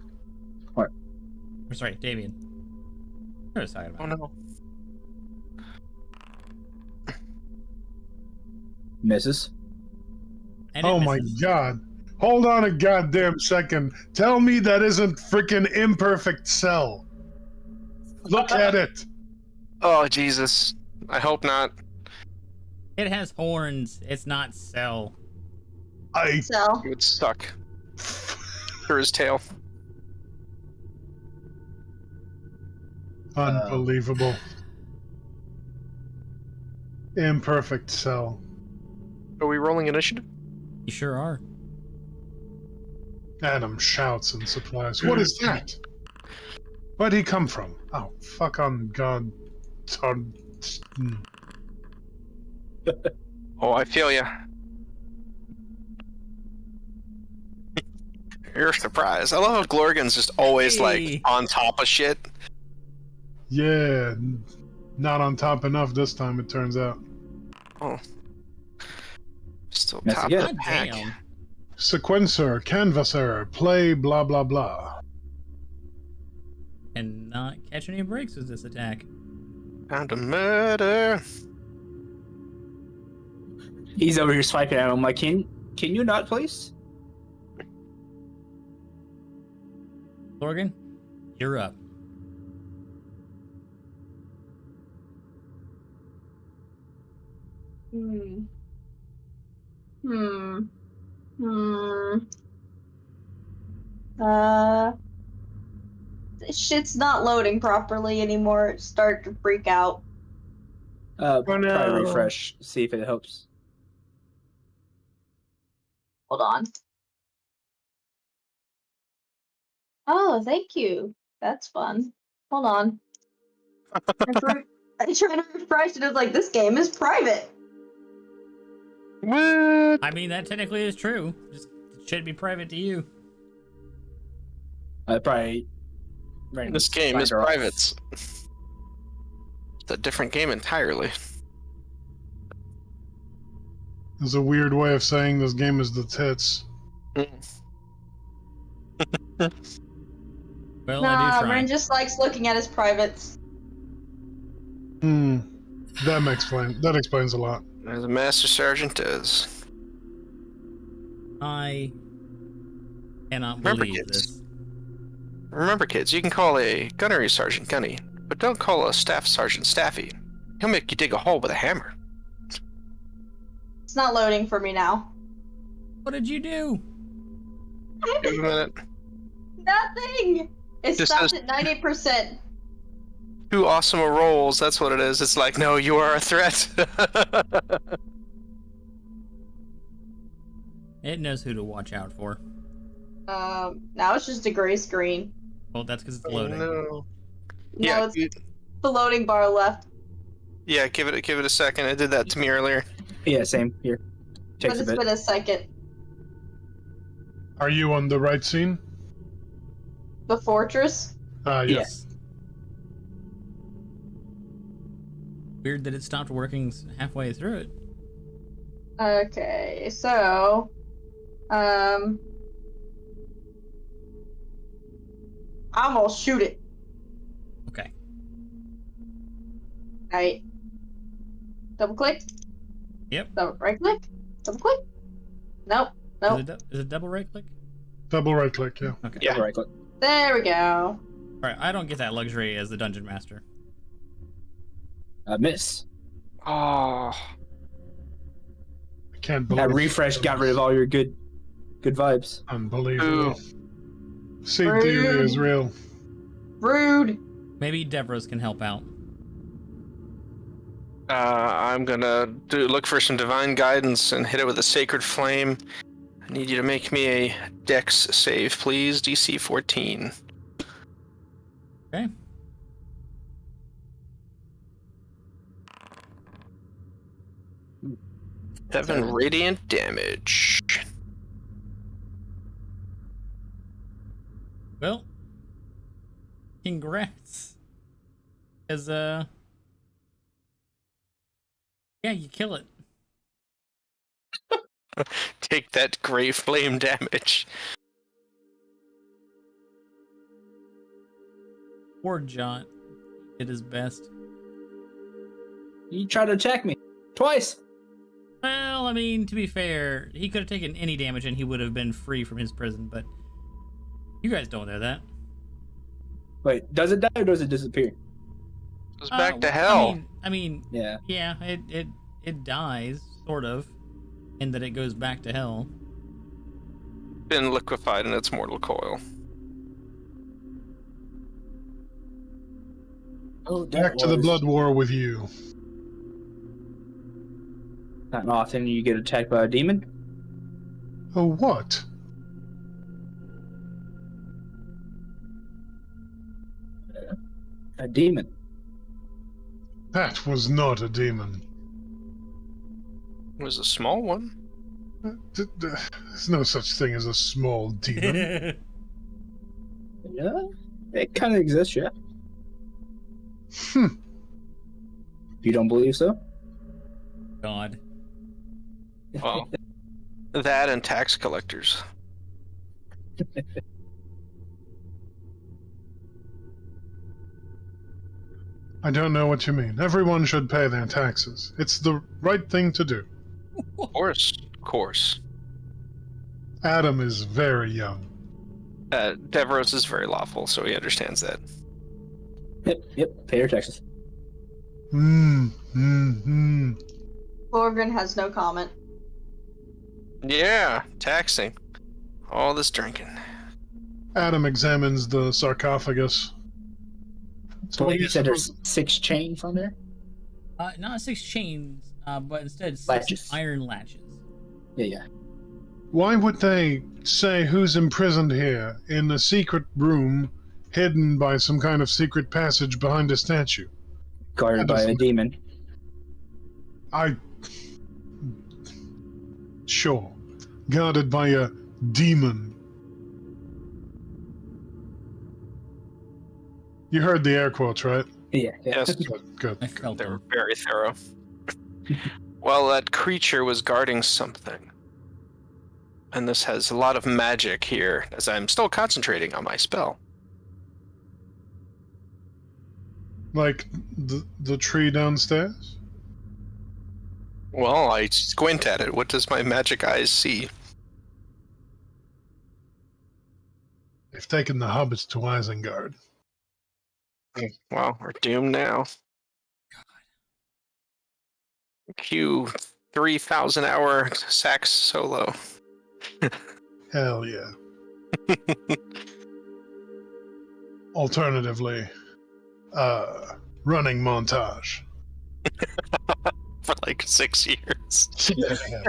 What? Or sorry, Damien. What was I talking Oh about? no. Misses. And it Oh my misses. god. Hold on a goddamn second. Tell me that isn't freaking imperfect cell. Look at it. Oh Jesus. I hope not. It has horns. It's not cell. So, He would suck through his tail. Unbelievable. Imperfect cell. Are we rolling initiative? You sure are. Adam shouts in surprise. What is that? Where'd he come from? Oh, fuck on God. Oh, I feel ya. You're surprised. I love how Glorgan's just always Hey. like on top of shit. Yeah, not on top enough this time, it turns out. Oh. Still That's top good. of the God pack. damn. Sequencer, canvasser, play blah blah blah. And not catch any breaks with this attack. Found a murder. He's over here swiping at him. I'm like, can you not, please? Lorgan, you're up. Hmm. Hmm. Hmm. This shit's not loading properly anymore. It's starting to freak out. Try no. refresh, see if it helps. Hold on. Oh, thank you. That's fun. Hold on. I'm trying to refresh it. It's like, this game is private. What? I mean, that technically is true. Just it should be private to you. Probably. This game is private. It's a different game entirely. There's a weird way of saying this game is the tits. Well, I Nah, do try. Ren just likes looking at his privates. That explains a lot. As a master sergeant does. I cannot Remember, believe kids. this. Remember, kids, you can call a gunnery sergeant gunny, but don't call a staff sergeant staffy. He'll make you dig a hole with a hammer. It's not loading for me now. What did you do? Give it a minute. Nothing! It Just stopped says- at 90%. Too awesome a rolls, that's what it is. It's like, no, you are a threat. It knows who to watch out for. Now it's just a gray screen. Well, that's because it's loading. No. No, Yeah, it's the loading bar left. yeah. Give it a second. I did that to me earlier. Yeah, same here. But Takes a it's bit. been a second. Are you on the right scene? The fortress? Yes. Weird that it stopped working halfway through it. Okay, so... I'm gonna shoot it. Okay. Alright. Double click. Yep. Double right click. Double click. Nope. Nope. Is it double right click? Double right click, yeah. Okay. Yeah. Right click. There we go. Alright, I don't get that luxury as the dungeon master. Miss. Oh, I can't believe That refresh got rid of all your good vibes. Unbelievable. Ooh. Seed theory is real. Rude. Maybe Devros can help out. I'm gonna look for some divine guidance and hit it with a sacred flame. I need you to make me a dex save, please. DC 14. Okay. Seven radiant damage. Well, congrats. As yeah, you kill it. Take that gray flame damage. Poor John did his best. You tried to attack me twice. Well, I mean, to be fair, he could have taken any damage and he would have been free from his prison, but you guys don't know that. Wait, does it die or does it disappear? Goes back to hell. I mean, Yeah. yeah, it dies, sort of, in that it goes back to hell. Been liquefied in its mortal coil. Oh, Back to the blood war with you. Not often you get attacked by a demon. Oh, what? A demon. That was not a demon. It was a small one. There's no such thing as a small demon. Yeah, it kind of exists, yeah. You don't believe so? God. Well, that and tax collectors. I don't know what you mean. Everyone should pay their taxes. It's the right thing to do. Of course. Adam is very young. Devros is very lawful, so he understands that. Yep. Pay your taxes. Borgren has no comment. Yeah, taxing. All this drinking. Adam examines the sarcophagus. So you yes, said there's 6 chains on there? Not 6 chains, but instead 6 Latches. iron latches. Yeah. Why would they say who's imprisoned here in a secret room hidden by some kind of secret passage behind a statue? Guarded by a demon. Sure. Guarded by a demon. You heard the air quotes, right? Yeah. Yes, Good. I felt they were them. very thorough. Well, that creature was guarding something. And this has a lot of magic here, as I'm still concentrating on my spell. Like the tree downstairs? Well, I squint at it. What does my magic eyes see? They've taken the hobbits to Isengard. Well, we're doomed now. Cue 3,000 hour sax solo. Hell yeah. Alternatively, running montage. For like 6 years. Yeah.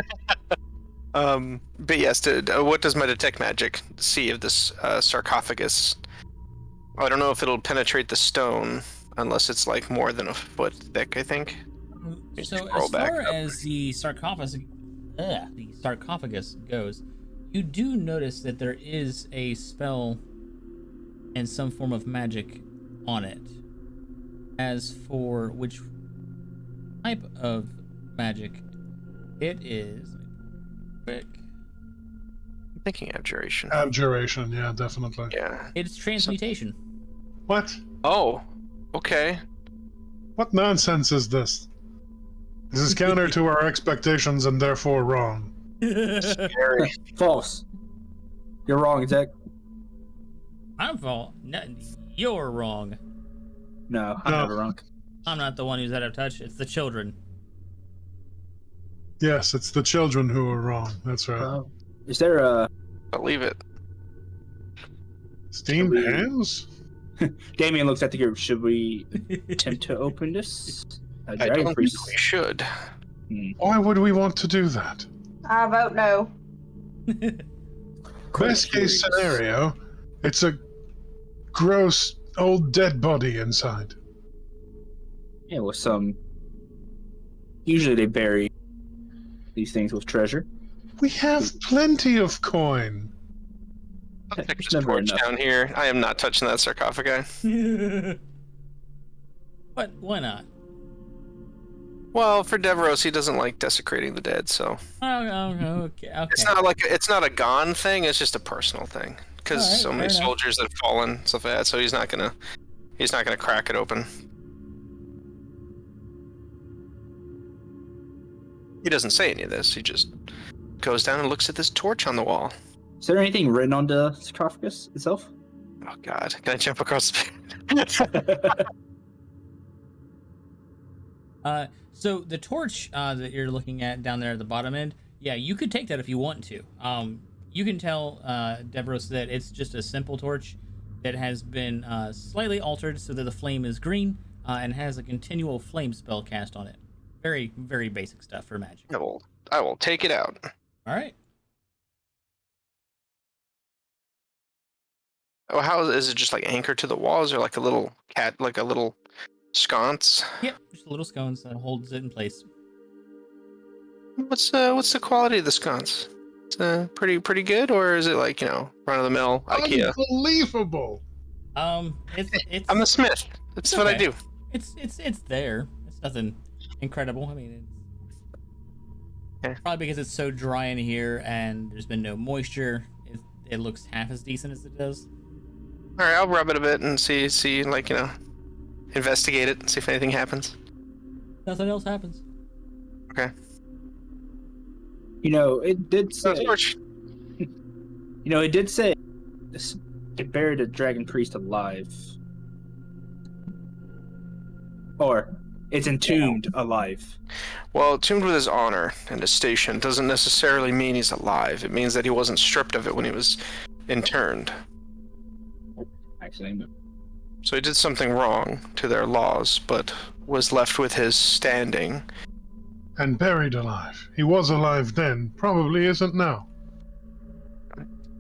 But yes, what does my detect magic see of this sarcophagus? I don't know if it'll penetrate the stone unless it's like more than a foot thick, I think. So Scroll as back far up. as the sarcophagus goes, you do notice that there is a spell and some form of magic on it. As for which type of magic it is, quick I'm thinking abjuration. Abjuration, yeah, definitely. Yeah. It's transmutation. What? Oh, okay. What nonsense is this? This is counter to our expectations and therefore wrong. Scary. False. You're wrong, Zach. I'm fault. No, you're wrong. No, I'm No. never wrong. I'm not the one who's out of touch. It's the children. Yes, it's the children who are wrong. That's right. Is there a Believe it. Steamed we- hams? Damien looks at the group. Should we attempt to open this? A I dragon don't think priest. we should. Why would we want to do that? I vote no. Best case scenario, it's a gross old dead body inside. Yeah, with some. Usually they bury these things with treasure. We have plenty of coin. I'll take There's this never torch enough. down here. I am not touching that sarcophagi. But why not? Well, for Devros, he doesn't like desecrating the dead, so Okay. it's not a gone thing. It's just a personal thing because Alright, so many fair enough. soldiers have fallen, stuff like that. So he's not gonna crack it open. He doesn't say any of this. He just goes down and looks at this torch on the wall. Is there anything written on the sarcophagus itself? Oh God! Can I jump across the? So the torch that you're looking at down there at the bottom end, yeah, you could take that if you want to. You can tell Devros that it's just a simple torch that has been slightly altered so that the flame is green and has a continual flame spell cast on it. Very, very basic stuff for magic. I will take it out. All right. Oh, how is it? Just like anchored to the walls, or like a little sconce? Yep, just a little scones that holds it in place. What's the quality of the sconce? It's pretty good, or is it like run of the mill IKEA? Unbelievable! It's I'm a smith. That's It's what I okay. do. It's there. It's nothing incredible. I mean, Okay. probably because it's so dry in here and there's been no moisture. It looks half as decent as it does. All right, I'll rub it a bit and see, investigate it, see if anything happens. Nothing else happens. Okay. It did say. Torch. It did say it buried a dragon priest alive. Or it's entombed alive. Well, tuned with his honor and his station doesn't necessarily mean he's alive. It means that he wasn't stripped of it when he was interned. Actually, So he did something wrong to their laws, but was left with his standing. And buried alive. He was alive then, probably isn't now.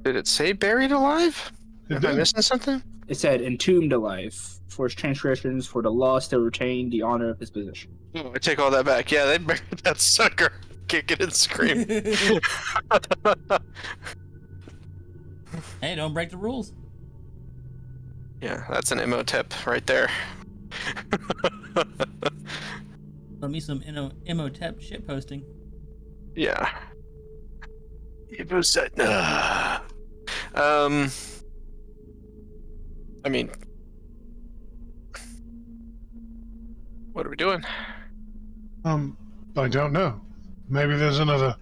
Did it say buried alive? It Am I did. missing something? it said entombed alive. For his transgressions, for the law still retained the honor of his position. Oh, I take all that back. Yeah, they buried that sucker. Kicking and screaming. Hey, don't break the rules. Yeah, that's an MO tip right there. Let me some Imhotep shit posting. Yeah. I mean, what are we doing? I don't know. Maybe there's another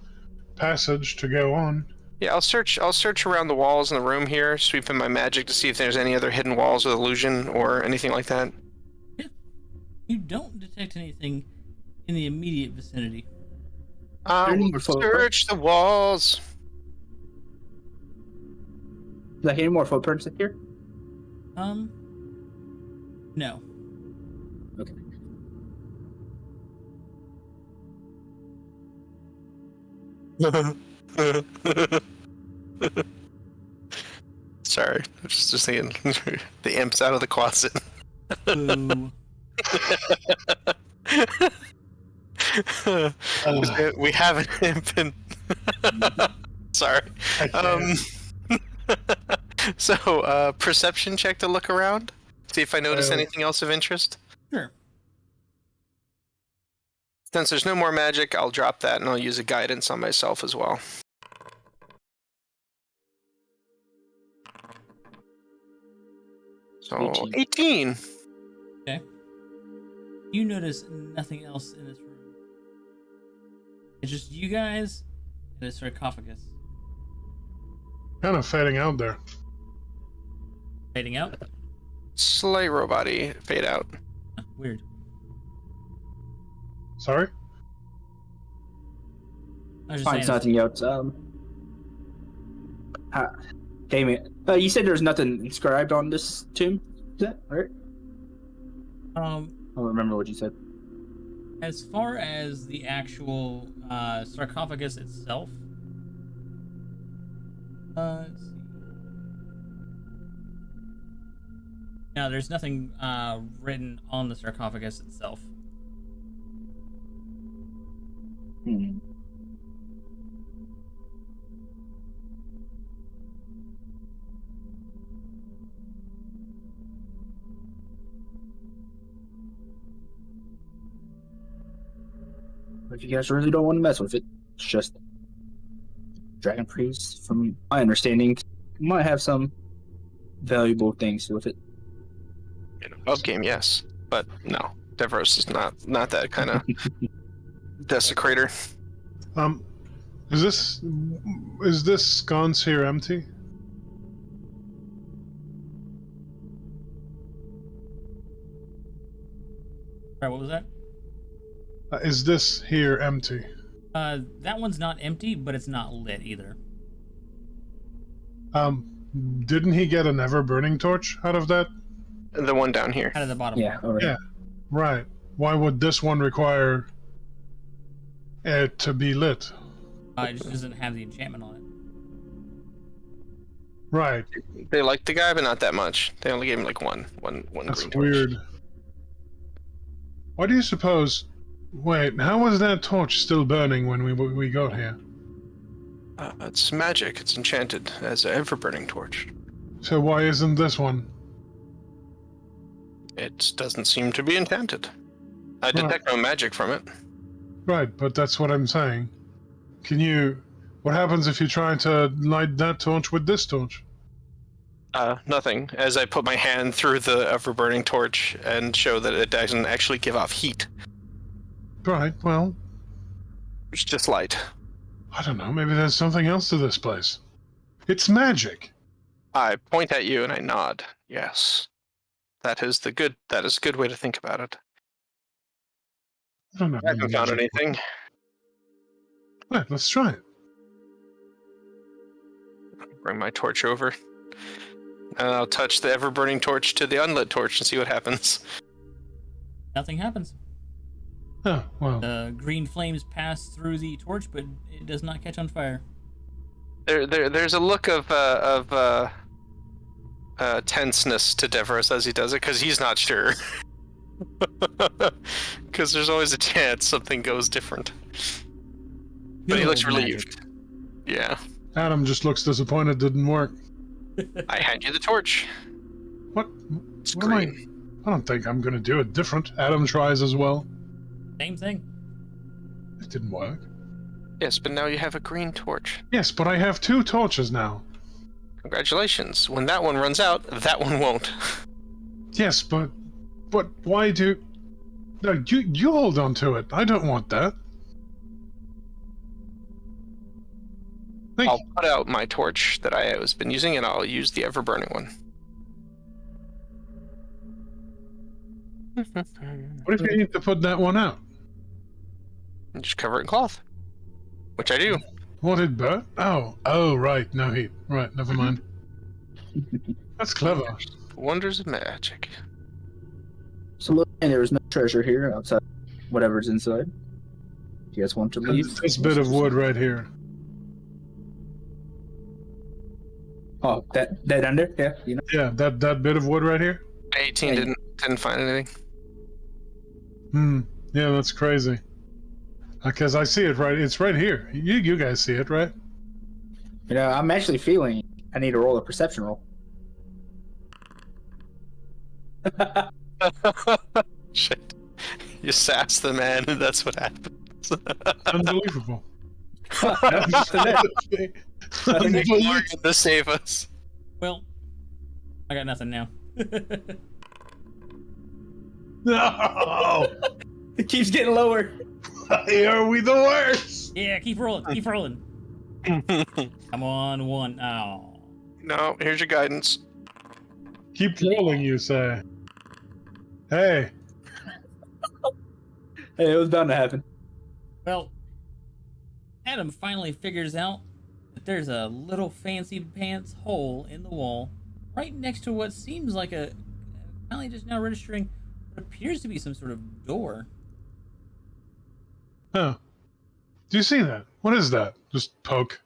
passage to go on. Yeah, I'll search around the walls in the room here, sweeping my magic to see if there's any other hidden walls with illusion or anything like that. You don't detect anything in the immediate vicinity. I Any will more photos? search the walls. Is there any more footprints in here? No. Okay. Sorry, I was just thinking the imp's out of the closet. Boo. We have an imp in. Sorry. So, perception check to look around. See if I notice anything else of interest. Sure. Since there's no more magic, I'll drop that and I'll use a guidance on myself as well. So 18. Okay. You notice nothing else in this room. It's just you guys and a sarcophagus. Kind of fading out there. Fading out? Slight robot-y fade out. Weird. Sorry? I was just Finds saying, nothing else. Damien, you said there's nothing inscribed on this tomb? Is that right? I don't remember what you said. as far as the actual sarcophagus itself, let's see. No, there's nothing written on the sarcophagus itself. If you guys really don't want to mess with it, it's just Dragon Priest, from my understanding, might have some valuable things with it. In a pub game, yes, but no, Devros is not that kind of desecrator. Is this sconce here empty? Alright, what was that? Is this here empty? That one's not empty, but it's not lit either. Didn't he get an ever-burning torch out of that? The one down here. Out of the bottom. Yeah, One. over Yeah, right. Why would this one require it to be lit? It just doesn't have the enchantment on it. Right. They liked the guy, but not that much. They only gave him like one That's green torch. weird. Why do you suppose... Wait, how was that torch still burning when we got here? It's magic. It's enchanted as an ever-burning torch. So why isn't this one? It doesn't seem to be enchanted. I detect no magic from it. Right, but that's what I'm saying. Can you... What happens if you try to light that torch with this torch? Nothing. As I put my hand through the ever-burning torch and show that it doesn't actually give off heat. Right, well... It's just light. I don't know, maybe there's something else to this place. It's magic! I point at you and I nod. Yes. That is a good way to think about it. I don't know. I haven't found anything. Right, let's try it. Bring my torch over. And I'll touch the ever-burning torch to the unlit torch and see what happens. Nothing happens. Oh, well. The green flames pass through the torch, but it does not catch on fire. There's a look of tenseness to Devros as he does it, because he's not sure. Because there's always a chance something goes different. But he looks relieved. Yeah. Adam just looks disappointed it didn't work. I hand you the torch. What? It's What am I... green. I don't think I'm gonna do it different. Adam tries as well. Same thing. It didn't work. Yes, but now you have a green torch. Yes, but I have 2 torches now. Congratulations. When that one runs out, that one won't. Yes, but why do... No, you hold on to it. I don't want that. I'll put out my torch that I have been using, and I'll use the ever-burning one. What if you need to put that one out? And just cover it in cloth. Which I do. What, it burnt? Oh, right, no heat. Right, never mind. That's clever. Wonders of magic. So look, and there was no treasure here outside whatever's inside. You guys want to leave? This bit of wood right here. Oh, that under? Yeah, you know. Yeah, that bit of wood right here? 18 didn't find anything. Yeah, that's crazy. Because I see it right. It's right here. You guys see it, right? You know, I'm actually feeling I need to roll a perception roll. Shit. You sass the man, and that's what happens. Unbelievable. To save us. Well, I got nothing now. No! It keeps getting lower. Why are we the worst? Yeah, keep rolling. Keep rolling. Come on, one. Oh. No, here's your guidance. Keep rolling, you say. Hey, Hey, it was bound to happen. Well, Adam finally figures out that there's a little fancy pants hole in the wall right next to what seems like a, finally just now registering, what appears to be some sort of door. oh. Do you see that? What is that? Just poke.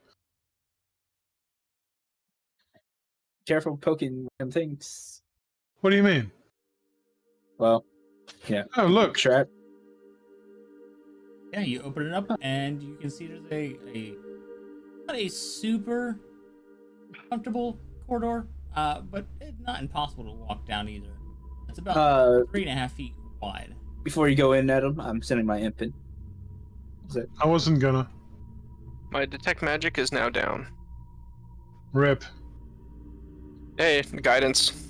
Careful poking them things. What do you mean? Well, yeah. Oh, look. Trap. Yeah, you open it up and you can see there's a not a super comfortable corridor, but it's not impossible to walk down either. It's about 3.5 feet wide. Before you go in, Adam, I'm sending my imp in. Is it? I wasn't gonna. My detect magic is now down. Rip. Hey, guidance.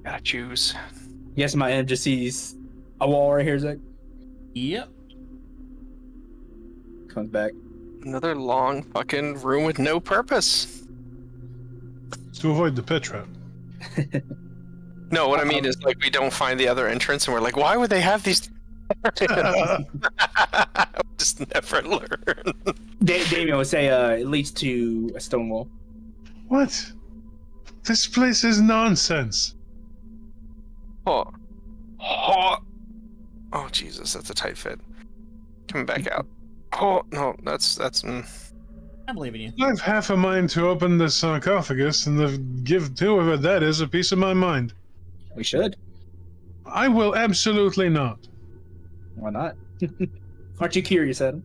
Gotta choose. Yes, my imp just sees a wall right here, Zach. Yep. Comes back. Another long fucking room with no purpose. It's to avoid the pit trap. No, what I mean is like we don't find the other entrance and we're like, why would they have these? Just never learn. Damien would say it leads to a stone wall. What? This place is nonsense. Oh, Jesus, that's a tight fit. Coming back out. Oh no, that's. I believe in you. I have half a mind to open the sarcophagus and give whoever that is a piece of my mind. We should. I will absolutely not. Why not? Aren't you curious, Adam?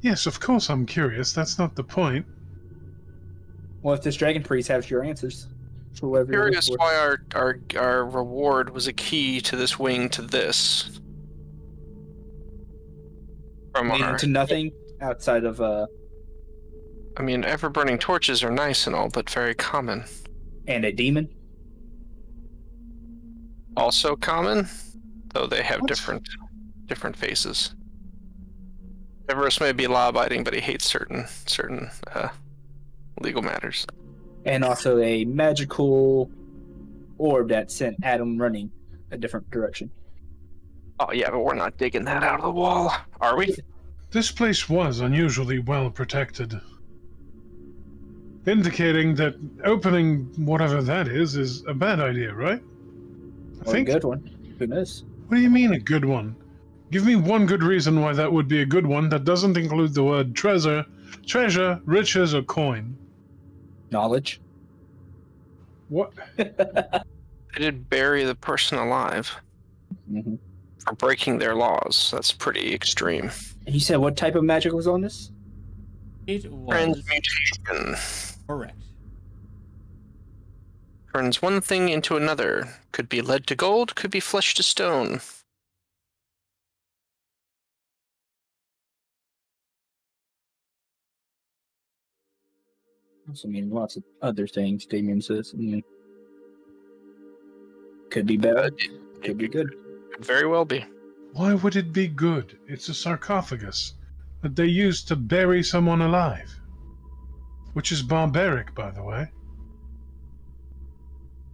Yes, of course I'm curious. That's not the point. Well, if this dragon priest has your answers for whatever you're Curious looking for. why our reward was a key to this wing to this. From Leading our, to nothing outside of I mean, ever-burning torches are nice and all, but very common. and a demon. Also common, though they have What? different faces. Everest may be law-abiding, but he hates certain legal matters. And also a magical orb that sent Adam running a different direction. Oh yeah, but we're not digging that out of the wall, are we? This place was unusually well protected. Indicating that opening whatever that is a bad idea, right? Or a good one. Who knows? What do you mean a good one? Give me one good reason why that would be a good one that doesn't include the word treasure, riches, or coin. Knowledge. What? They did bury the person alive Mm-hmm. for breaking their laws. That's pretty extreme. And you said what type of magic was on this? It was Transmutation correct. turns one thing into another. Could be lead to gold, could be flesh to stone. Also, I mean, lots of other things. Damien says, could be bad, could be good. Could very well be. Why would it be good? It's a sarcophagus that they used to bury someone alive. Which is barbaric, by the way.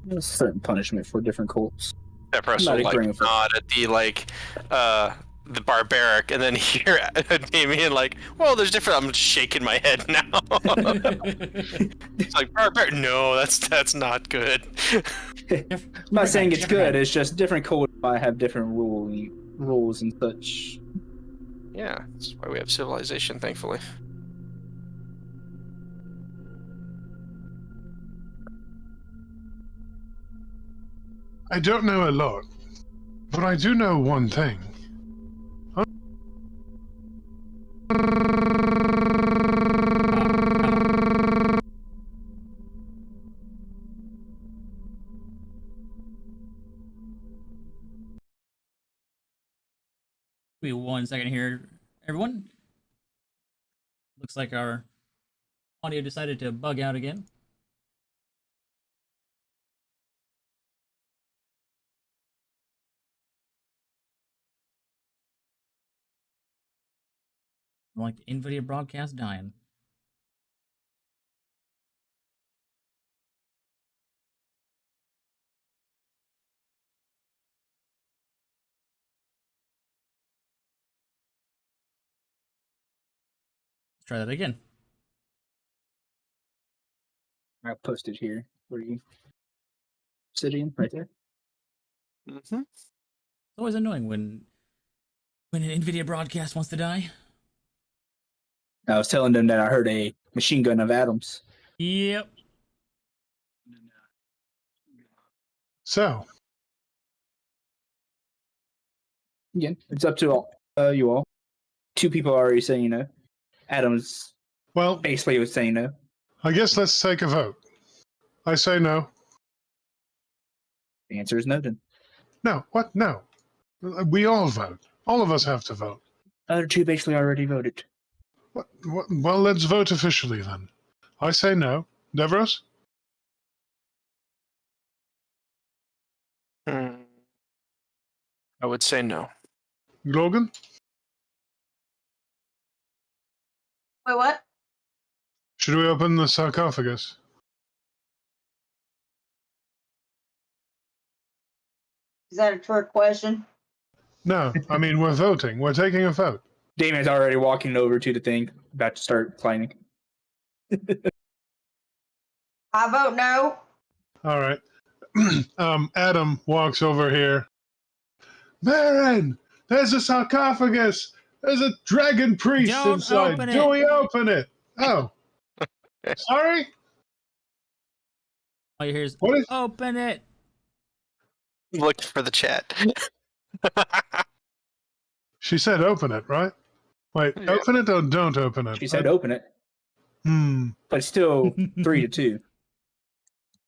There's a certain punishment for different cults. That person Not will agreeing like with it. nod at the barbaric, and then hear Damien like, well, there's different. I'm shaking my head now. It's like barbaric. No, that's not good. I'm not saying it's good. It's just different cults might have different rules and such. Yeah, that's why we have civilization, thankfully. I don't know a lot, but I do know one thing. Give me 1 second here, everyone. Looks like our audio decided to bug out again. Like the NVIDIA broadcast dying. Let's try that again. I posted here. Where you sitting right there? Mm-hmm. It's always annoying when an NVIDIA broadcast wants to die. I was telling them that I heard a machine gun of atoms. Yep. So, Again, it's up to you all. 2 people are already saying no. Adams well, basically was saying no. I guess let's take a vote. I say no. The answer is no then. No, what? No. We all vote. All of us have to vote. Other 2 basically already voted. What? Well, let's vote officially then. I say no. Devros? I would say no. Logan? Wait, what? Should we open the sarcophagus? Is that a trick question? No, I mean, we're voting. We're taking a vote. Damon's already walking over to the thing, about to start planning. I vote no. All right. Adam walks over here. Baron, there's a sarcophagus. There's a dragon priest Don't inside. open Do it. we open it? Oh. Sorry? All you hear is, What is... open it. Look for the chat. She said open it, right? Wait, Yeah. open it or don't open it? She said open it, Hmm. but it's still 3-2.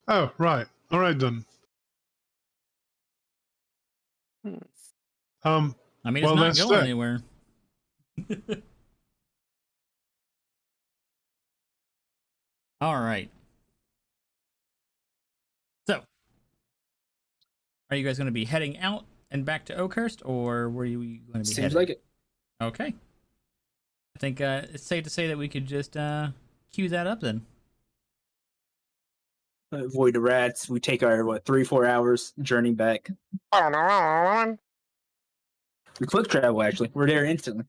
Oh, right. All right, then. I mean, it's Well, not that's going that. anywhere. All right. So, are you guys going to be heading out and back to Oakhurst, or were you going to be Seems heading? like it. Okay. I think it's safe to say that we could just queue that up then. Avoid the rats. We take our 3-4 hours journey back. We quick travel actually. We're there instantly.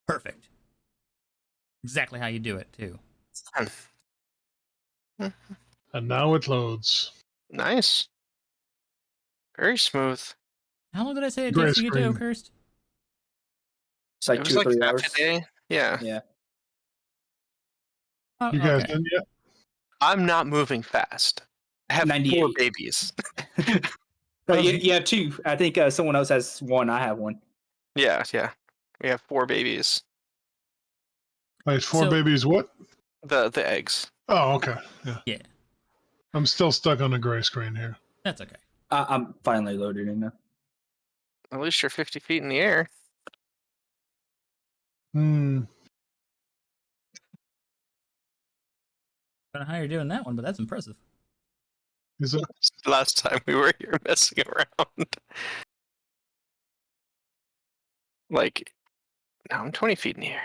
Perfect. Exactly how you do it, too. And now it loads. Nice. Very smooth. How long did I say it Gray takes to get to screen. Oakhurst? It's like It 2 was or like 3 half hours. a day. Yeah. Yeah. Oh, You guys okay. done yet? I'm not moving fast. I have 98. 4 babies. Oh, you have 2. I think someone else has 1. I have 1. Yeah. We have 4 babies. Wait, 4 So- babies what? The eggs. Oh, okay. Yeah. Yeah, I'm still stuck on the gray screen here. that's okay. I'm finally loaded in now. At least you're 50 feet in the air. Hmm. I don't know how you're doing that one, but that's impressive. Is it? Last time we were here messing around. Like, now I'm 20 feet in the air.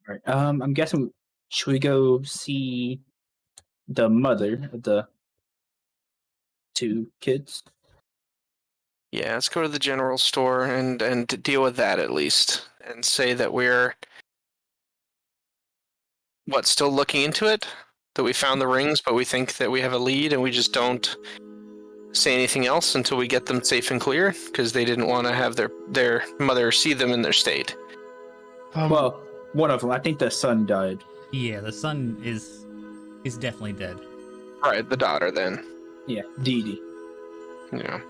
All right. I'm guessing. Should we go see the mother of the 2 kids? Yeah, let's go to the general store and deal with that at least. And say that we're... still looking into it? That we found the rings, but we think that we have a lead and we just don't say anything else until we get them safe and clear? Because they didn't want to have their mother see them in their state. Well, one of them. I think the son died. Yeah, the son is definitely dead. Right, the daughter then. Yeah, Dee Dee. Yeah.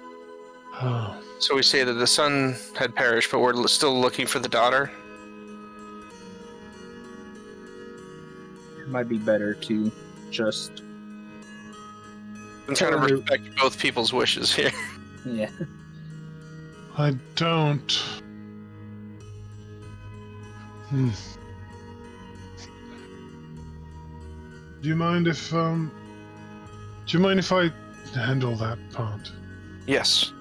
Oh. So we say that the son had perished, but we're still looking for the daughter? It might be better to just. I'm trying to Totally. respect both people's wishes here. Yeah. I don't. Hmm. Do you mind if I handle that part? Yes.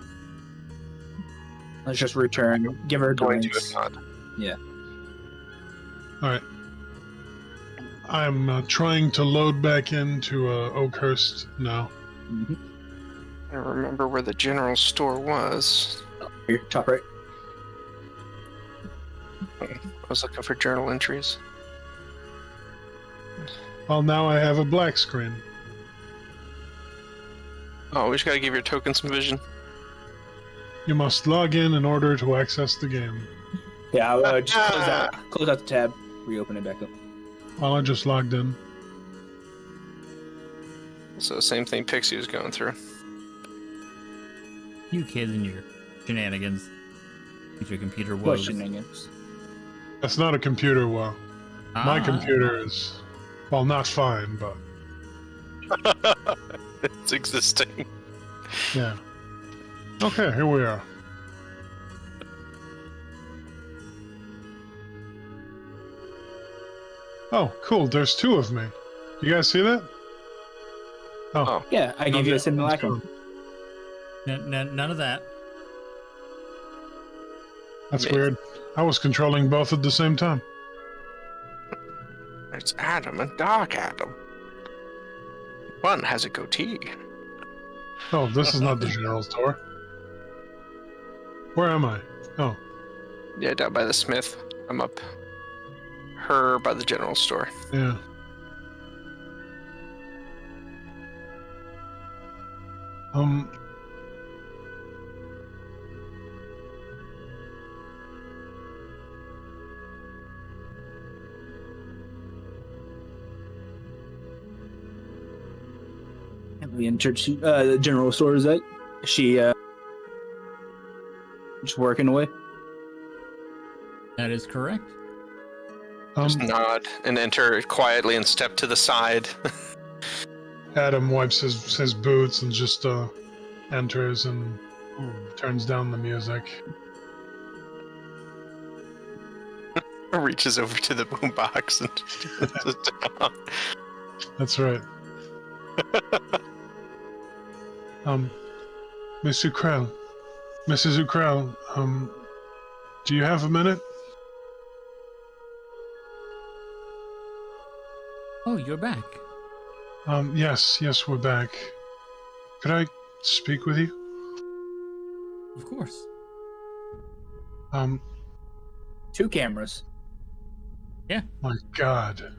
Let's just return. Give her Going to drinks. if not. Yeah. All right. I'm trying to load back into Oakhurst now. Mm-hmm. I remember where the general store was. Here, top right. I was looking for journal entries. Well, now I have a black screen. Oh, we just gotta give your token some vision. You must log in order to access the game. Yeah, I'll just close out the tab, reopen it back up. Well, I just logged in. So same thing Pixie was going through. You kids and your shenanigans. With your computer What woes. shenanigans? That's not a computer woe. My computer is, well, not fine, but It's existing. yeah. Okay, here we are. Oh, cool. There's two of me. You guys see that? Oh. Yeah, I gave you a simulacrum. None of that. That's Amazing. weird. I was controlling both at the same time. It's Adam and Dark Adam. One has a goatee. Oh, this is not the general store. Where am I? Oh, Yeah, down by the smith. I'm up her by the general store. yeah. And we entered the general store. Is that she just working away? That is correct. Just nod and enter quietly and step to the side. Adam wipes his boots and just enters and turns down the music. Reaches over to the boombox and turns it down. That's right. Miss Ukrell. Mrs. Ukrell, do you have a minute? Oh, you're back. Yes, we're back. Could I speak with you? Of course. Two cameras. My God.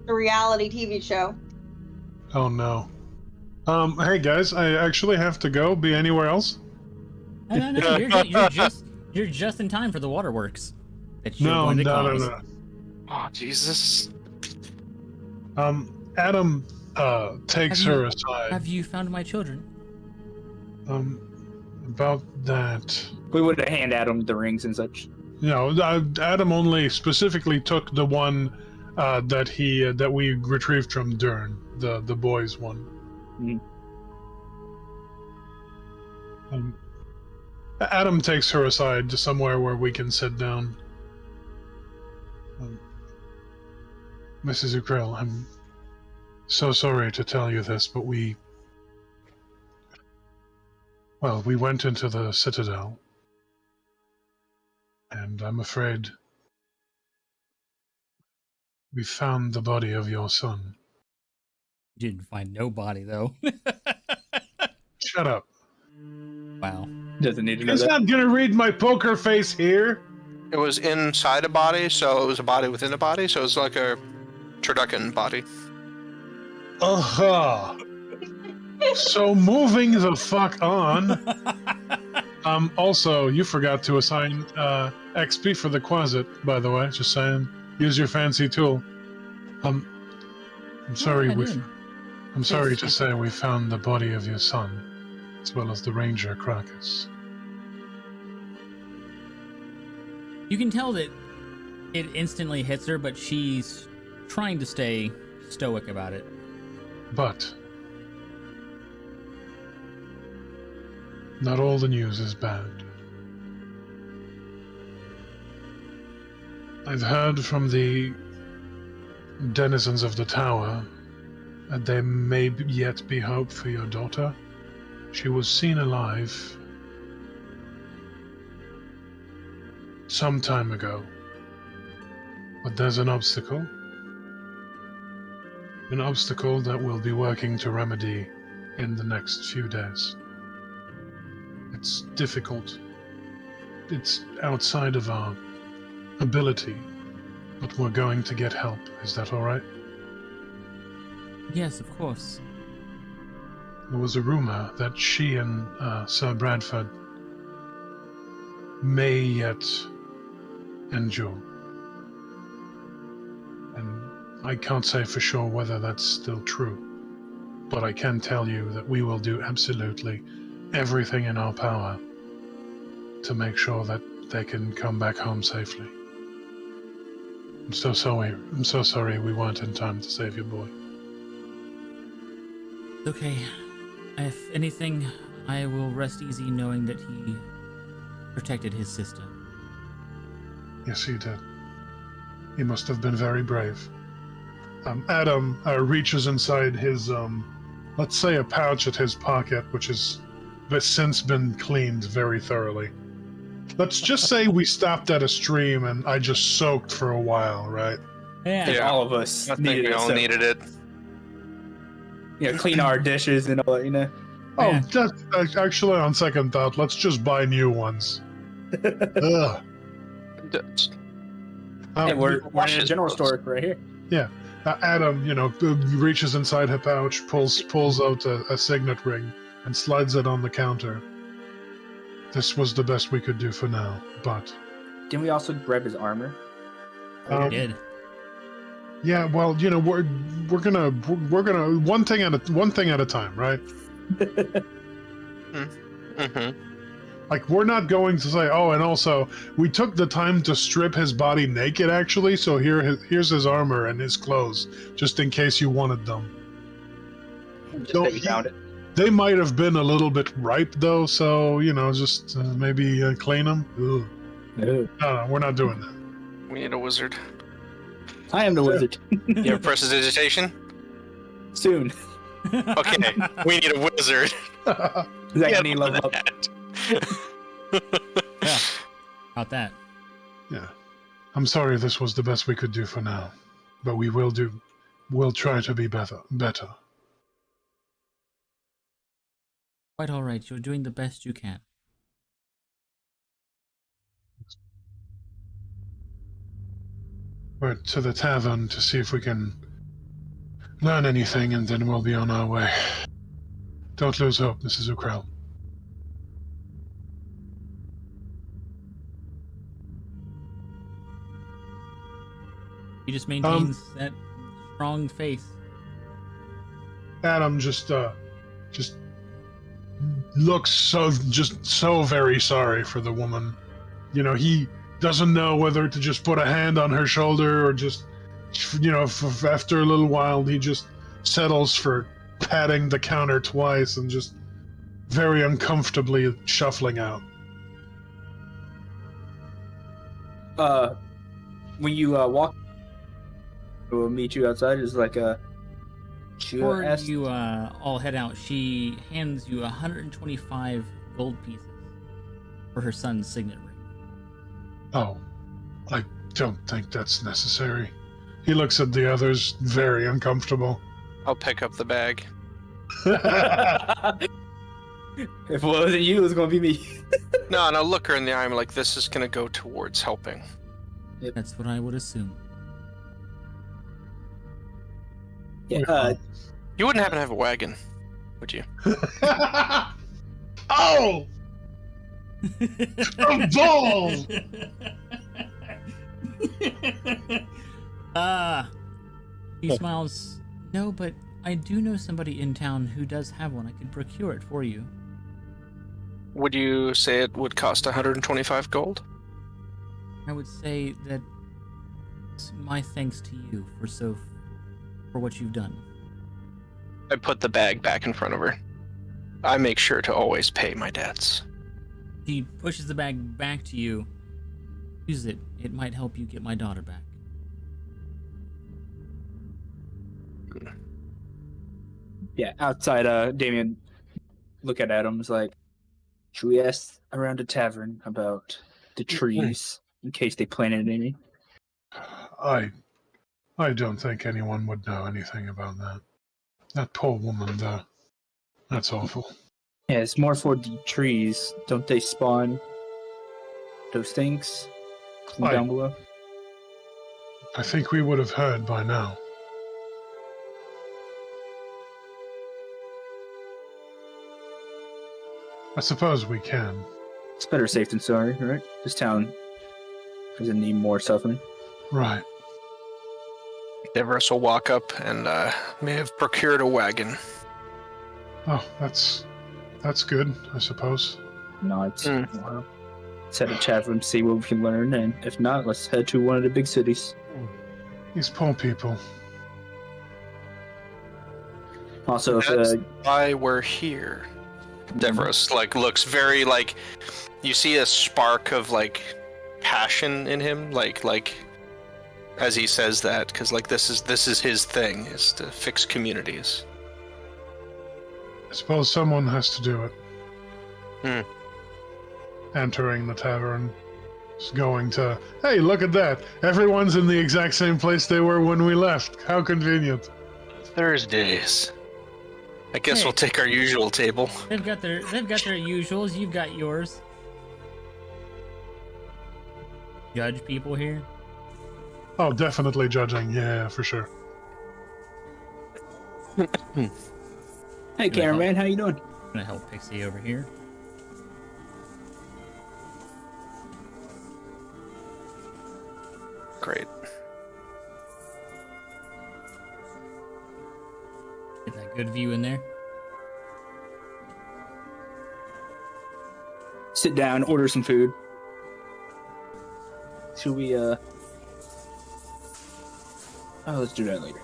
A reality TV show. Oh no. Hey guys, I actually have to go. Be anywhere else? No. You're just in time for the waterworks. That you're No. going to cause. Oh, Jesus. Adam takes Have you- her aside. Have you found my children? About that. We would have hand Adam the rings and such. No, Adam only specifically took the one that we retrieved from Dern, the boys one. Mhm. Adam takes her aside to somewhere where we can sit down. Mrs. Ukrell, I'm so sorry to tell you this, but we went into the citadel, and I'm afraid we found the body of your son. You didn't find no body though. Shut up. Wow. Doesn't need to know He's that. not gonna read my poker face here. It was inside a body, so it was a body within a body, so it was like a turducken body. So moving the fuck on. Also, you forgot to assign XP for the Quasit, by the way. Just saying. Use your fancy tool. I'm sorry. I did. I'm sorry to say we found the body of your son, as well as the Ranger Krakus. You can tell that it instantly hits her, but she's trying to stay stoic about it. But not all the news is bad. I've heard from the denizens of the tower that there may yet be hope for your daughter. She was seen alive some time ago. But there's an obstacle. An obstacle that we'll be working to remedy in the next few days. It's difficult. It's outside of our ability, but we're going to get help. Is that all right? Yes, of course. There was a rumor that she and Sir Bradford may yet endure. And I can't say for sure whether that's still true, but I can tell you that we will do absolutely everything in our power to make sure that they can come back home safely. I'm so sorry we weren't in time to save your boy. Okay. If anything, I will rest easy knowing that he protected his sister. Yes, he did. He must have been very brave. Adam reaches inside his, let's say a pouch at his pocket, which has since been cleaned very thoroughly. Let's just say we stopped at a stream and I just soaked for a while, right? Yeah. Yeah, all of us I think we all needed it. Yeah, clean our dishes and all that, you know. Oh, Yeah. that's actually, on second thought, let's just buy new ones. Ugh. Hey, we're in wash a his general clothes. store right here. Adam, reaches inside her pouch, pulls out a signet ring, and slides it on the counter. This was the best we could do for now, but Didn't we also grab his armor? Um, Did. yeah, well, we're gonna one thing at a time, right? Mm-hmm. Like, we're not going to say, oh, and also we took the time to strip his body naked, actually. So here's his armor and his clothes, just in case you wanted them. Just No, that you found it. They might have been a little bit ripe, though, so, just maybe clean them. No. No, we're not doing that. We need a wizard. I am the wizard. You have prestidigitation? Soon. Okay, we need a wizard. Zach, Yeah, I need level up. that. Yeah. About that. Yeah. I'm sorry this was the best we could do for now, but we'll try to be better. Quite all right. You're doing the best you can. We're to the tavern to see if we can learn anything, and then we'll be on our way. Don't lose hope, Mrs. Ukral. He just maintains that strong face. Adam just looks so very sorry for the woman. He doesn't know whether to just put a hand on her shoulder or just, after a little while, he just settles for patting the counter twice and just very uncomfortably shuffling out. When you walk, we'll meet you outside. Is like a. Before you all head out, she hands you 125 gold pieces for her son's signet ring. Oh, I don't think that's necessary. He looks at the others, very uncomfortable. I'll pick up the bag. If it wasn't you, it was gonna be me. No, and I'll look her in the eye. I'm like, this is gonna go towards helping. That's what I would assume. Yeah. You wouldn't happen to have a wagon, would you? Oh! A ball! He smiles. No, but I do know somebody in town who does have one. I could procure it for you. Would you say it would cost 125 gold? I would say that it's my thanks to you for what you've done. I put the bag back in front of her. I make sure to always pay my debts. He pushes the bag back to you. Use it. It might help you get my daughter back. Yeah, outside, Damien look at Adam's like, should we ask around the tavern about the trees? in case they planted any. I don't think anyone would know anything about that. That poor woman, though. That's awful. Yeah, it's more for the trees. Don't they spawn those things from down below? I think we would have heard by now. I suppose we can. It's better safe than sorry, right? This town doesn't need more suffering. Right. Deverous will walk up and may have procured a wagon. Oh, that's good, I suppose. No, it's well, let's head to chat room, see what we can learn, and if not, let's head to one of the big cities. These poor people. Also, That's why we're here. Deverous looks very you see a spark of passion in him, like as he says that, because this is his thing, is to fix communities. I suppose someone has to do it. Entering the tavern, just going to, hey, look at that! Everyone's in the exact same place they were when we left. How convenient. Thursdays. I guess we'll take our usual table. They've got their usuals. You've got yours. Judge people here. Oh, definitely judging. Yeah, for sure. hey, cameraman, how you doing? I'm gonna help Pixie over here. Great. Get that good view in there. Sit down, order some food. Should we, Oh, let's do that later.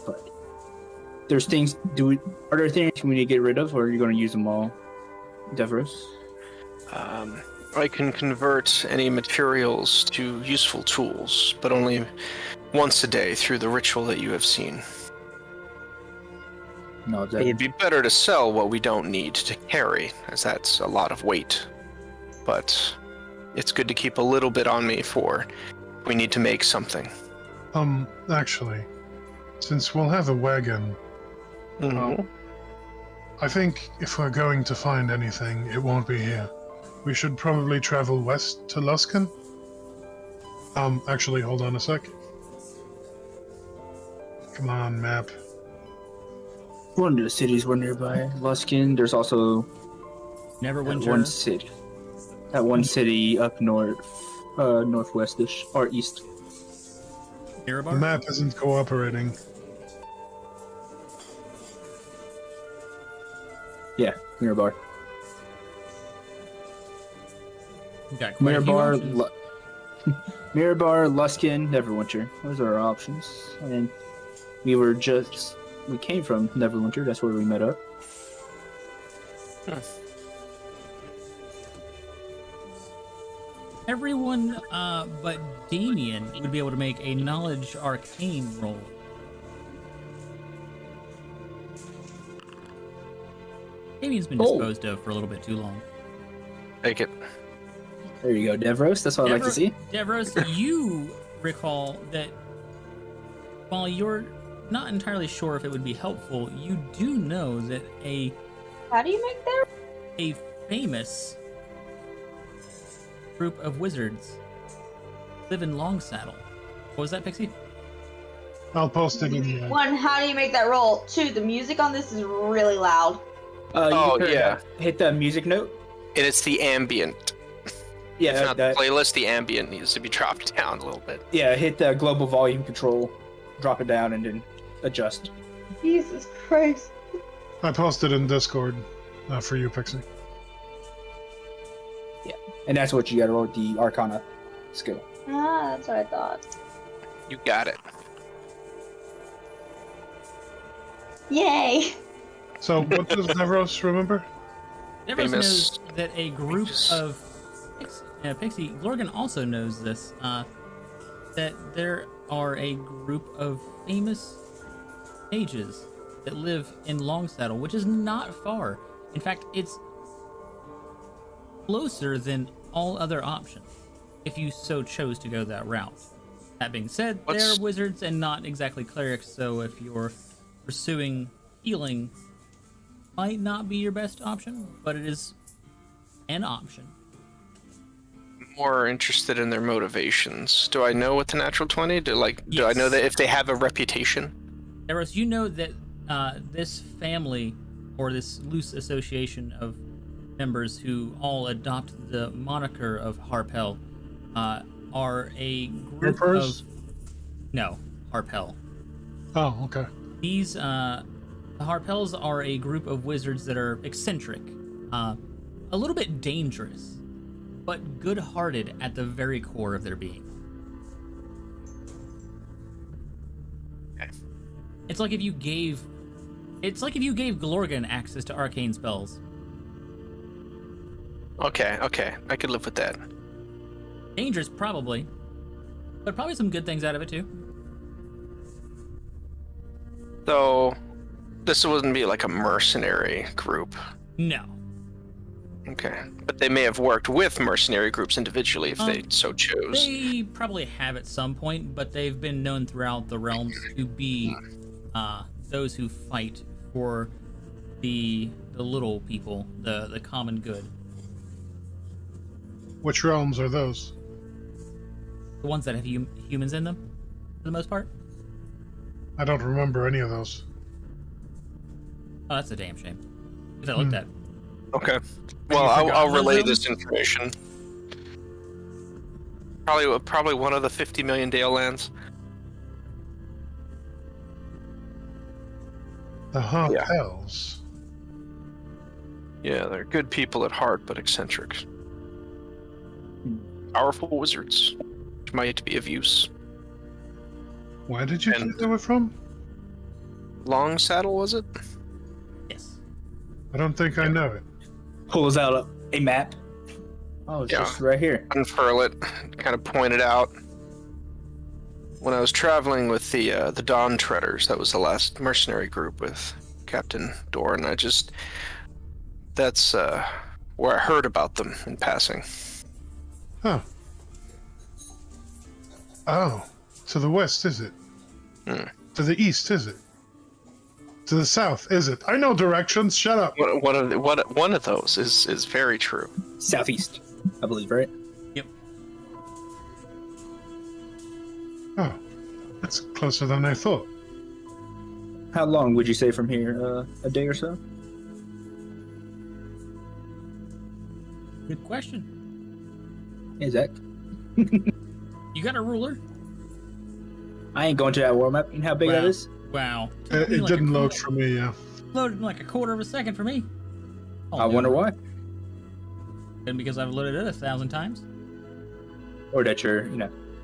But there's things. Are there things we need to get rid of, or are you going to use them all, Deverous? I can convert any materials to useful tools, but only once a day through the ritual that you have seen. No, It would be better to sell what we don't need to carry, as that's a lot of weight. But it's good to keep a little bit on me for we need to make something. Actually, since we'll have a wagon, I think if we're going to find anything, it won't be here. We should probably travel west to Luskan. Actually, hold on a sec. Come on, map. One of the cities were nearby. Luskin. There's also Neverwinter. That one city up north, northwestish or east. The Mirabar? map isn't cooperating. Yeah, Mirabar. We've got quite a few options. Mirabar, Luskin, Neverwinter. Those are our options. And we came from Neverwinter. That's where we met up. Everyone but Damien would be able to make a knowledge arcane roll. Damien's been disposed of for a little bit too long. Take it. There you go, Devros. That's what I like to see. Devros, you recall that while you're not entirely sure if it would be helpful, you do know that How do you make that? a famous group of wizards live in Longsaddle. What was that, Pixie? I'll post it in the... One, how do you make that roll? Two, the music on this is really loud. Hit the music note. And it's the ambient. Yeah, If not the playlist, the ambient needs to be dropped down a little bit. Yeah, hit the global volume control, drop it down, and then adjust. Jesus Christ. I posted in Discord for you, Pixie. Yeah, and that's what you got to roll with the Arcana skill. Ah, that's what I thought. You got it. Yay! So, what does Nevros remember? Devros Famous knows that a group of Pixie. Glorgan also knows this. That there are a group of famous mages that live in Longsaddle, which is not far. In fact, it's closer than all other options. if you so chose to go that route. That being said, What's- they're wizards and not exactly clerics, so if you're pursuing healing, might not be your best option, but it is an option. More interested in their motivations. Do I know what the natural 20? Do I Yes. know that if they have a reputation? Eros, you know that this family, or this loose association of members who all adopt the moniker of Harpel, are a group Harpers? of... No, Harpel. Oh, okay. These, the Harpels are a group of wizards that are eccentric, a little bit dangerous, but good-hearted at the very core of their being. Okay. It's like if you gave Glorgan access to arcane spells. Okay, I could live with that. Dangerous, probably, but probably some good things out of it too. So, this wouldn't be like a mercenary group. No. Okay. But they may have worked with mercenary groups individually if they so chose. They probably have at some point, but they've been known throughout the realms to be those who fight for the little people, the common good. Which realms are those? The ones that have humans in them, for the most part. I don't remember any of those. Oh, that's a damn shame. Because I looked at. Okay. you Well, I'll forgotten relay those? this information. Probably one of the 50 million Dale lands. The Harpels. Yeah, they're good people at heart, but eccentric. Powerful wizards, which might be of use. Where did you And- think they were from? Long Saddle, was it? Yes. I don't think I know it. Pulls out a map. Oh, it's Yeah. just right here. Unfurl it, kind of point it out. When I was traveling with the Dawn Treaders, that was the last mercenary group with Captain Dorn. That's where I heard about them in passing. Huh. Oh, to the west, is it? Hmm. To the east, is it? To the south, is it? I know directions. Shut up. One of those is very true. Southeast, I believe, right? Yep. Oh, that's closer than I thought. How long would you say from here? A day or so? Good question. Hey, Zach. You got a ruler? I ain't going to that world map. You know how big that Wow. is? Wow. It didn't load for me, yeah. Loaded in like a quarter of a second for me. Oh, I wonder why. And because I've loaded it 1,000 times. Or that you're,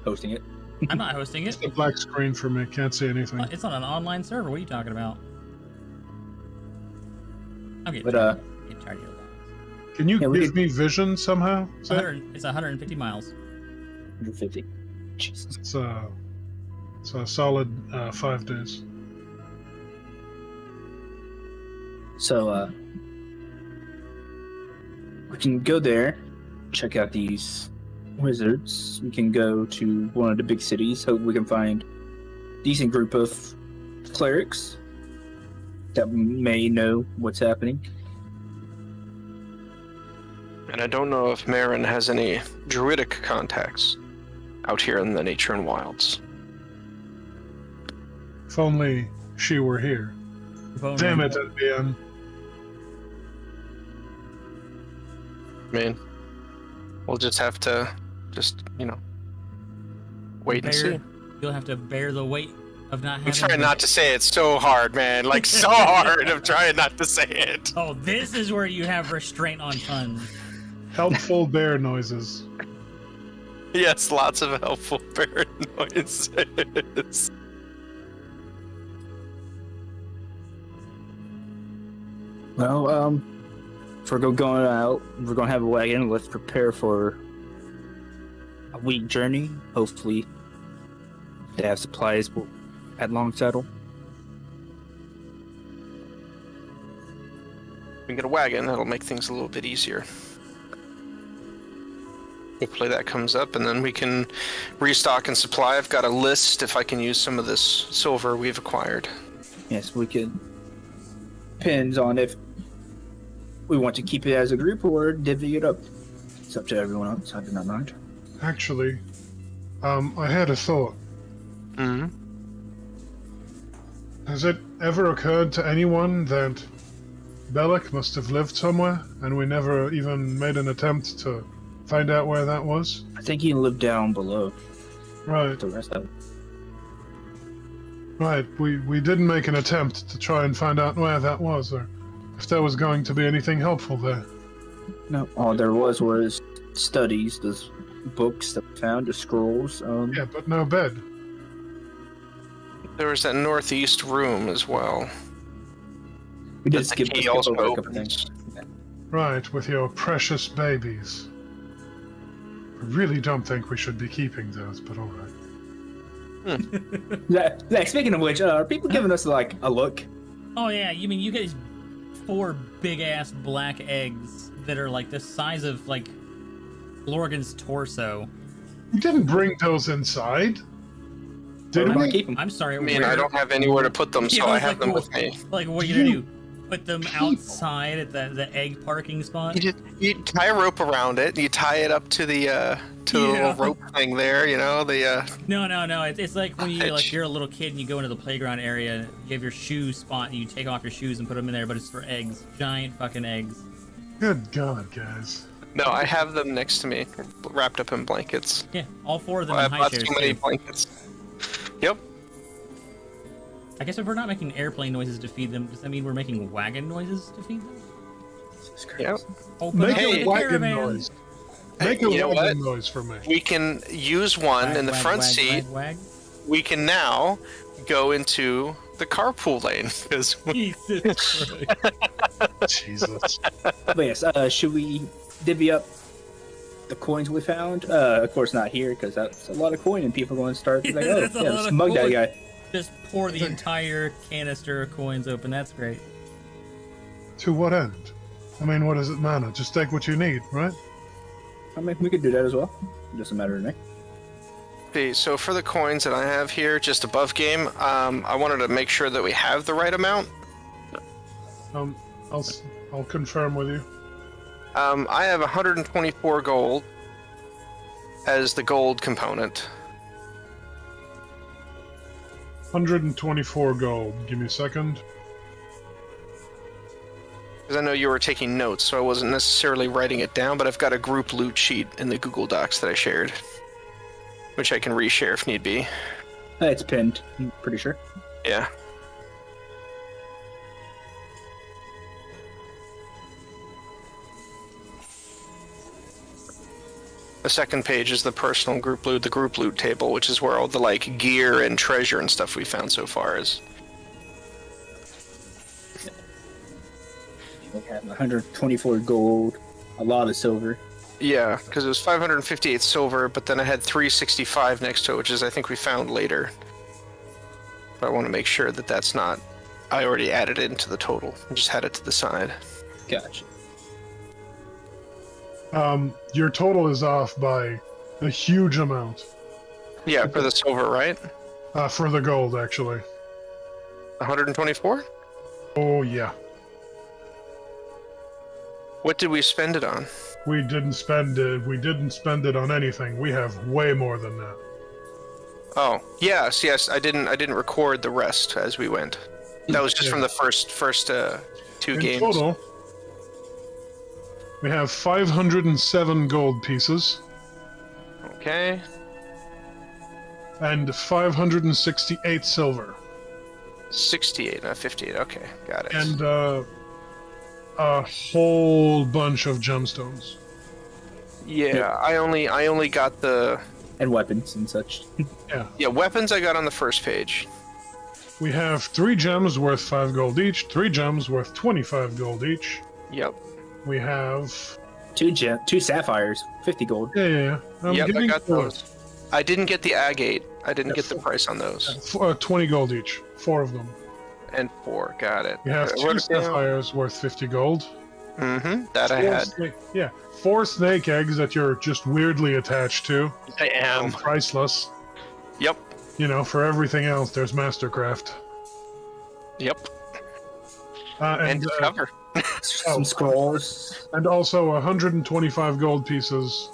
hosting it. I'm not hosting it. It's a black screen for me. Can't see anything. It's on an online server. What are you talking about? I'm getting But, tired. Getting tired of your lies. Can you Yeah, we give me vision somehow? It's 150 miles. 150. Jesus. It's a solid 5 days. So, we can go there, check out these wizards. We can go to one of the big cities. Hope we can find a decent group of clerics that may know what's happening. And I don't know if Marin has any druidic contacts out here in the nature and wilds. If only she were here. Damn it, NBN. I mean, we'll just have to wait and see. You'll have to bear the weight of not having. I'm trying not to say it so hard, man. Like, so hard. I'm trying not to say it. Oh, this is where you have restraint on puns. Helpful bear noises. Yes, lots of helpful bear noises. Well, if we're going out, we're going to have a wagon. Let's prepare for a week journey. Hopefully, they have supplies at Long Saddle. We can get a wagon. That'll make things a little bit easier. Hopefully that comes up, and then we can restock and supply. I've got a list if I can use some of this silver we've acquired. Yes, we could. Depends on if we want to keep it as a group or divvy it up. It's up to everyone else. I do not mind. Actually, I had a thought. Mm-hmm. Has it ever occurred to anyone that Bellic must have lived somewhere, and we never even made an attempt to find out where that was? I think he lived down below. Right, The rest of it. right. We didn't make an attempt to try and find out where that was, or if there was going to be anything helpful there. No, all there was studies, those books that we found, the scrolls. Yeah, but no bed. There was that northeast room as well. We did That the skip key also over a couple opens. things. Right, with your precious babies. I really don't think we should be keeping those, but alright. Like, speaking of which, are people giving us like a look? Oh yeah, you mean you get these 4 big ass black eggs that are like the size of like Lorgan's torso. We didn't bring those inside. Did I'm gonna we? keep them. I'm sorry. I mean, where- I don't have anywhere to put them, so Yeah, I was have like, them well, with me. Like, what are you gonna do? Put them outside at the egg parking spot? You tie a rope around it. You tie it up to the little rope thing there. You know the. No. It's like when you Hitch. you're a little kid and you go into the playground area. You have your shoe spot and you take off your shoes and put them in there, but it's for eggs, giant fucking eggs. Good God, guys. No, I have them next to me, wrapped up in blankets. Yeah, all 4 of them I in high bought chairs. too many Too. blankets. Yep. I guess if we're not making airplane noises to feed them, does that mean we're making wagon noises to feed them? Jesus Yep. Christ. Open Make up Hey, a the wagon caravan. noise. Hey, Make a you know wagon what? noise for me. We can use one Wag, in the wag, front wag, seat. wag, We can now go into the carpool lane because wag. Jesus Christ. Jesus. But yes, should we divvy up the coins we found? Of course not here, because that's a lot of coin, and people are going to start like, oh, That's a yeah, lot let's of mug that coin. guy. Just pour the entire canister of coins open. That's great. To what end? I mean, what does it matter? Just take what you need, right? I mean, we could do that as well. It doesn't matter to me. Okay, so for the coins that I have here, just above game, I wanted to make sure that we have the right amount. I'll confirm with you. I have 124 gold as the gold component. 124 gold. Give me a second. Because I know you were taking notes, so I wasn't necessarily writing it down, but I've got a group loot sheet in the Google Docs that I shared, which I can reshare if need be. It's pinned, I'm pretty sure. Yeah. The second page is the personal group loot, the group loot table, which is where all the like gear and treasure and stuff we found so far is. We have 124 gold, a lot of silver. Yeah, because it was 558 silver, but then I had 365 next to it, which is I think we found later. But I want to make sure that that's not. I already added it into the total. I just had it to the side. Gotcha. Your total is off by a huge amount. Yeah, for the silver, right? For the gold, actually. 124? Oh, yeah. What did we spend it on? We didn't spend it. We didn't spend it on anything. We have way more than that. Oh, yes. I didn't record the rest as we went. That was just Yeah. from the first two In games. total, we have 507 gold pieces Okay. and 568 silver. 68, not 58. Okay, got it. And a whole bunch of gemstones. yeah, I only got the And weapons and such. weapons I got on the first page. We have 3 gems worth 5 gold each, 3 gems worth 25 gold each. Yep. We have... Two sapphires, 50 gold. Yeah. I'm Yep, I getting got 4. those. I didn't get the agate. I didn't get the price on those. 20 gold each. 4 of them. And 4, got it. We have Okay, 2 what- sapphires worth 50 gold. That I had. Yeah, 4 snake eggs that you're just weirdly attached to. I am. Priceless. Yep. You know, for everything else, there's Mastercraft. Yep. And cover. Some scrolls. And also 125 gold pieces,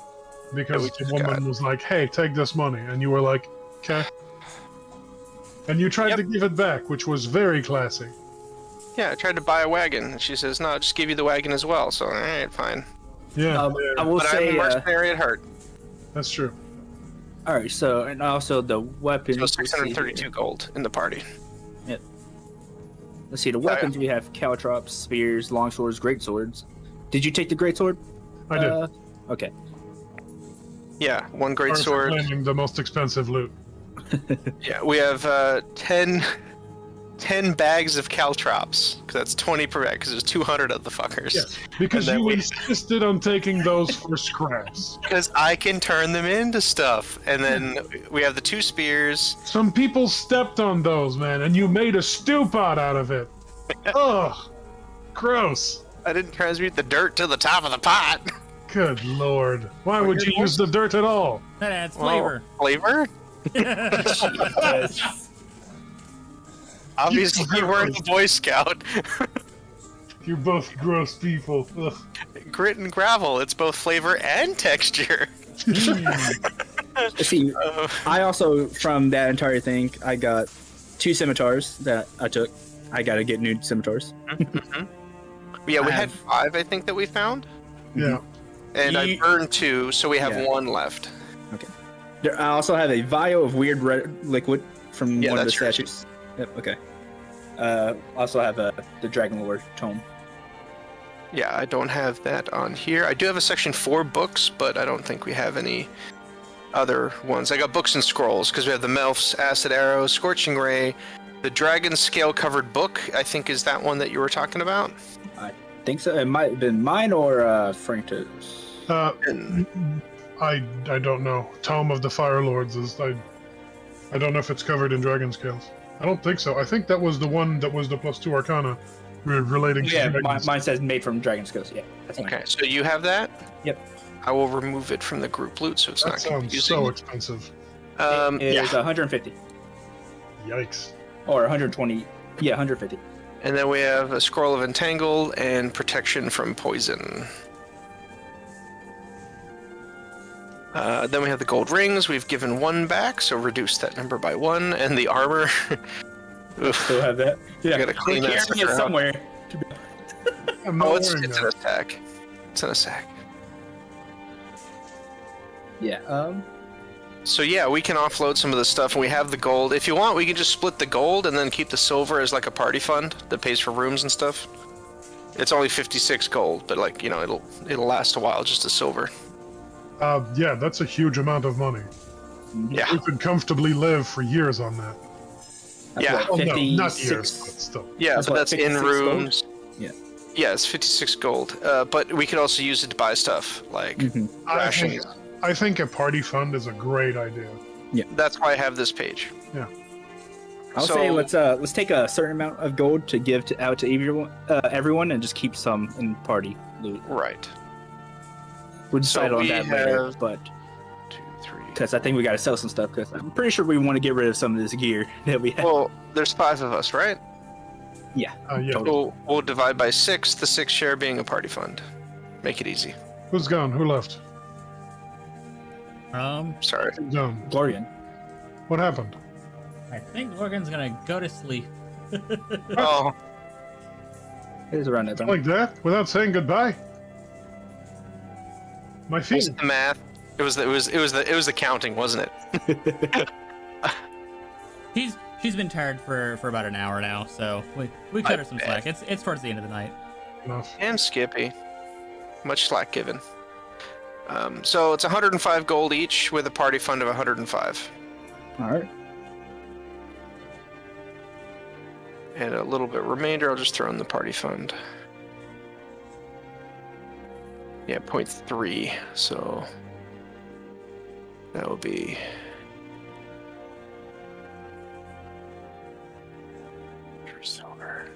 because we the just woman got. was like, "Hey, take this money," and you were like, "Okay." And you tried to give it back, which was very classy. Yeah, I tried to buy a wagon, and she says, "No, I'll just give you the wagon as well." So, all right, fine. Yeah, I will But say, I'm a mercenary at heart. that's true. all right. So, and also the weapons. So 632 gold in the party. Yep. Let's see. The weapons we have: caltrops, spears, longswords, greatswords. Did you take the greatsword? I did. Okay. Yeah, one great sword. Claiming the most expensive loot. Yeah, we have 10 bags of caltrops, because that's 20 per bag, because there's 200 of the fuckers. Yes, because And then you we- insisted on taking those for scraps. Because I can turn them into stuff. And then we have the 2 spears. Some people stepped on those, man, and you made a stew pot out of it. Ugh, gross. I didn't transmute the dirt to the top of the pot. Good lord. Why would you're you use the dirt at all? That adds flavor. Flavor? Obviously, you weren't a Boy Scout. You're both gross people. Ugh. Grit and gravel, it's both flavor and texture. Let's see. I also, from that entire thing, I got 2 scimitars that I took. I gotta get new scimitars. Yeah, we I had have- 5, I think, that we found. Yeah. And I You- burned 2, so we have Yeah. 1 left. I also have a vial of weird red liquid from Yeah, one of the that's yours. statues. Yep. Okay. Also have the Dragon Lore tome. Yeah, I don't have that on here. I do have a section 4 books, but I don't think we have any other ones. I got books and scrolls, because we have the Melf's Acid Arrow, Scorching Ray, the Dragon Scale Covered Book, I think is that one that you were talking about. I think so. It might have been mine or Frank's. And I don't know. Tome of the Fire Lords is I don't know if it's covered in dragon scales. I don't think so. I think that was the one that was the +2 Arcana relating to Yeah, dragons. mine says made from Dragon Scales. Yeah, that's mine. okay, so you have that? Yep. I will remove it from the group loot so it's That not sounds confusing. so expensive. It is Yeah. 150 Yikes. or 120. Yeah, 150. And then we have a Scroll of Entangle and Protection from Poison. Then we have the gold rings. We've given 1 back, so reduce that number by 1. And the armor. Oof. Still have that. Yeah, gotta clean we're that carrying sucker it up. somewhere. I'm not Oh, it's wearing in a that. sack. It's in a sack. Yeah. So yeah, we can offload some of the stuff, and we have the gold. If you want, we can just split the gold and then keep the silver as like a party fund that pays for rooms and stuff. It's only 56 gold, but like, you know, it'll last a while just as silver. Yeah, that's a huge amount of money. Yeah. We could comfortably live for years on that. That's Yeah. what, Oh, no, 56. not years, but still. Yeah, That's but what, that's in 56 gold? rooms. Yeah. Yeah, it's 56 gold. But we could also use it to buy stuff like rations. I think a party fund is a great idea. That's why I have this page. I'll say let's take a certain amount of gold to give out to everyone, and just keep some in party loot. Right. We'll decide So on we that later, have- but 2, 3. because I think we got to sell some stuff. Because I'm pretty sure we want to get rid of some of this gear that we have. Well, there's 5 of us, right? Yeah. Total. We'll divide by 6, the 6 share being a party fund. Make it easy. Who's gone? Who left? Sorry. Who's gone? Glorian. What happened? I think Lorgan's gonna go to sleep. Oh, It is around that time. Like that? Without saying goodbye? My feet. was it the math? It was the counting, wasn't it? She's been tired for about an hour now, so we cut her some bet. slack. It's towards the end of the night. Enough. And Skippy. Much slack given. So it's 105 gold each with a party fund of 105. All right. And a little bit remainder I'll just throw in the party fund. Yeah, 0.3, so that will be silver.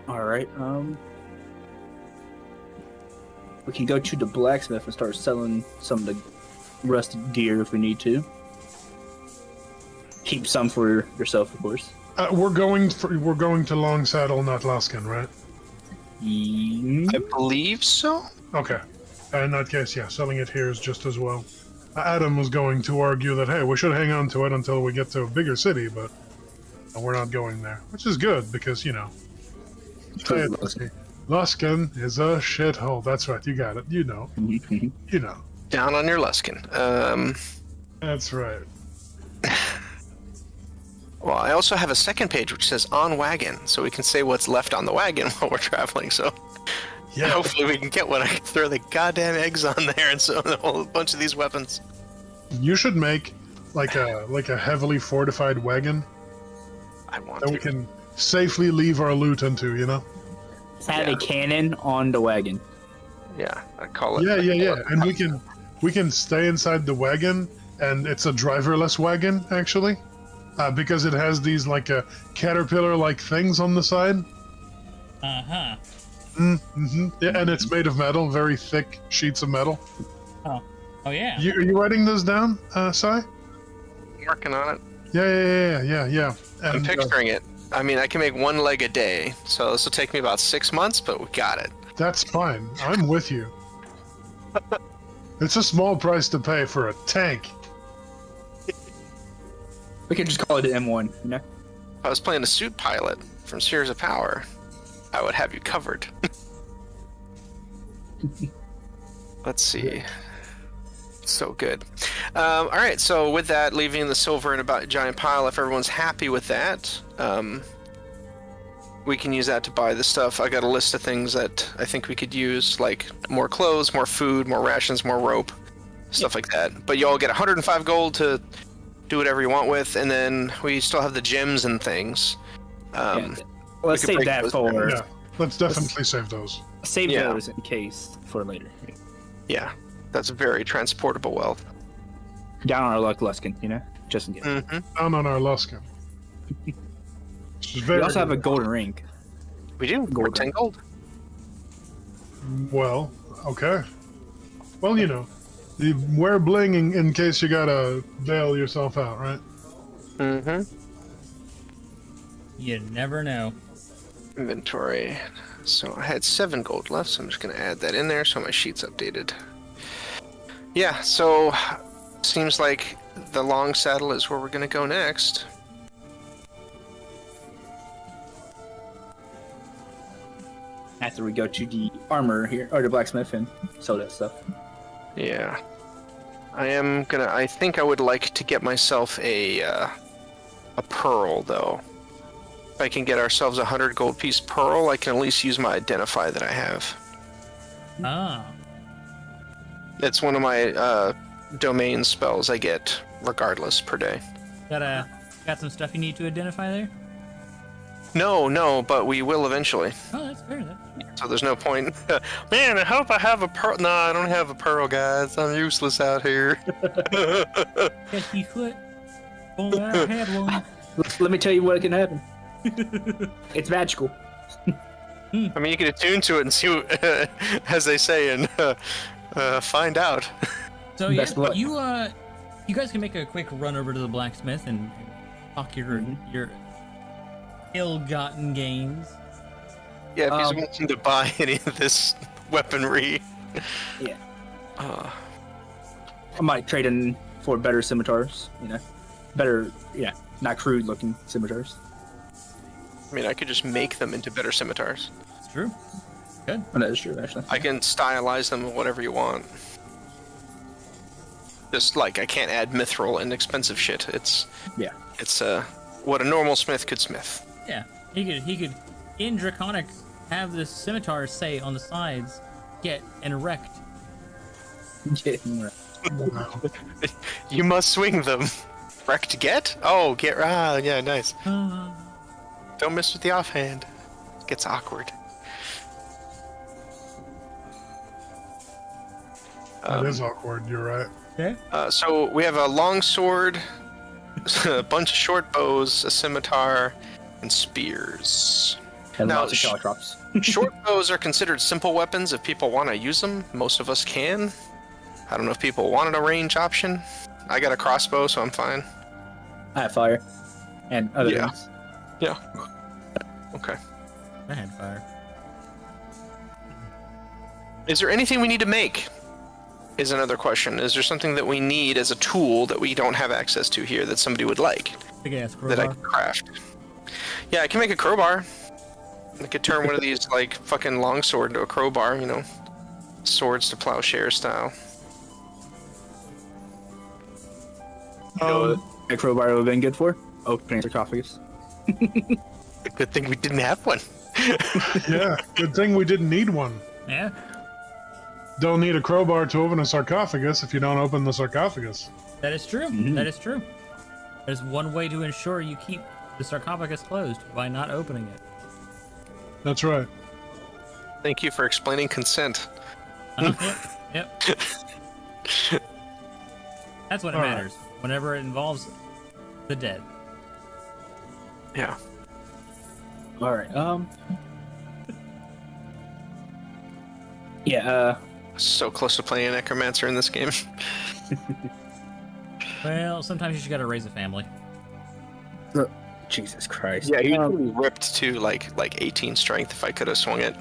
All right. We can go to the blacksmith and start selling some of the rusted gear if we need to. Keep some for yourself, of course. We're going to Long Saddle, not Luskin, right? I believe so. Okay. In that case, yeah, selling it here is just as well. Adam was going to argue that, hey, we should hang on to it until we get to a bigger city, but we're not going there. Which is good, because, you know... Luskin is a shithole. That's right, you got it. You know. You know. Down on your Luskin. That's right. Well, I also have a second page which says on wagon, so we can say what's left on the wagon while we're traveling, so... Yeah. Hopefully we can get one. I can throw the goddamn eggs on there and so a whole bunch of these weapons. You should make like a heavily fortified wagon I want that to. we can safely leave our loot into, you know? Have a cannon on the wagon. Yeah, I call it. Yeah. And we can stay inside the wagon, and it's a driverless wagon actually, because it has these like caterpillar-like things on the side. Uh-huh. Mm-hmm. Yeah, and it's made of metal, very thick sheets of metal. Oh yeah. Are you writing this down, Sai? I'm working on it. Yeah. I'm And, picturing it. I mean, I can make one leg a day, so this will take me about 6 months, but we got it. that's fine. I'm with you. It's a small price to pay for a tank. We could just call it an M1, you know? If I was playing a suit pilot from Spheres of Power, I would have you covered. Let's see. So good. All right, so with that, leaving the silver in about a giant pile, if everyone's happy with that, we can use that to buy the stuff. I got a list of things that I think we could use, like more clothes, more food, more rations, more rope, stuff like that. But you all get 105 gold to do whatever you want with, and then we still have the gems and things. Let's save that for... Yeah, let's definitely save those. Save Yeah. those in case for later. Yeah, that's very transportable wealth. Down on our luck, Luskin, you know? Just in case. Mm-hmm. Down on our Luskin. We also have a golden ring. We do. We're 10 gold. Well, okay. Well, you know, you wear bling in case you gotta bail yourself out, right? Mm-hmm. You never know. Inventory. So I had 7 gold left, so I'm just going to add that in there so my sheet's updated. Yeah, so seems like the long saddle is where we're going to go next. After we go to the armor here, or the blacksmith, and sell that stuff. Yeah. I think I would like to get myself a pearl, though. If I can get ourselves a 100 gold piece pearl, I can at least use my identify that I have. Ah. It's one of my domain spells I get regardless per day. Got some stuff you need to identify there? No, but we will eventually. Oh, that's fair. So there's no point. Man, I hope I have a pearl. No, I don't have a pearl, guys. I'm useless out here. Guess you could. Only I had one. Let me tell you what can happen. It's magical. I mean, you can attune to it and see what, as they say, and find out. So yeah, Best luck. you guys can make a quick run over to the blacksmith and talk your ill-gotten gains. Yeah, if he's wanting to buy any of this weaponry. Yeah. Uh, I might trade in for better scimitars, you know? Better, yeah, not crude looking scimitars. I mean, I could just make them into better scimitars. It's true. Good. Oh, that is true, actually. I can stylize them with whatever you want. Just like I can't add mithril and expensive shit. It's what a normal smith could smith. Yeah, he could in Draconic have the scimitar say on the sides, get and erect. You must swing them. Wrecked get? Oh, get yeah, nice. Don't mess with the offhand. It gets awkward. That is awkward, you're right. Okay. So we have a long sword, a bunch of short bows, a scimitar, and spears. And Now, lots of caltrops. short bows are considered simple weapons if people want to use them. Most of us can. I don't know if people wanted a range option. I got a crossbow, so I'm fine. I have fire. And other things. Yeah. Okay. I had fire. Is there anything we need to make? Is another question. Is there something that we need as a tool that we don't have access to here that somebody would like? Big ass That I crowbar. can craft? Yeah, I can make a crowbar. I could turn one of these like fucking longsword into a crowbar, you know, swords to plowshare style. You know what a crowbar would have been good for? Opening sarcophagus. Good thing we didn't have one. Yeah, good thing we didn't need one. Yeah. Don't need a crowbar to open a sarcophagus if you don't open the sarcophagus. That is true. Mhm. That is true. There's one way to ensure you keep the sarcophagus closed by not opening it. That's right. Thank you for explaining consent. Yep. That's when it All right. matters. Whenever it involves the dead. Yeah. All right. Yeah. So close to playing a necromancer in this game. Well, sometimes you just gotta raise a family. Jesus Christ. Yeah, he ripped to like 18 strength if I could have swung it.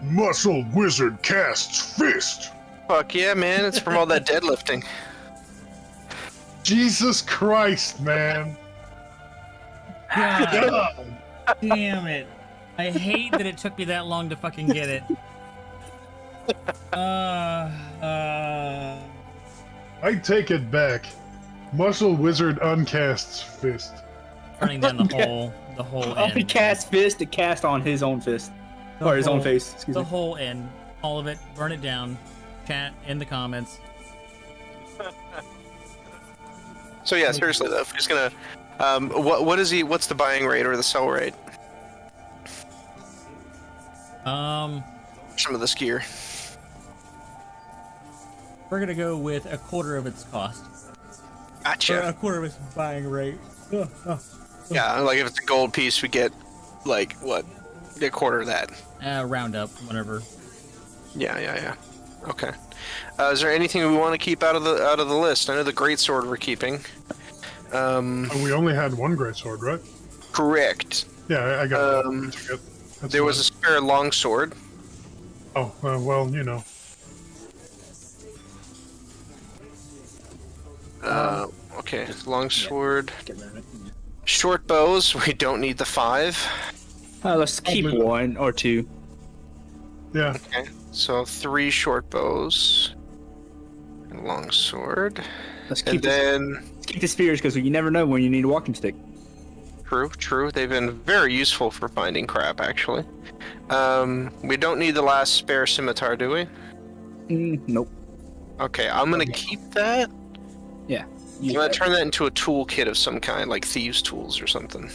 Muscle wizard casts fist. Fuck yeah, man! It's from all that deadlifting. Jesus Christ, man. God damn it. I hate that it took me that long to fucking get it. I take it back. Muscle wizard uncasts fist. Turning down the whole He end. cast fist to cast on his own fist. The Or his own whole- face. Excuse The me. whole end. All of it. Burn it down. Chat in the comments. So yeah, seriously though, if we're just gonna, what's the buying rate or the sell rate? Some of this gear. We're gonna go with a quarter of its cost. Gotcha. A quarter of its buying rate. Yeah, like if it's a gold piece, we get like what? A quarter of that. Round up, whatever. Yeah. Okay. Is there anything we want to keep out of the list? I know the greatsword we're keeping. We only had one greatsword, right? Correct. Yeah, I got that. That's There was a fine. spare longsword. Oh, well, you know. Okay, longsword. Get rid of it. Short bows. We don't need the 5. Let's keep Probably- one or two. Yeah. Okay, so 3 short bows and longsword, Let's and keep then the spears because you never know when you need a walking stick. true. They've been very useful for finding crap, actually. We don't need the last spare scimitar, do we? Nope. Okay, I'm gonna keep that. Yeah. I'm gonna turn that into a toolkit of some kind, like thieves' tools or something.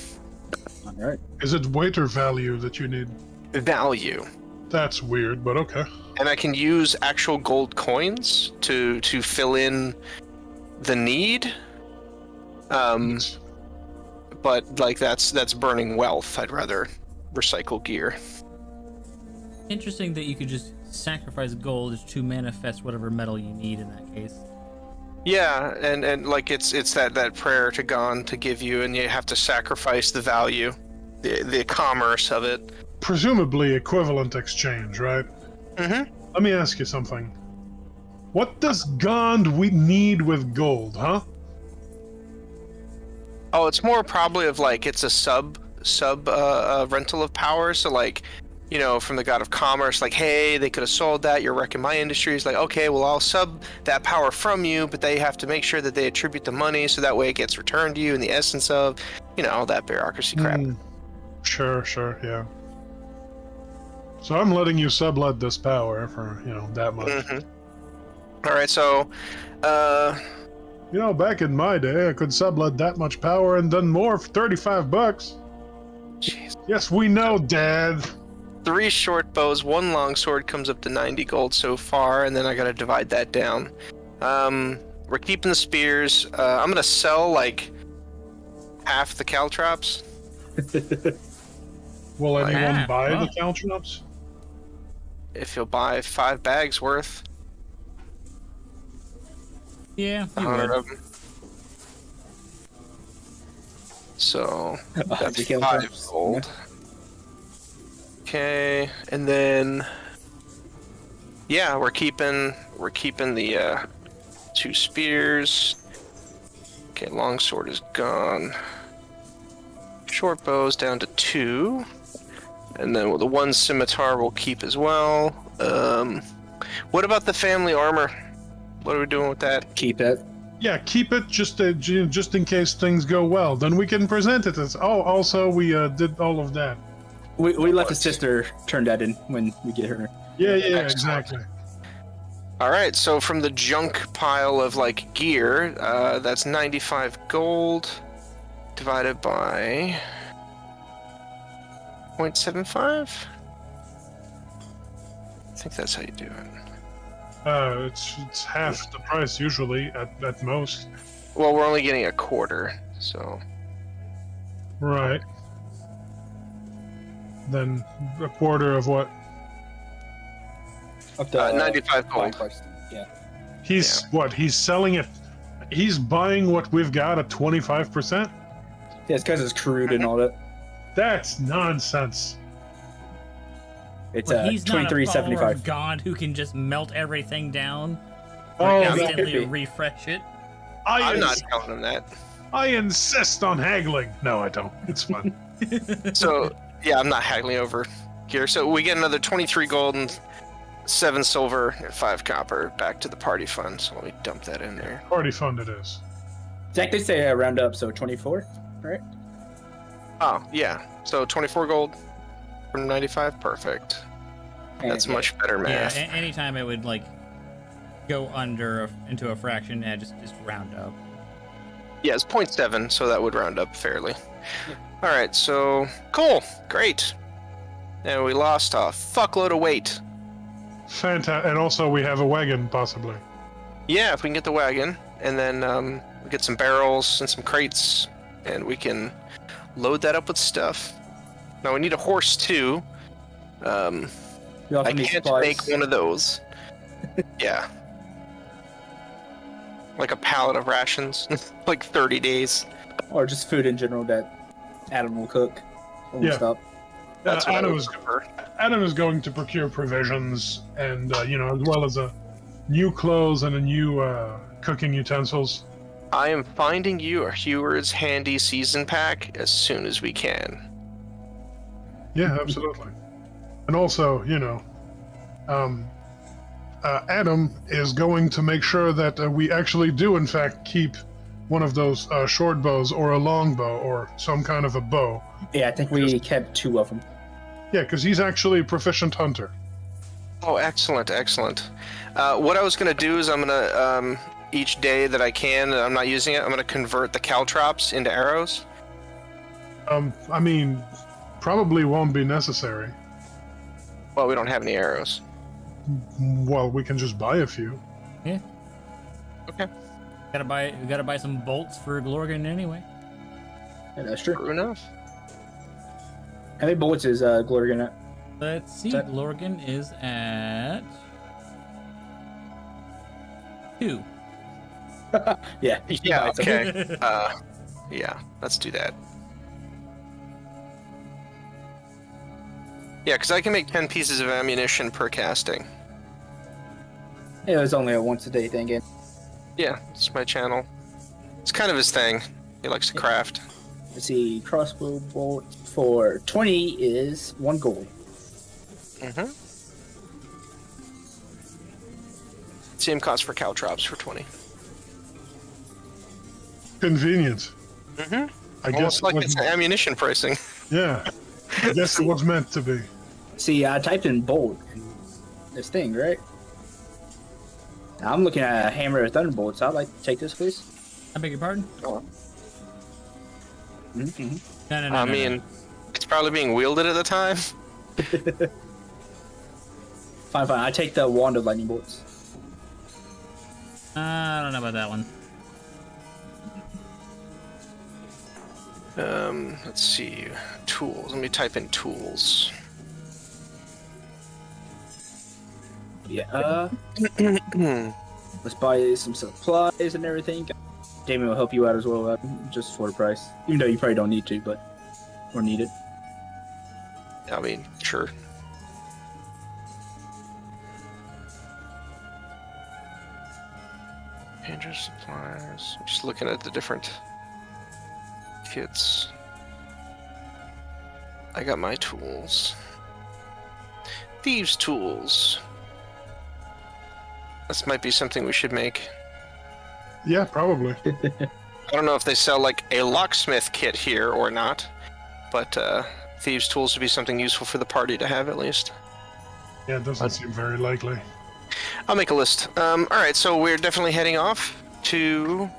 All right. Is it weight or value that you need? Value. That's weird, but okay. And I can use actual gold coins to fill in the need. But like that's burning wealth. I'd rather recycle gear. Interesting that you could just sacrifice gold to manifest whatever metal you need in that case. Yeah, and like it's that prayer to Gon to give you, and you have to sacrifice the value, the commerce of it. Presumably equivalent exchange, right? Mm-hmm. Let me ask you something. What does Gond we need with gold, huh? Oh, it's more probably of like it's a sub rental of power. So like, you know, from the god of commerce, like, hey, they could have sold that. You're wrecking my industry. It's like, okay, well, I'll sub that power from you, but they have to make sure that they attribute the money so that way it gets returned to you in the essence of, you know, all that bureaucracy crap. Sure, yeah. So I'm letting you sublet this power for, that much. Mm-hmm. All right, so, Back in my day, I could sublet that much power and done more for $35. jeez. Yes, we know, Dad. 3 short bows, 1 long sword comes up to 90 gold so far, and then I gotta divide that down. We're keeping the spears. I'm gonna sell like half the caltrops. Will anyone Yeah, buy well. the caltrops? If you'll buy 5 bags worth, Yeah, you 100 would. of them. So The that's 5 caltrops, gold. Okay, and then yeah, we're keeping the 2 spears. Okay, longsword is gone. Short bow's down to 2. And then the 1 scimitar we'll keep as well. What about the family armor? What are we doing with that? Keep it. Yeah, keep it just in case things go well. Then we can present it as, oh, also we did all of that. We let the sister turn that in when we get her. Yeah, Excellent. exactly. All right, so from the junk pile of like gear, that's 95 gold divided by 0.75. I think that's how you do it. It's half the price usually at most. Well, we're only getting a quarter, so Right. Then a quarter of what? Up to 95 gold. price. Yeah. He's what? He's selling it. He's buying what we've got at 25%. Yeah, it's because it's crude and all that. That's nonsense. It's Well, he's not a follower of 23.75. God who can just melt everything down Oh, or that instantly could be. refresh it. I'm not telling him that. I insist on haggling. No, I don't. It's fun. So yeah, I'm not haggling over gear. So we get another 23 gold and 7 silver and 5 copper back to the party fund. So let me dump that in there. Party fund it is. Zach, they say round up, so 24, right? Oh yeah, so 24 gold from 95. Perfect. That's And, much better Yeah, math. anytime it would like go into a fraction, just round up. Yeah, it's 0.7, so that would round up fairly. All right, so cool, great. And we lost a fuckload of weight. Fantastic. And also we have a wagon, possibly. Yeah, if we can get the wagon, and then we get some barrels and some crates, and we can load that up with stuff. Now we need a horse too. We also I need can't supplies. make one of those. Yeah. Like a pallet of rations, like 30 days. Or just food in general that Adam will cook when we Yeah. stop. That's what I Adam would is prefer. Adam is going to procure provisions and as well as a new clothes and a new cooking utensils. I am finding you a Hewer's Handy Season Pack as soon as we can. Yeah, absolutely. And also, Adam is going to make sure that we actually do, in fact, keep one of those short bows or a long bow or some kind of a bow. Yeah, I think we kept 2 of them. Yeah, because he's actually a proficient hunter. Oh, excellent, excellent. What I was going to do is I'm going to, each day that I can, that I'm not using it, I'm going to convert the caltrops into arrows. I mean, probably won't be necessary. Well, we don't have any arrows. Well, we can just buy a few. Yeah. Okay. We gotta buy some bolts for Glorgan anyway. Yeah, that's true. True enough. How many bullets is Glorgan at? Let's see. That- Glorgan is at 2. Yeah. Yeah, Buy some. okay. Yeah, let's do that. Yeah, because I can make 10 pieces of ammunition per casting. Yeah, it was only a once a day thing. And Yeah, it's my channel. It's kind of his thing. He likes to craft. let's see, crossbow bolt for 20 is 1 gold. Mm-hmm. Same cost for caltrops for 20. Convenient. Mm-hmm. I guess Almost like it was, it's ammunition pricing. yeah. I guess it was meant to be. See, I typed in bolt in this thing, right? Now I'm looking at a hammer of thunderbolts. I'd like to take this, please. I beg your pardon? Oh. Mm-hmm. No. I mean, it's probably being wielded at the time. Fine. I take the wand of lightning bolts. I don't know about that one. Let's see. Tools. Let me type in tools. Yeah. Let's buy some supplies and everything. Damien will help you out as well, just for the price. Even though you probably don't need to, but or need it. I mean, sure. Ranger supplies. I'm just looking at the different kits. I got my tools. Thieves' tools. This might be something we should make. Yeah, probably. I don't know if they sell like a locksmith kit here or not, but thieves' tools would be something useful for the party to have at least. Yeah, it doesn't seem very likely. I'll make a list. Alright, so we're definitely heading off to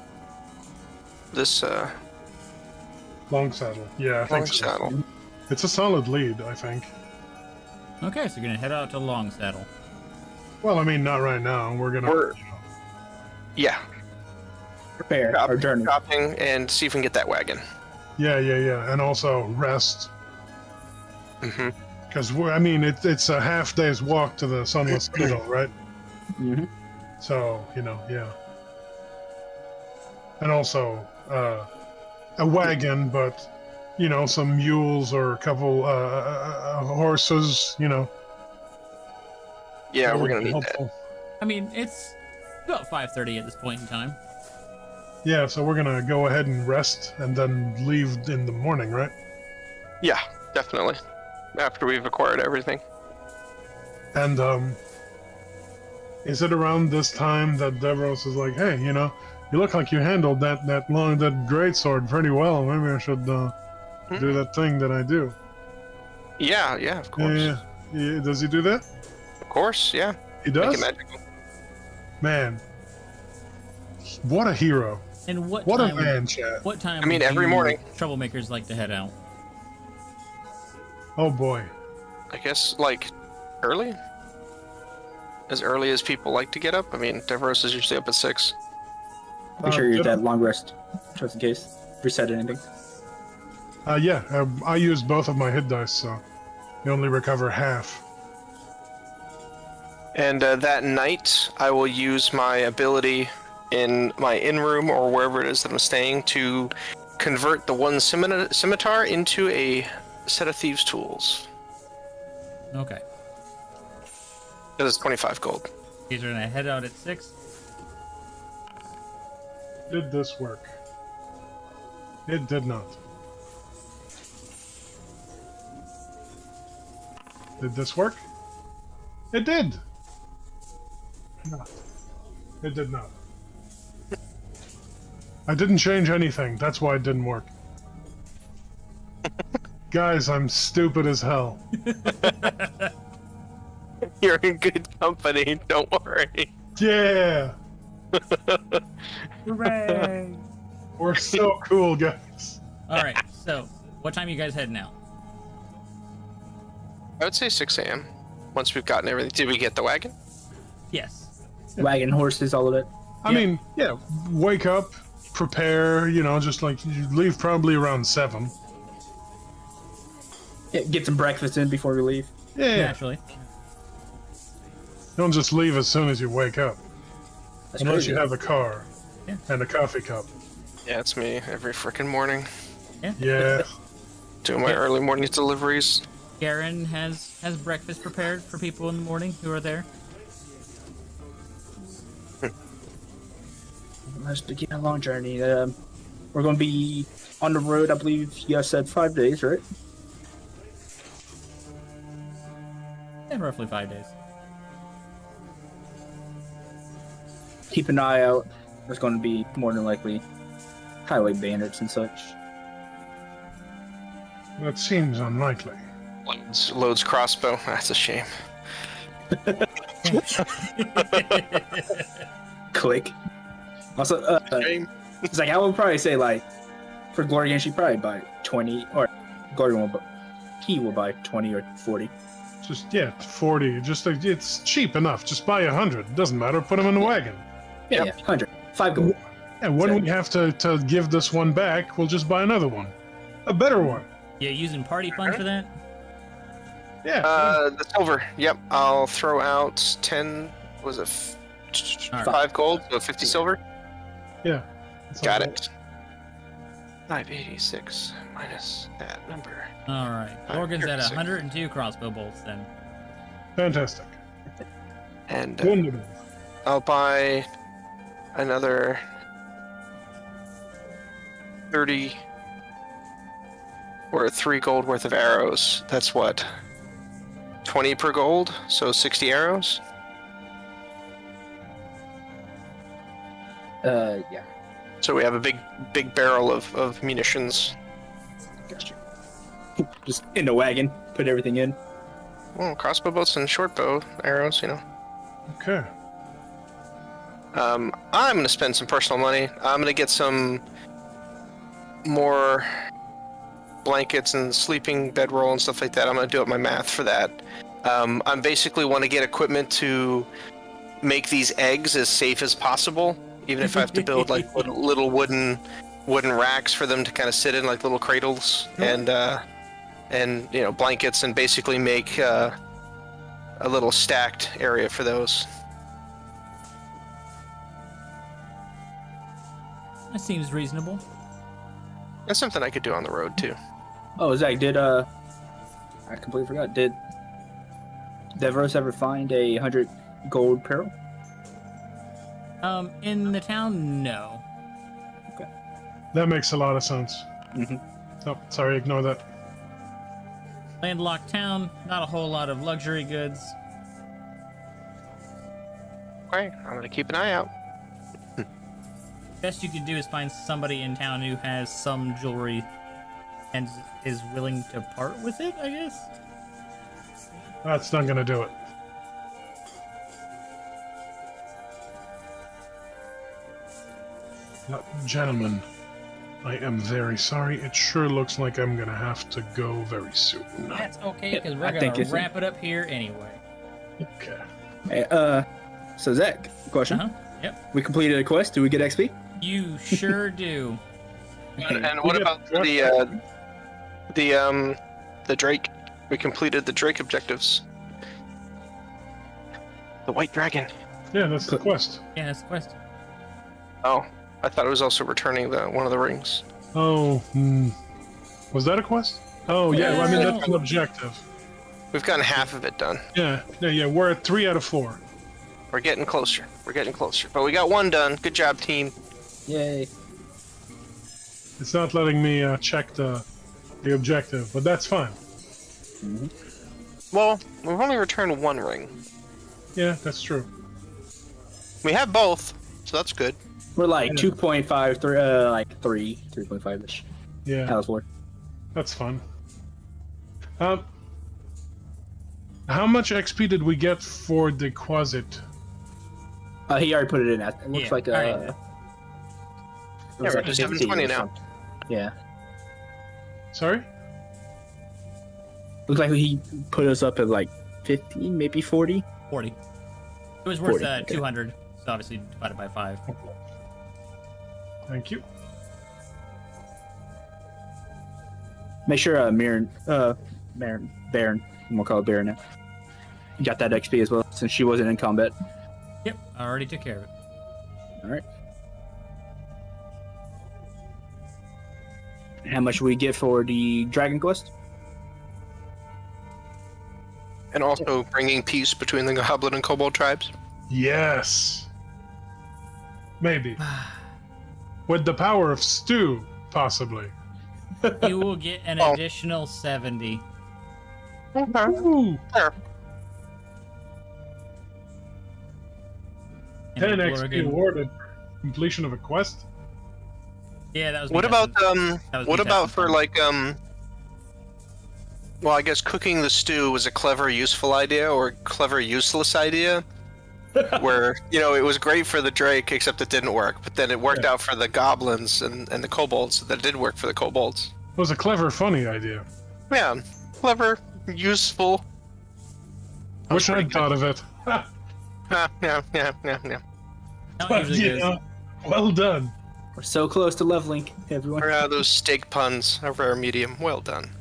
this Long saddle. Yeah, I think so. saddle. It's a solid lead, I think. Okay, so you're gonna head out to Long Saddle. Well, I mean, not right now. We're gonna. Yeah, Prepare our journey. shopping and see if we can get that wagon. Yeah, and also rest. Mm-hmm. Because I mean, it's a half day's walk to the Sunless Citadel, right? Mm-hmm. So yeah. And also a wagon, but some mules or a couple horses. Yeah, we're would gonna be need helpful. that. I mean, it's about 5:30 at this point in time. Yeah, so we're gonna go ahead and rest and then leave in the morning, right? Yeah, definitely. After we've acquired everything. And is it around this time that Devros is like, hey, you look like you handled that greatsword pretty well. Maybe I should do that thing that I do. Yeah, of course. Yeah. Does he do that? Of course, yeah. He Make does? it magical. Man. What a hero. And what What time? a man, chat. What time? I mean, would every you morning. Troublemakers like to head out. Oh boy. I guess, like, early? As early as people like to get up? I mean, Devros is usually up at 6. Make sure you're good. that long rest, just in case. Reset anything. Yeah, I used both of my hit dice, so you only recover half. And that night, I will use my ability in my in-room or wherever it is that I'm staying to convert the one scimitar into a set of thieves' tools. Okay. That is 25 gold. You guys are gonna head out at 6. Did this work? It did not. Did this work? It did! No. It did not. I didn't change anything. That's why it didn't work. Guys, I'm stupid as hell. You're in good company, don't worry. Yeah! Hooray! We're so cool, guys. All right. So, what time are you guys heading out? I would say 6 a.m. Once we've gotten everything. Did we get the wagon? Yes. Wagon, horses, all of it. I mean, yeah, wake up, prepare, just like you leave probably around 7. Yeah, get some breakfast in before we leave. Yeah. Naturally. Don't just leave as soon as you wake up. That's Unless crazy. you have a car Yeah. and a coffee cup. Yeah, it's me every frickin' morning. Yeah. Doing my early morning deliveries. Garen has breakfast prepared for people in the morning who are there. Let's begin a long journey. We're going to be on the road, I believe you guys said 5 days, right? Yeah, roughly 5 days. Keep an eye out. There's going to be more than likely highway bandits and such. That seems unlikely. Loads crossbow. That's a shame. Click. Also, Shame. it's like I would probably say like for Glorian she'd probably buy 20 or Glorian he will buy 20 or 40. Just 40. Just it's cheap enough. Just buy 100. It doesn't matter. Put them in the wagon. Yeah, 100. 5 gold. And when we have to give this one back, we'll just buy another one. A better one. Yeah, using party funds for that? Yeah. The silver. Yep. I'll throw out 10. Was it 5 gold? So 50 silver. Yeah. Got it. 586 minus that number. All right. Lorgan's at 102 crossbow bolts then. Fantastic. And Wonderful. I'll buy another 30 or 3 gold worth of arrows. That's what? 20 per gold, so 60 arrows. Yeah. So we have a big barrel of munitions. Gotcha. Just in the wagon, put everything in. Well, crossbow bolts and short bow arrows, you know. Okay. I'm gonna spend some personal money. I'm gonna get some more blankets and sleeping bedroll and stuff like that. I'm gonna do up my math for that. I basically want to get equipment to make these eggs as safe as possible, even if I have to build like little wooden racks for them to kind of sit in, like little cradles, and you know, blankets, and basically make a little stacked area for those. That seems reasonable. That's something I could do on the road too. Oh, Zach, I completely forgot. Did Devros ever find 100 gold peril? In the town, no. That makes a lot of sense. Mm-hmm. Oh, sorry, ignore that. Landlocked town, not a whole lot of luxury goods. Okay, I'm gonna keep an eye out. Best you could do is find somebody in town who has some jewelry and is willing to part with it, I guess? That's not gonna do it. Gentlemen, I am very sorry. It sure looks like I'm gonna have to go very soon. That's okay, because we're I think gonna it's- wrap it up here anyway. Okay. Hey, so Zach, question. Uh-huh. Yep. We completed a quest. Do we get XP? You sure do. And what about the Drake? We completed the Drake objectives. The White Dragon. Yeah, that's the quest. Yeah, that's the quest. Oh, I thought it was also returning one of the rings. Oh, was that a quest? Oh, yeah. Well, I mean, that's an objective. We've gotten half of it done. Yeah. We're at 3 out of 4. We're getting closer. But we got one done. Good job, team. Yay. It's not letting me check the objective, but that's fine. Mm-hmm. Well, we've only returned 1 ring. Yeah, that's true. We have both, so that's good. We're like Yeah. 2.5, 3.5-ish. Yeah, How's for? that's fun. How much XP did we get for the Quasit? He already put it in. It looks Yeah, like alright. it Yeah, looks we're like at 50 720 or now. something. Yeah. Sorry? Looks like he put us up at like 50, maybe 40. 40. It was worth 40, okay. 200, so obviously divided by 5. Thank you. Make sure Baron, I'm gonna call it Baron now. You got that XP as well, since she wasn't in combat. Yep, I already took care of it. Alright. How much we get for the Dragon Quest? And also bringing peace between the Goblin and Kobold tribes. Yes. Maybe. With the power of stew, possibly. You will get an Oh. additional 70. Ooh, Sure. 10 And XP Lorgan- awarded. Completion of a quest? Yeah, that was. What me about testing- that was me what about testing for fun. like well, I guess cooking the stew was a clever useful idea or a clever useless idea. Where, you know, it was great for the Drake except it didn't work, but then it worked out for the goblins and the kobolds, that did work for the kobolds. It was a clever, funny idea. Yeah. Clever, useful. That was Wish I'd pretty thought of it. Ha, good. Yeah. How it but, usually you goes. know, well done. We're so close to leveling, everyone. Those steak puns, a rare medium. Well done.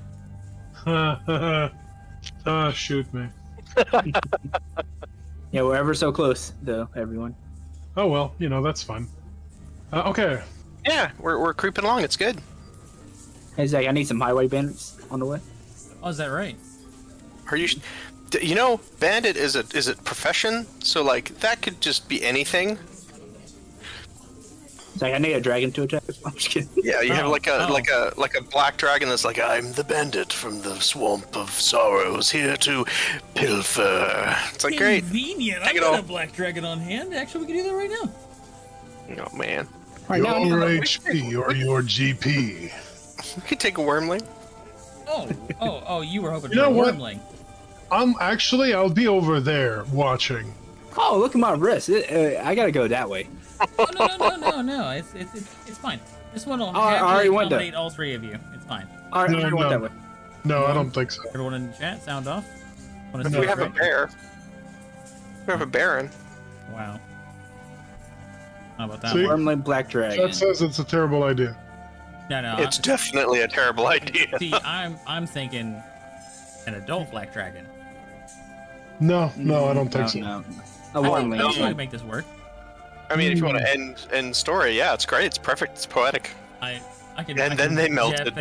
Shoot me. Yeah, we're ever so close, though, everyone. Oh well, that's fine. Okay. Yeah, we're creeping along. It's good. Hey, Zach, I need some highway bandits on the way. Oh, is that right? Are you? Bandit is a profession, so like that could just be anything. Zach, I need a dragon to attack. I'm just kidding. Yeah, you have like a black dragon that's like, I'm the bandit from the swamp of sorrows, here to pilfer. It's like great. Convenient. Take I've it got all. a black dragon on hand. Actually, we can do that right now. Oh man, Right now, Your HP or your GP. we could take a wormling. Oh, you were hoping You for a know what? wormling. I'll be over there watching. oh, look at my wrist. I gotta go that way. Oh, no. It's fine. This one will I already happily went there. accommodate all three of you. It's fine. All right, No, I went no. that way. No, I don't think so. Everyone in the chat, sound off. Wanna No. see We have a right? bear. We have a baron. Wow. How about that See? one? Wormling black dragon. That says it's a terrible idea. No. It's definitely a terrible idea. See, I'm thinking an adult black dragon. No, I don't think so. No. A I think wormling. we can make this work. I mean, if you want to end story, yeah, it's great. It's perfect. It's poetic. I can. And then they melted.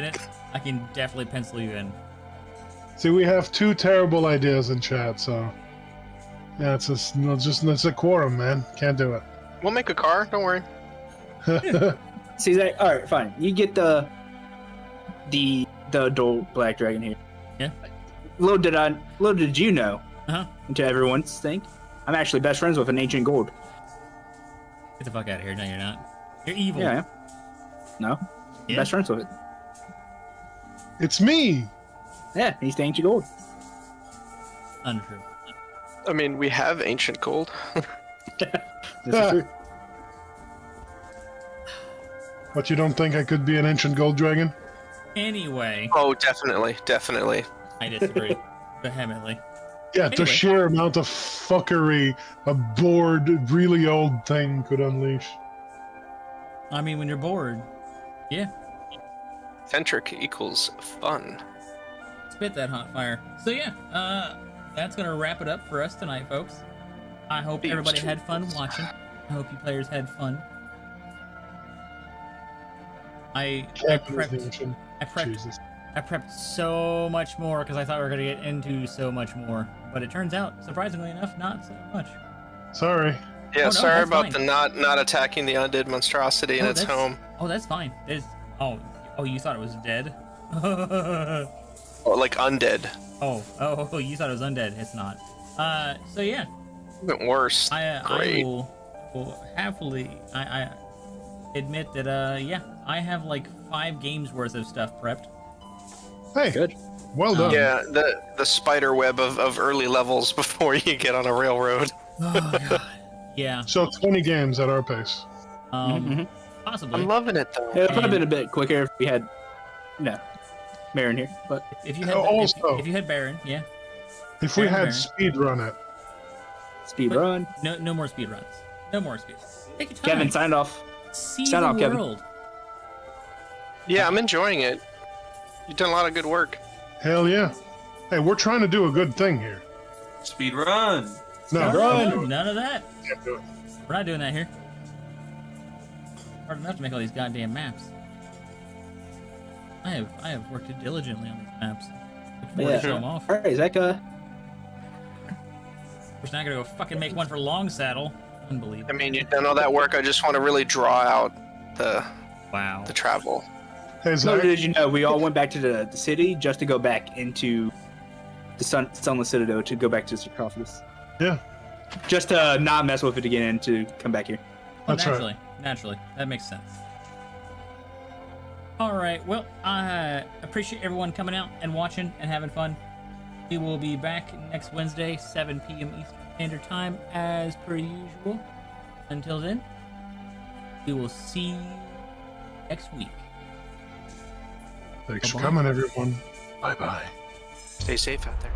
I can definitely pencil you in. See, we have two terrible ideas in chat, so yeah, it's a quorum, man. Can't do We'll make a car. Don't worry. it. See, Zach, all right, fine. You get the adult black dragon here. Yeah. Little did you know, Uh-huh. and to everyone's think, I'm actually best friends with an ancient gold. Get the fuck out of here. No, you're not. You're evil. Yeah, I am. No, Yeah? best friends with it. It's me. Yeah, he's the ancient gold. Untrue. I mean, we have ancient gold. This is true. But you don't think I could be an ancient gold dragon? Anyway, Oh, definitely. I disagree vehemently. Yeah, Anyway. the sheer amount of fuckery a bored, really old thing could unleash. I mean, when you're bored, yeah, Centric equals fun. spit that hot fire. So yeah, that's gonna wrap it up for us tonight, folks. I hope Thieves' everybody had fun tools. watching. I hope you players had fun. I prepped Jesus. I prepped so much more because I thought we were gonna get into so much more, but it turns out, surprisingly enough, not so much. Sorry. Yeah, Oh, no, sorry that's about fine. the not attacking the undead monstrosity in Oh, its that's- home. Oh, that's fine. Oh, you thought it was dead? Or like undead. Oh, you thought it was undead. It's not. So yeah, Even worse. I Great. will happily I admit that yeah, I have like 5 games worth of stuff prepped. Hey, Good. well done. Yeah, the spider web of early levels before you get on a railroad. Oh god. Yeah. So 20 games at our pace. Mhm. Possibly. I'm loving it though. It would have been a bit quicker if we had, Marin here. But If you had Also- if you had Baron, yeah. If we Fair, had fair. speed run it, speed But- run. No more speed runs. No more speed. Take your time. Kevin signed off. See sign the off, Kevin. world. Yeah, I'm enjoying it. You've done a lot of good work. hell yeah. Hey, we're trying to do a good thing here. Speed run. No, No, none of that. can't do it. We're not doing that here. Hard enough to make all these goddamn maps. I have worked diligently on these maps. Look forward to show them off. All right, Zach. We're just not gonna go fucking make one for Long Saddle. Unbelievable. I mean, you've done all that work. I just want to really draw out the Wow. travel. Hey, So Zach, did you know we all went back to the city just to go back into the Sunless Citadel to go back to Sarcophagus? Yeah. Just to not mess with it again and to come back here. Oh, That's right. naturally. That makes sense. All right. Well, I appreciate everyone coming out and watching and having fun. We will be back next Wednesday, 7 p.m. Eastern Standard Time, as per usual. Until then, we will see you next week. thanks for Bye-bye. coming, everyone. Bye-bye. Stay safe out there.